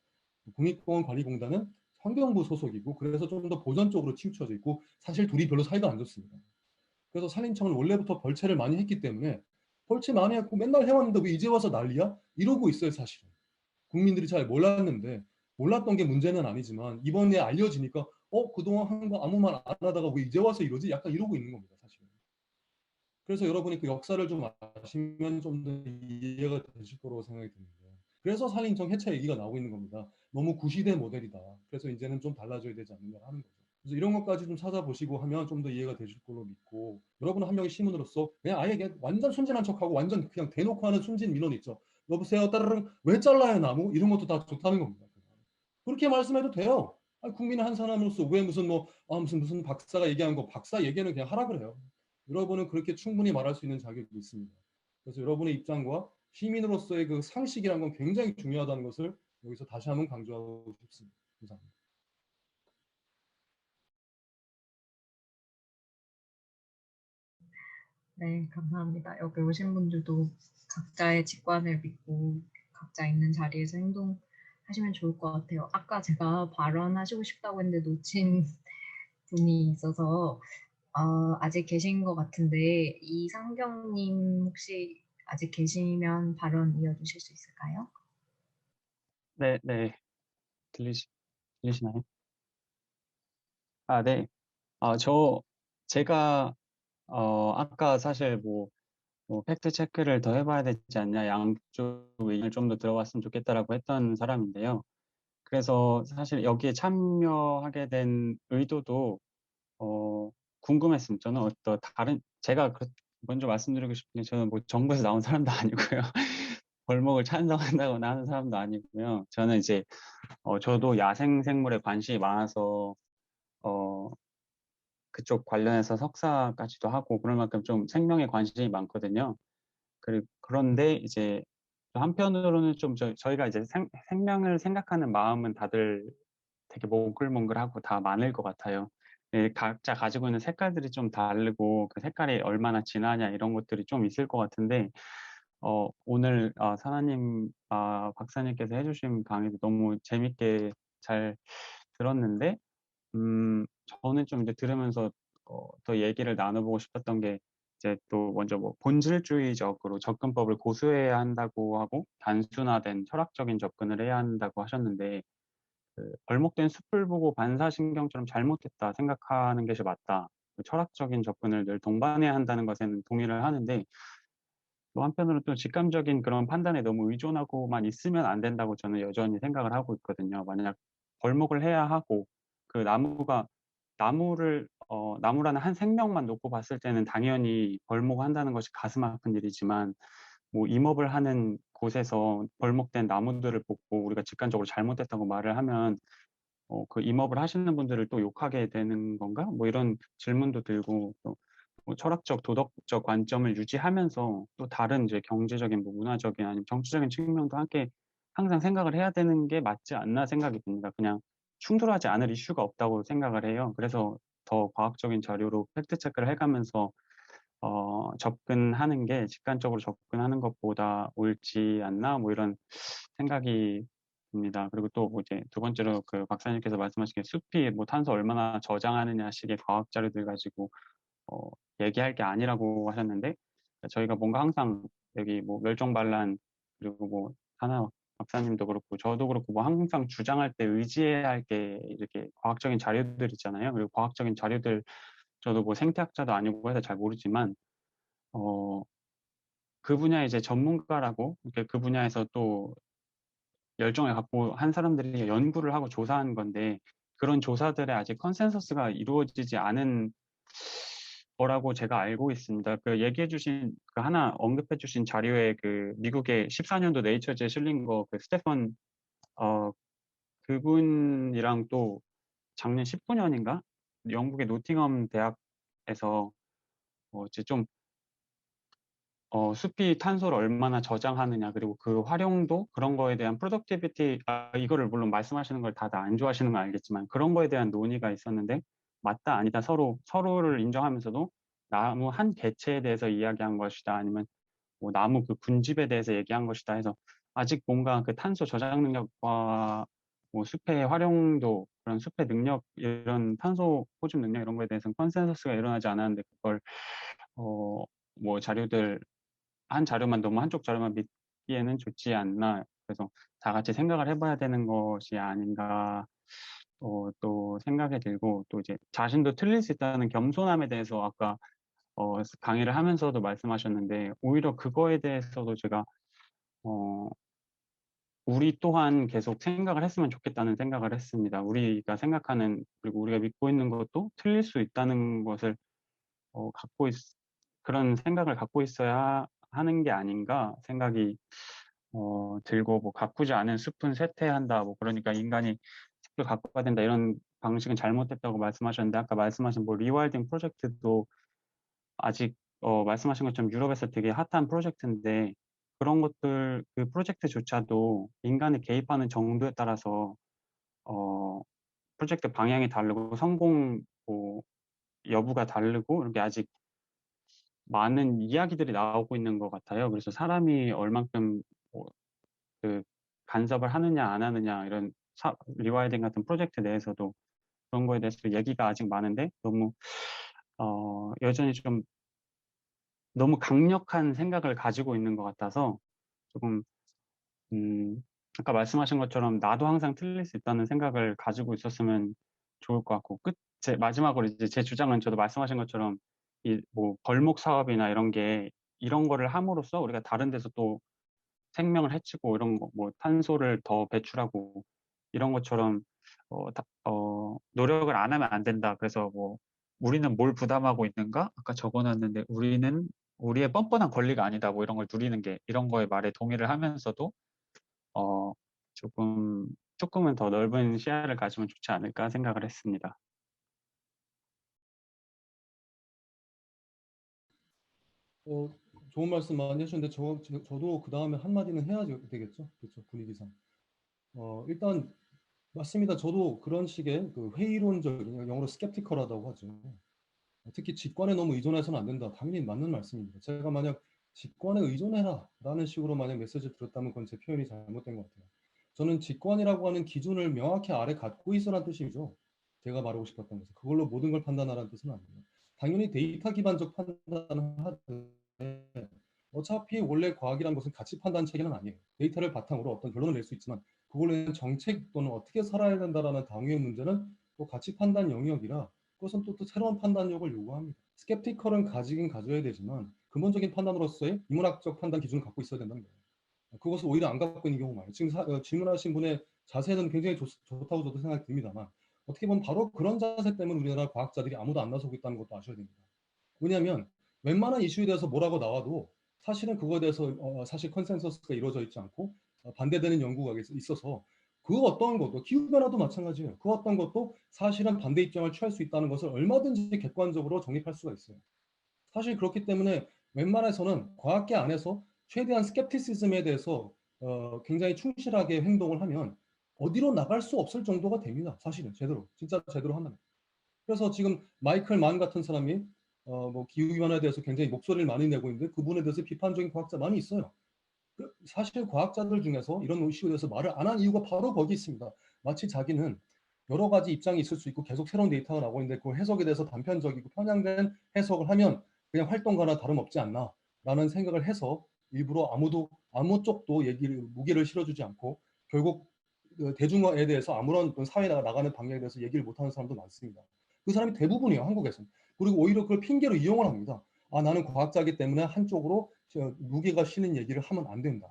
국립공원관리공단은 환경부 소속이고 그래서 좀 더 보전 쪽으로 치우쳐져 있고 사실 둘이 별로 사이가 안 좋습니다. 그래서 산림청은 원래부터 벌채를 많이 했기 때문에 벌채 많이 했고 맨날 해왔는데 왜 이제 와서 난리야? 이러고 있어요 사실은. 국민들이 잘 몰랐는데 몰랐던 게 문제는 아니지만 이번에 알려지니까 그동안 한 거 아무 말 안 하다가 왜 이제 와서 이러지? 약간 이러고 있는 겁니다 사실은. 그래서 여러분이 그 역사를 좀 아시면 좀 더 이해가 되실 거라고 생각이 듭니다. 그래서 산림청 해체 얘기가 나오고 있는 겁니다. 너무 구시대 모델이다. 그래서 이제는 좀 달라져야 되지 않느냐 하는 거죠. 그래서 이런 것까지 좀 찾아보시고 하면 좀 더 이해가 되실 걸로 믿고 여러분 한 명의 시민으로서 그냥 아예 완전 순진한 척하고 완전 그냥 대놓고 하는 순진 민원 있죠. 여보세요 따르릉 왜 잘라요 나무? 이런 것도 다 좋다는 겁니다. 그렇게 말씀해도 돼요. 국민의 한 사람으로서 왜 무슨 무슨 박사가 얘기한 거 박사 얘기는 그냥 하라 그래요. 여러분은 그렇게 충분히 말할 수 있는 자격이 있습니다. 그래서 여러분의 입장과 시민으로서의 그 상식이란 건 굉장히 중요하다는 것을 여기서 다시 한번 강조하고 싶습니다. 감사합니다. 네, 감사합니다. 여기 오신 분들도 각자의 직관을 믿고 각자 있는 자리에서 행동하시면 좋을 것 같아요. 아까 제가 발언하시고 싶다고 했는데 놓친 분이 있어서 아직 계신 것 같은데 이상경님 혹시 아직 계시면 발언 이어주실 수 있을까요? 네, 네. 들리시나요? 아, 네. 제가, 아까 사실 팩트 체크를 더 해봐야 되지 않냐, 양쪽 의견을 좀 더 들어봤으면 좋겠다라고 했던 사람인데요. 그래서 사실 여기에 참여하게 된 의도도, 궁금했습니다. 저는 제가 먼저 말씀드리고 싶은 게 저는 정부에서 나온 사람도 아니고요. 벌목을 찬성한다거나 하는 사람도 아니고요. 저는 이제, 저도 야생 생물에 관심이 많아서, 그쪽 관련해서 석사까지도 하고 그럴 만큼 좀 생명에 관심이 많거든요. 그런데 이제 한편으로는 좀 저희가 이제 생명을 생각하는 마음은 다들 되게 몽글몽글하고 다 많을 것 같아요. 예, 각자 가지고 있는 색깔들이 좀 다르고 그 색깔이 얼마나 진하냐 이런 것들이 좀 있을 것 같은데 오늘 사나님 박사님께서 해주신 강의도 너무 재밌게 잘 들었는데 저는 좀 이제 들으면서 더 얘기를 나눠보고 싶었던 게 이제 또 먼저 본질주의적으로 접근법을 고수해야 한다고 하고 단순화된 철학적인 접근을 해야 한다고 하셨는데 벌목된 숲을 보고 반사신경처럼 잘못됐다 생각하는 것이 맞다. 철학적인 접근을 늘 동반해야 한다는 것에는 동의를 하는데 또 한편으로 또 직감적인 그런 판단에 너무 의존하고만 있으면 안 된다고 저는 여전히 생각을 하고 있거든요. 만약 벌목을 해야 하고 그 나무라는 한 생명만 놓고 봤을 때는 당연히 벌목한다는 것이 가슴 아픈 일이지만 임업을 하는 곳에서 벌목된 나무들을 보고 우리가 직관적으로 잘못됐다고 말을 하면 그 임업을 하시는 분들을 또 욕하게 되는 건가? 이런 질문도 들고 또 철학적, 도덕적 관점을 유지하면서 또 다른 이제 경제적인, 문화적인 아니면 정치적인 측면도 함께 항상 생각을 해야 되는 게 맞지 않나 생각이 듭니다. 그냥 충돌하지 않을 이슈가 없다고 생각을 해요. 그래서 더 과학적인 자료로 팩트 체크를 해가면서 접근하는 게 직관적으로 접근하는 것보다 옳지 않나 이런 생각이 듭니다. 그리고 또 이제 두 번째로 그 박사님께서 말씀하신 게 숲이 탄소 얼마나 저장하느냐 식의 과학 자료들 가지고 얘기할 게 아니라고 하셨는데 저희가 뭔가 항상 여기 멸종 반란 그리고 하나 박사님도 그렇고 저도 그렇고 항상 주장할 때 의지해야 할 게 이렇게 과학적인 자료들 있잖아요. 그리고 과학적인 자료들 저도 생태학자도 아니고 해서 잘 모르지만 그 분야의 이제 전문가라고 이렇게 그 분야에서 또 열정을 갖고 한 사람들이 연구를 하고 조사한 건데 그런 조사들의 아직 컨센서스가 이루어지지 않은 거라고 제가 알고 있습니다. 그 얘기해주신 그 하나 언급해주신 자료에 그 미국의 14년도 네이처지에 실린 거 그 스테펀 그분이랑 또 작년 19년인가 영국의 노팅엄 대학에서 이제 좀 숲이 탄소를 얼마나 저장하느냐 그리고 그 활용도 그런 거에 대한 프로덕티비티 이거를 물론 말씀하시는 걸 다 안 좋아하시는 건 알겠지만 그런 거에 대한 논의가 있었는데 맞다 아니다 서로를 인정하면서도 나무 한 개체에 대해서 이야기한 것이다 아니면 나무 그 군집에 대해서 얘기한 것이다 해서 아직 뭔가 그 탄소 저장 능력과 숲의 활용도 그런 숲의 능력 이런 탄소 포집 능력 이런 거에 대해서는 컨센서스가 일어나지 않았는데 그걸 자료들 한 자료만 너무 한쪽 자료만 믿기에는 좋지 않나. 그래서 다 같이 생각을 해봐야 되는 것이 아닌가. 또 생각이 들고 또 이제 자신도 틀릴 수 있다는 겸손함에 대해서 아까 강의를 하면서도 말씀하셨는데 오히려 그거에 대해서도 제가 우리 또한 계속 생각을 했으면 좋겠다는 생각을 했습니다. 우리가 생각하는 그리고 우리가 믿고 있는 것도 틀릴 수 있다는 것을 그런 생각을 갖고 있어야 하는 게 아닌가 생각이 들고 가꾸지 않은 숲은 쇠퇴한다. 그러니까 인간이 갖고 가야 된다 이런 방식은 잘못됐다고 말씀하셨는데 아까 말씀하신 뭐 리와일딩 프로젝트도 아직 말씀하신 것처럼 유럽에서 되게 핫한 프로젝트인데 그런 것들 그 프로젝트조차도 인간이 개입하는 정도에 따라서 프로젝트 방향이 다르고 성공 뭐 여부가 다르고 이렇게 아직 많은 이야기들이 나오고 있는 것 같아요. 그래서 사람이 얼만큼 그 간섭을 하느냐 안 하느냐 이런 리와이딩 같은 프로젝트 내에서도 그런 거에 대해서 얘기가 아직 많은데 너무 여전히 좀 너무 강력한 생각을 가지고 있는 것 같아서 조금 아까 말씀하신 것처럼 나도 항상 틀릴 수 있다는 생각을 가지고 있었으면 좋을 것 같고 제 마지막으로 이제 제 주장은 저도 말씀하신 것처럼 이 뭐 벌목 사업이나 이런 거를 함으로써 우리가 다른 데서 또 생명을 해치고 이런 거 뭐 탄소를 더 배출하고 이런 것처럼 노력을 안 하면 안 된다. 그래서 뭐 우리는 뭘 부담하고 있는가? 아까 적어놨는데 우리는 우리의 뻔뻔한 권리가 아니다. 뭐 이런 걸 누리는 게 이런 거에 말에 동의를 하면서도 조금은 더 넓은 시야를 가지면 좋지 않을까 생각을 했습니다. 좋은 말씀 많이 해주셨는데 저도 그 다음에 한마디는 해야 되겠죠. 그렇죠. 분위기상. 일단 맞습니다. 저도 그런 식의 그 회의론적인 영어로 스캡티컬하다고 하죠. 특히 직관에 너무 의존해서는 안 된다. 당연히 맞는 말씀입니다. 제가 만약 직관에 의존해라 라는 식으로 만약 메시지를 들었다면 그건 제 표현이 잘못된 것 같아요. 저는 직관이라고 하는 기준을 명확히 아래 갖고 있어라는 뜻이죠. 제가 말하고 싶었던 것은 그걸로 모든 걸 판단하라는 뜻은 아니에요. 당연히 데이터 기반적 판단을 하되 어차피 원래 과학이라는 것은 가치 판단 체계는 아니에요. 데이터를 바탕으로 어떤 결론을 낼 수 있지만 그걸로 정책 또는 어떻게 살아야 된다라는 당위의 문제는 또 가치 판단 영역이라 그것은 또 새로운 판단력을 요구합니다. 스캡티컬은 가지긴 가져야 되지만 근본적인 판단으로서의 인문학적 판단 기준을 갖고 있어야 된다는 거예요. 그것을 오히려 안 갖고 있는 경우가 많아요. 지금 질문하신 분의 자세는 굉장히 좋다고 저도 생각이 듭니다만 어떻게 보면 바로 그런 자세 때문에 우리나라 과학자들이 아무도 안 나서고 있다는 것도 아셔야 됩니다. 왜냐하면 웬만한 이슈에 대해서 뭐라고 나와도 사실은 그거에 대해서 사실 컨센서스가 이루어져 있지 않고 반대되는 연구가 있어서 그 어떤 것도 기후변화도 마찬가지예요. 그 어떤 것도 사실은 반대 입장을 취할 수 있다는 것을 얼마든지 객관적으로 정립할 수가 있어요. 사실 그렇기 때문에 웬만해서는 과학계 안에서 최대한 스캡티시즘에 대해서 굉장히 충실하게 행동을 하면 어디로 나갈 수 없을 정도가 됩니다. 사실은 진짜 제대로 하면. 그래서 지금 마이클 만 같은 사람이 뭐 기후변화에 대해서 굉장히 목소리를 많이 내고 있는데 그분에 대해서 비판적인 과학자 많이 있어요. 사실 과학자들 중에서 이런 이슈에 대해서 말을 안 한 이유가 바로 거기 있습니다. 마치 자기는 여러 가지 입장이 있을 수 있고 계속 새로운 데이터가 나오고 있는데 그 해석에 대해서 단편적이고 편향된 해석을 하면 그냥 활동가나 다름없지 않나 라는 생각을 해서 일부러 아무 쪽도 무게를 실어주지 않고 결국 대중화에 대해서 아무런 사회가 나가는 방향에 대해서 얘기를 못하는 사람도 많습니다. 그 사람이 대부분이에요. 한국에서는. 그리고 오히려 그걸 핑계로 이용을 합니다. 나는 과학자이기 때문에 한쪽으로 무게가 실는 얘기를 하면 안 된다.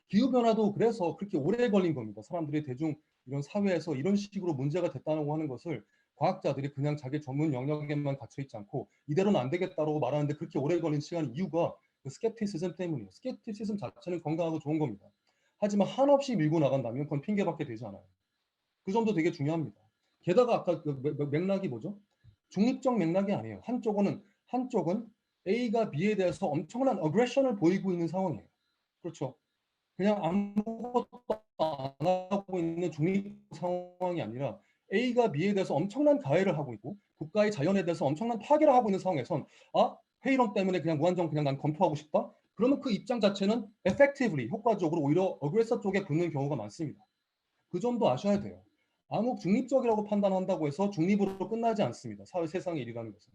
기후변화도 그래서 그렇게 오래 걸린 겁니다. 사람들이 대중 이런 사회에서 이런 식으로 문제가 됐다고 하는 것을 과학자들이 그냥 자기 전문 영역에만 갇혀있지 않고 이대로는 안 되겠다고 말하는데 그렇게 오래 걸린 시간 이유가 그 스캡티시즘 때문이에요. 스캡티시즘 자체는 건강하고 좋은 겁니다. 하지만 한없이 밀고 나간다면 그건 핑계밖에 되지 않아요. 그 점도 되게 중요합니다. 게다가 아까 그 맥락이 뭐죠? 중립적 맥락이 아니에요. 한쪽은 A가 B에 대해서 엄청난 어그레션을 보이고 있는 상황이에요. 그렇죠. 그냥 아무것도 안 하고 있는 중립 상황이 아니라 A가 B에 대해서 엄청난 가해를 하고 있고 국가의 자연에 대해서 엄청난 파괴를 하고 있는 상황에선 회의론 때문에 그냥 무한정 그냥 난 검토하고 싶다? 그러면 그 입장 자체는 effectively, 효과적으로 오히려 어그레서 쪽에 붙는 경우가 많습니다. 그 점도 아셔야 돼요. 아무 중립적이라고 판단한다고 해서 중립으로 끝나지 않습니다. 세상의 일이라는 것은.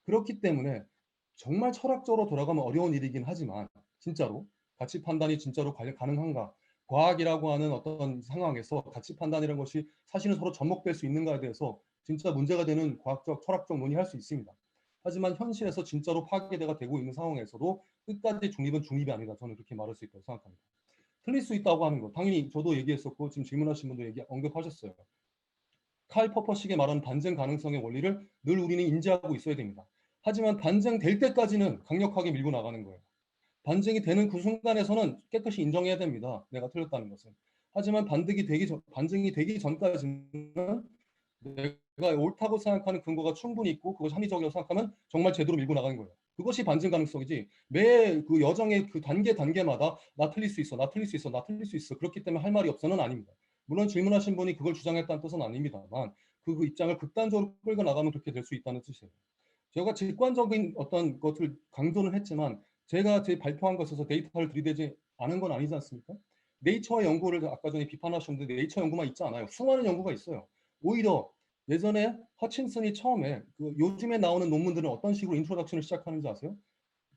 그렇기 때문에 정말 철학적으로 돌아가면 어려운 일이긴 하지만 진짜로 가치 판단이 진짜로 가능한가? 과학이라고 하는 어떤 상황에서 가치 판단이라는 것이 사실은 서로 접목될 수 있는가에 대해서 진짜 문제가 되는 과학적, 철학적 논의할 수 있습니다. 하지만 현실에서 진짜로 파괴가 되고 있는 상황에서도 끝까지 중립은 중립이 아니다. 저는 그렇게 말할 수 있다고 생각합니다. 틀릴 수 있다고 하는 거 당연히 저도 얘기했었고 지금 질문하신 분도 언급하셨어요. 칼 퍼퍼식의 말하는 반증 가능성의 원리를 늘 우리는 인지하고 있어야 됩니다. 하지만 반증될 때까지는 강력하게 밀고 나가는 거예요. 반증이 되는 그 순간에서는 깨끗이 인정해야 됩니다. 내가 틀렸다는 것은. 하지만 반증이 되기 전까지는 내가 옳다고 생각하는 근거가 충분히 있고 그것이 합리적이라고 생각하면 정말 제대로 밀고 나가는 거예요. 그것이 반증 가능성이지 매 그 여정의 그 단계마다 나 틀릴 수 있어, 나 틀릴 수 있어, 나 틀릴 수 있어. 그렇기 때문에 할 말이 없어는 아닙니다. 물론 질문하신 분이 그걸 주장했다는 뜻은 아닙니다만 그 입장을 극단적으로 끌고 나가면 그렇게 될 수 있다는 뜻이에요. 제가 직관적인 어떤 것을 강조는 했지만 제가 제 발표한 것에서 데이터를 들이대지 않은 건 아니지 않습니까? 네이처 연구를 아까 전에 비판하셨는데 네이처 연구만 있지 않아요. 수많은 연구가 있어요. 오히려 예전에 허친슨이 처음에 그 요즘에 나오는 논문들은 어떤 식으로 인트로덕션을 시작하는지 아세요?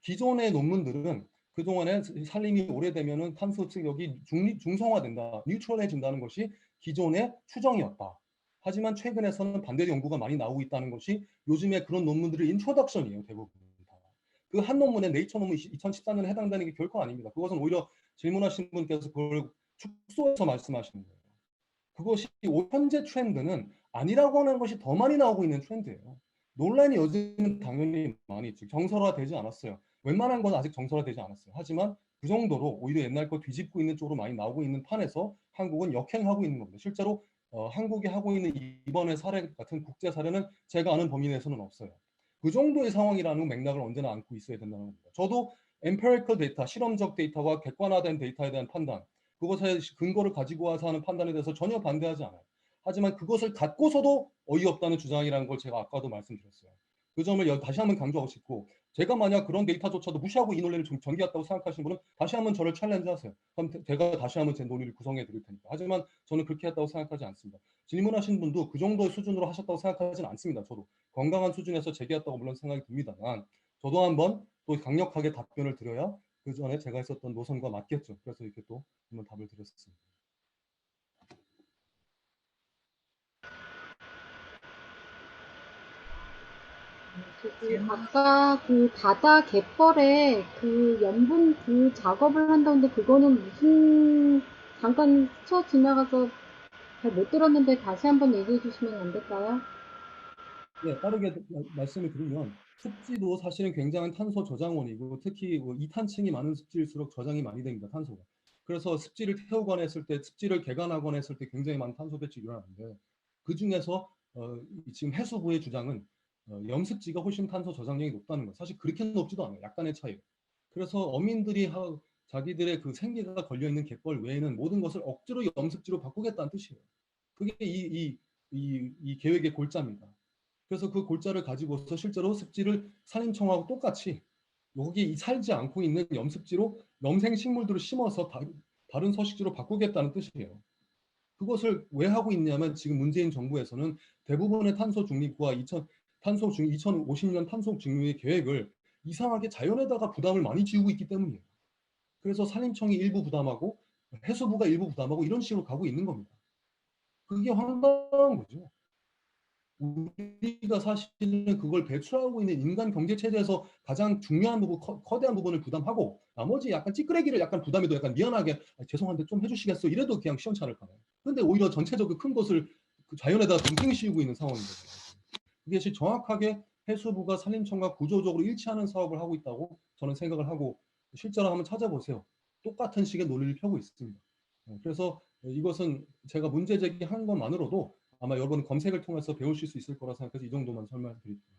기존의 논문들은 그동안에 산림이 오래되면은 탄소 흡수력이 중성화된다, 뉴트럴해진다는 것이 기존의 추정이었다. 하지만 최근에서는 반대 연구가 많이 나오고 있다는 것이 요즘에 그런 논문들의 인트로덕션이에요, 대부분. 그 한 논문에 네이처 논문 2014년에 해당되는 게 결코 아닙니다. 그것은 오히려 질문하신 분께서 그걸 축소해서 말씀하시는 거예요. 그것이 현재 트렌드는 아니라고 하는 것이 더 많이 나오고 있는 트렌드예요. 논란이 요즘은 당연히 많이 있죠. 정설화되지 않았어요. 웬만한 건 아직 정설화되지 않았어요. 하지만 그 정도로 오히려 옛날 거 뒤집고 있는 쪽으로 많이 나오고 있는 판에서 한국은 역행하고 있는 겁니다. 실제로 한국이 하고 있는 이번의 사례 같은 국제 사례는 제가 아는 범위 내에서는 없어요. 그 정도의 상황이라는 맥락을 언제나 안고 있어야 된다는 겁니다. 저도 empirical 데이터, 실험적 데이터와 객관화된 데이터에 대한 판단, 그것의 근거를 가지고 와서 하는 판단에 대해서 전혀 반대하지 않아요. 하지만 그것을 갖고서도 어이없다는 주장이라는 걸 제가 아까도 말씀드렸어요. 그 점을 다시 한번 강조하고 싶고 제가 만약 그런 데이터조차도 무시하고 이 논리를 전개했다고 생각하시는 분은 다시 한번 저를 챌린지 하세요. 그럼 제가 다시 한번 제 논리를 구성해 드릴 테니까. 하지만 저는 그렇게 했다고 생각하지 않습니다. 질문하신 분도 그 정도의 수준으로 하셨다고 생각하지는 않습니다. 저도 건강한 수준에서 제기했다고 물론 생각이 듭니다만 저도 한번 또 강력하게 답변을 드려야 그 전에 제가 했었던 노선과 맞겠죠. 그래서 이렇게 또 한번 답을 드렸습니다. 아까 그 바다 갯벌에 그 염분 그 작업을 한다는데 그거는 무슨 잠깐 스쳐 지나가서 잘 못 들었는데 다시 한번 얘기해 주시면 안 될까요? 네, 빠르게 말씀을 드리면 습지도 사실은 굉장한 탄소 저장원이고 특히 이탄층이 많은 습지일수록 저장이 많이 됩니다. 탄소가. 그래서 습지를 태우거나 했을 때 습지를 개간하거나 했을 때 굉장히 많은 탄소 배출이 일어나는데 그중에서 지금 해수부의 주장은 염습지가 훨씬 탄소 저장량이 높다는 거예요. 사실 그렇게 높지도 않아요. 약간의 차이. 그래서 어민들이 자기들의 그 생계가 걸려있는 갯벌 외에는 모든 것을 억지로 염습지로 바꾸겠다는 뜻이에요. 그게 이 계획의 골자입니다. 그래서 그 골자를 가지고서 실제로 습지를 산림청하고 똑같이 여기 살지 않고 있는 염습지로 염생 식물들을 심어서 다른 서식지로 바꾸겠다는 뜻이에요. 그것을 왜 하고 있냐면 지금 문재인 정부에서는 대부분의 탄소 중립과 2050년 탄소 중립의 계획을 이상하게 자연에다가 부담을 많이 지우고 있기 때문이에요. 그래서 산림청이 일부 부담하고 해수부가 일부 부담하고 이런 식으로 가고 있는 겁니다. 그게 황당한 거죠. 우리가 사실은 그걸 배출하고 있는 인간 경제 체제에서 가장 중요한 부분, 거대한 부분을 부담하고 나머지 약간 찌끄레기를 약간 부담해도 약간 미안하게 죄송한데 좀 해주시겠어 이래도 그냥 시원찮을까요? 근데 오히려 전체적으로 큰 것을 그 자연에다 덤핑 씌우고 있는 상황인 거예요. 이게 정확하게 해수부가 산림청과 구조적으로 일치하는 사업을 하고 있다고 저는 생각을 하고 실제로 한번 찾아보세요. 똑같은 식의 논리를 펴고 있습니다. 그래서 이것은 제가 문제 제기한 것만으로도 아마 여러분 검색을 통해서 배우실 수 있을 거라 생각해서 이 정도만 설명드릴게요.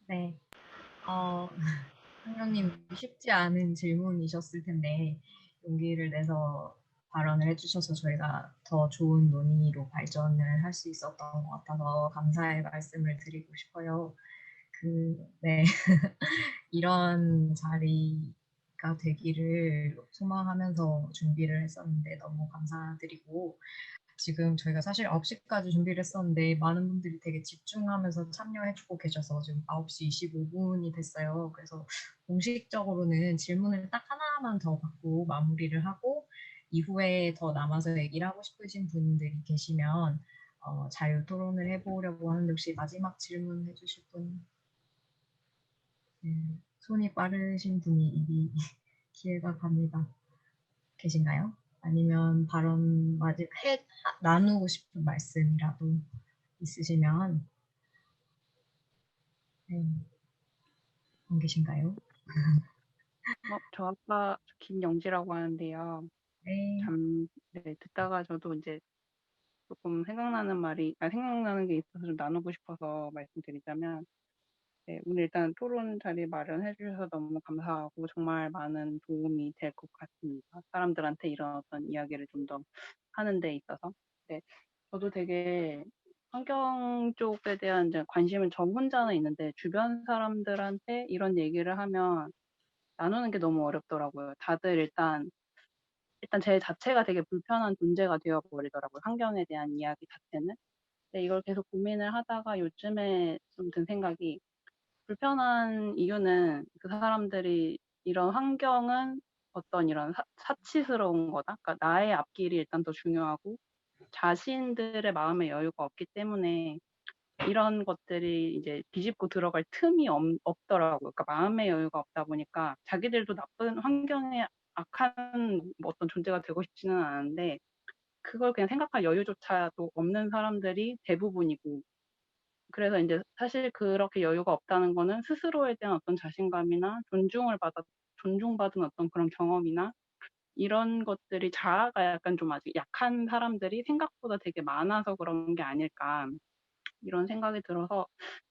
네. 상영님 쉽지 않은 질문이셨을 텐데 용기를 내서 발언을 해주셔서 저희가 더 좋은 논의로 발전을 할 수 있었던 것 같아서 감사의 말씀을 드리고 싶어요. 네. 이런 자리가 되기를 소망하면서 준비를 했었는데 너무 감사드리고 지금 저희가 사실 9시까지 준비를 했었는데 많은 분들이 되게 집중하면서 참여해주고 계셔서 지금 9시 25분이 됐어요. 그래서 공식적으로는 질문을 딱 하나만 더 받고 마무리를 하고 이후에 더 남아서 얘기를 하고 싶으신 분들이 계시면 자유 토론을 해보려고 하는데 혹시 마지막 질문 해주실 분? 손이 빠르신 분이 이 기회가 갑니다. 계신가요? 아니면 발언 나누고 싶은 말씀이라도 있으시면 안 계신가요? 저 아까 김영지라고 하는데요. 네. 네, 듣다가 저도 이제 조금 생각나는 게 있어서 좀 나누고 싶어서 말씀드리자면, 네, 오늘 일단 토론 자리 마련해 주셔서 너무 감사하고 정말 많은 도움이 될 것 같습니다. 사람들한테 이런 어떤 이야기를 좀 더 하는 데 있어서. 네, 저도 되게 환경 쪽에 대한 이제 관심은 저 혼자는 있는데 주변 사람들한테 이런 얘기를 하면 나누는 게 너무 어렵더라고요. 다들 일단 제 자체가 되게 불편한 존재가 되어 버리더라고요. 환경에 대한 이야기 자체는. 근데 이걸 계속 고민을 하다가 요즘에 좀 든 생각이 불편한 이유는 그 사람들이 이런 환경은 어떤 이런 사치스러운 거다. 그러니까 나의 앞길이 일단 더 중요하고 자신들의 마음의 여유가 없기 때문에 이런 것들이 이제 비집고 들어갈 틈이 없더라고요. 그러니까 마음의 여유가 없다 보니까 자기들도 나쁜 환경에 악한 어떤 존재가 되고 싶지는 않은데 그걸 그냥 생각할 여유조차도 없는 사람들이 대부분이고 그래서 이제 사실 그렇게 여유가 없다는 거는 스스로에 대한 어떤 자신감이나 존중받은 어떤 그런 경험이나 이런 것들이 자아가 약간 좀 아직 약한 사람들이 생각보다 되게 많아서 그런 게 아닐까 이런 생각이 들어서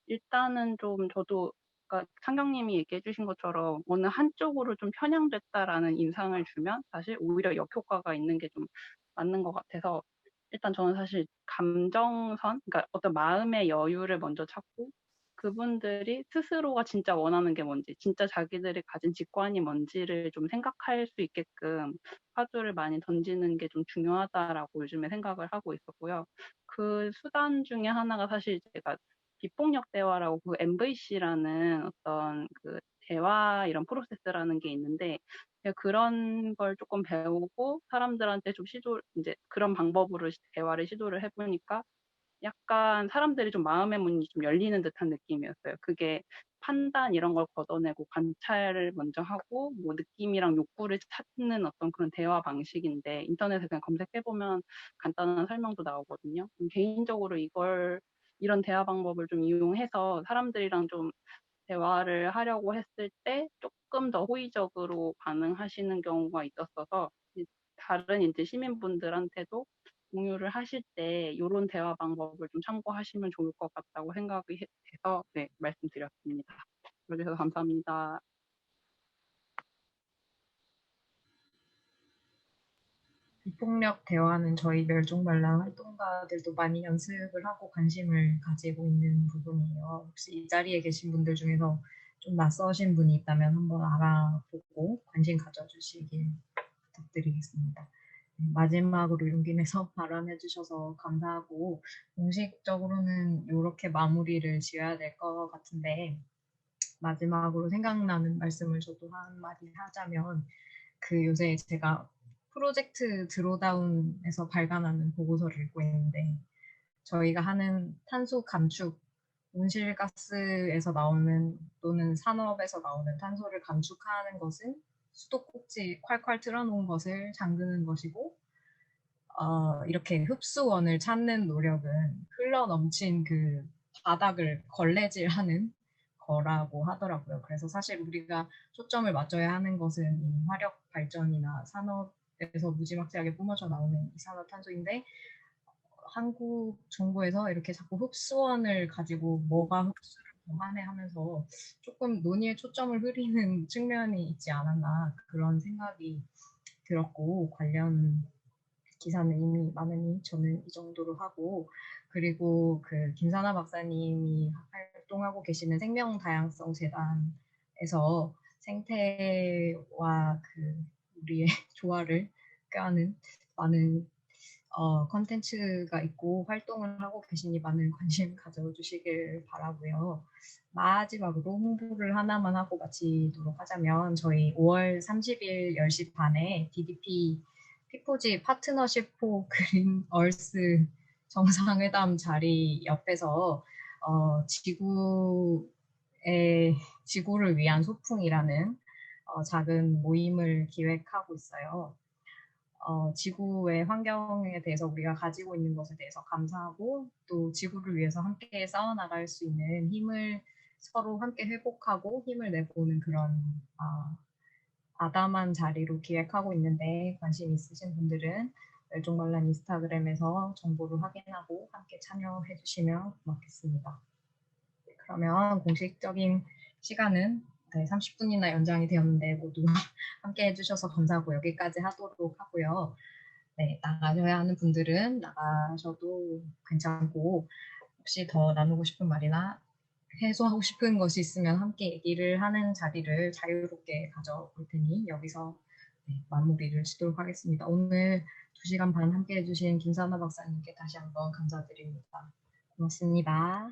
일단은 좀 저도 그러니까 상경님이 얘기해 주신 것처럼 어느 한쪽으로 좀 편향됐다라는 인상을 주면 사실 오히려 역효과가 있는 게 좀 맞는 것 같아서 일단 저는 사실 감정선, 그러니까 어떤 마음의 여유를 먼저 찾고 그분들이 스스로가 진짜 원하는 게 뭔지, 진짜 자기들이 가진 직관이 뭔지를 좀 생각할 수 있게끔 화두를 많이 던지는 게 좀 중요하다라고 요즘에 생각을 하고 있었고요. 그 수단 중에 하나가 사실 제가 비폭력 대화라고 그 MVC라는 어떤 그 대화 이런 프로세스라는 게 있는데 그런 걸 조금 배우고 사람들한테 좀 이제 그런 방법으로 대화를 시도를 해보니까 약간 사람들이 좀 마음의 문이 좀 열리는 듯한 느낌이었어요. 그게 판단 이런 걸 걷어내고 관찰을 먼저 하고 뭐 느낌이랑 욕구를 찾는 어떤 그런 대화 방식인데 인터넷에 그냥 검색해보면 간단한 설명도 나오거든요. 개인적으로 이런 대화 방법을 좀 이용해서 사람들이랑 좀 대화를 하려고 했을 때 조금 더 호의적으로 반응하시는 경우가 있었어서 다른 이제 시민분들한테도 공유를 하실 때 요런 대화 방법을 좀 참고하시면 좋을 것 같다고 생각이 돼서 네, 말씀드렸습니다. 들어주셔서 감사합니다. 비폭력 대화는 저희 멸종반란 활동가들도 많이 연습을 하고 관심을 가지고 있는 부분이에요. 혹시 이 자리에 계신 분들 중에서 좀 낯서신 분이 있다면 한번 알아보고 관심 가져주시길 부탁드리겠습니다. 마지막으로 용기 내서 발언해 주셔서 감사하고 공식적으로는 이렇게 마무리를 지어야 될 것 같은데 마지막으로 생각나는 말씀을 저도 한마디 하자면 그 요새 제가 프로젝트 드로다운에서 발간하는 보고서를 읽고 있는데 저희가 하는 탄소 감축, 온실가스에서 나오는 또는 산업에서 나오는 탄소를 감축하는 것은 수도꼭지 콸콸 틀어놓은 것을 잠그는 것이고 이렇게 흡수원을 찾는 노력은 흘러 넘친 그 바닥을 걸레질하는 거라고 하더라고요. 그래서 사실 우리가 초점을 맞춰야 하는 것은 이 화력 발전이나 산업에서 무지막지하게 뿜어져 나오는 이산화탄소인데 한국 정부에서 이렇게 자꾸 흡수원을 가지고 뭐가 흡수를 더 하네 하면서 조금 논의의 초점을 흐리는 측면이 있지 않았나 그런 생각이 들었고 관련 기사는 이미 많으니 저는 이 정도로 하고 그리고 그 김사나 박사님이 활동하고 계시는 생명다양성 재단에서 생태와 그 우리의 조화를 꾀하는 많은 컨텐츠가 있고 활동을 하고 계시니 많은 관심 가져주시길 바라고요. 마지막으로 홍보를 하나만 하고 마치도록 하자면 저희 5월 30일 10시 반에 DDP 피포지 파트너십 포 그린 얼스 정상회담 자리 옆에서 지구를 위한 소풍이라는 작은 모임을 기획하고 있어요. 지구의 환경에 대해서 우리가 가지고 있는 것에 대해서 감사하고 또 지구를 위해서 함께 싸워나갈 수 있는 힘을 서로 함께 회복하고 힘을 내보는 그런 아담한 자리로 기획하고 있는데 관심 있으신 분들은 멸종반란 인스타그램에서 정보를 확인하고 함께 참여해 주시면 고맙겠습니다. 그러면 공식적인 시간은 30분이나 연장이 되었는데 모두 함께 해주셔서 감사하고 여기까지 하도록 하고요. 네, 나가셔야 하는 분들은 나가셔도 괜찮고 혹시 더 나누고 싶은 말이나 해소하고 싶은 것이 있으면 함께 얘기를 하는 자리를 자유롭게 가져볼 테니 여기서 마무리를 짓도록 하겠습니다. 오늘 2시간 반 함께 해주신 김사나 박사님께 다시 한번 감사드립니다. 고맙습니다.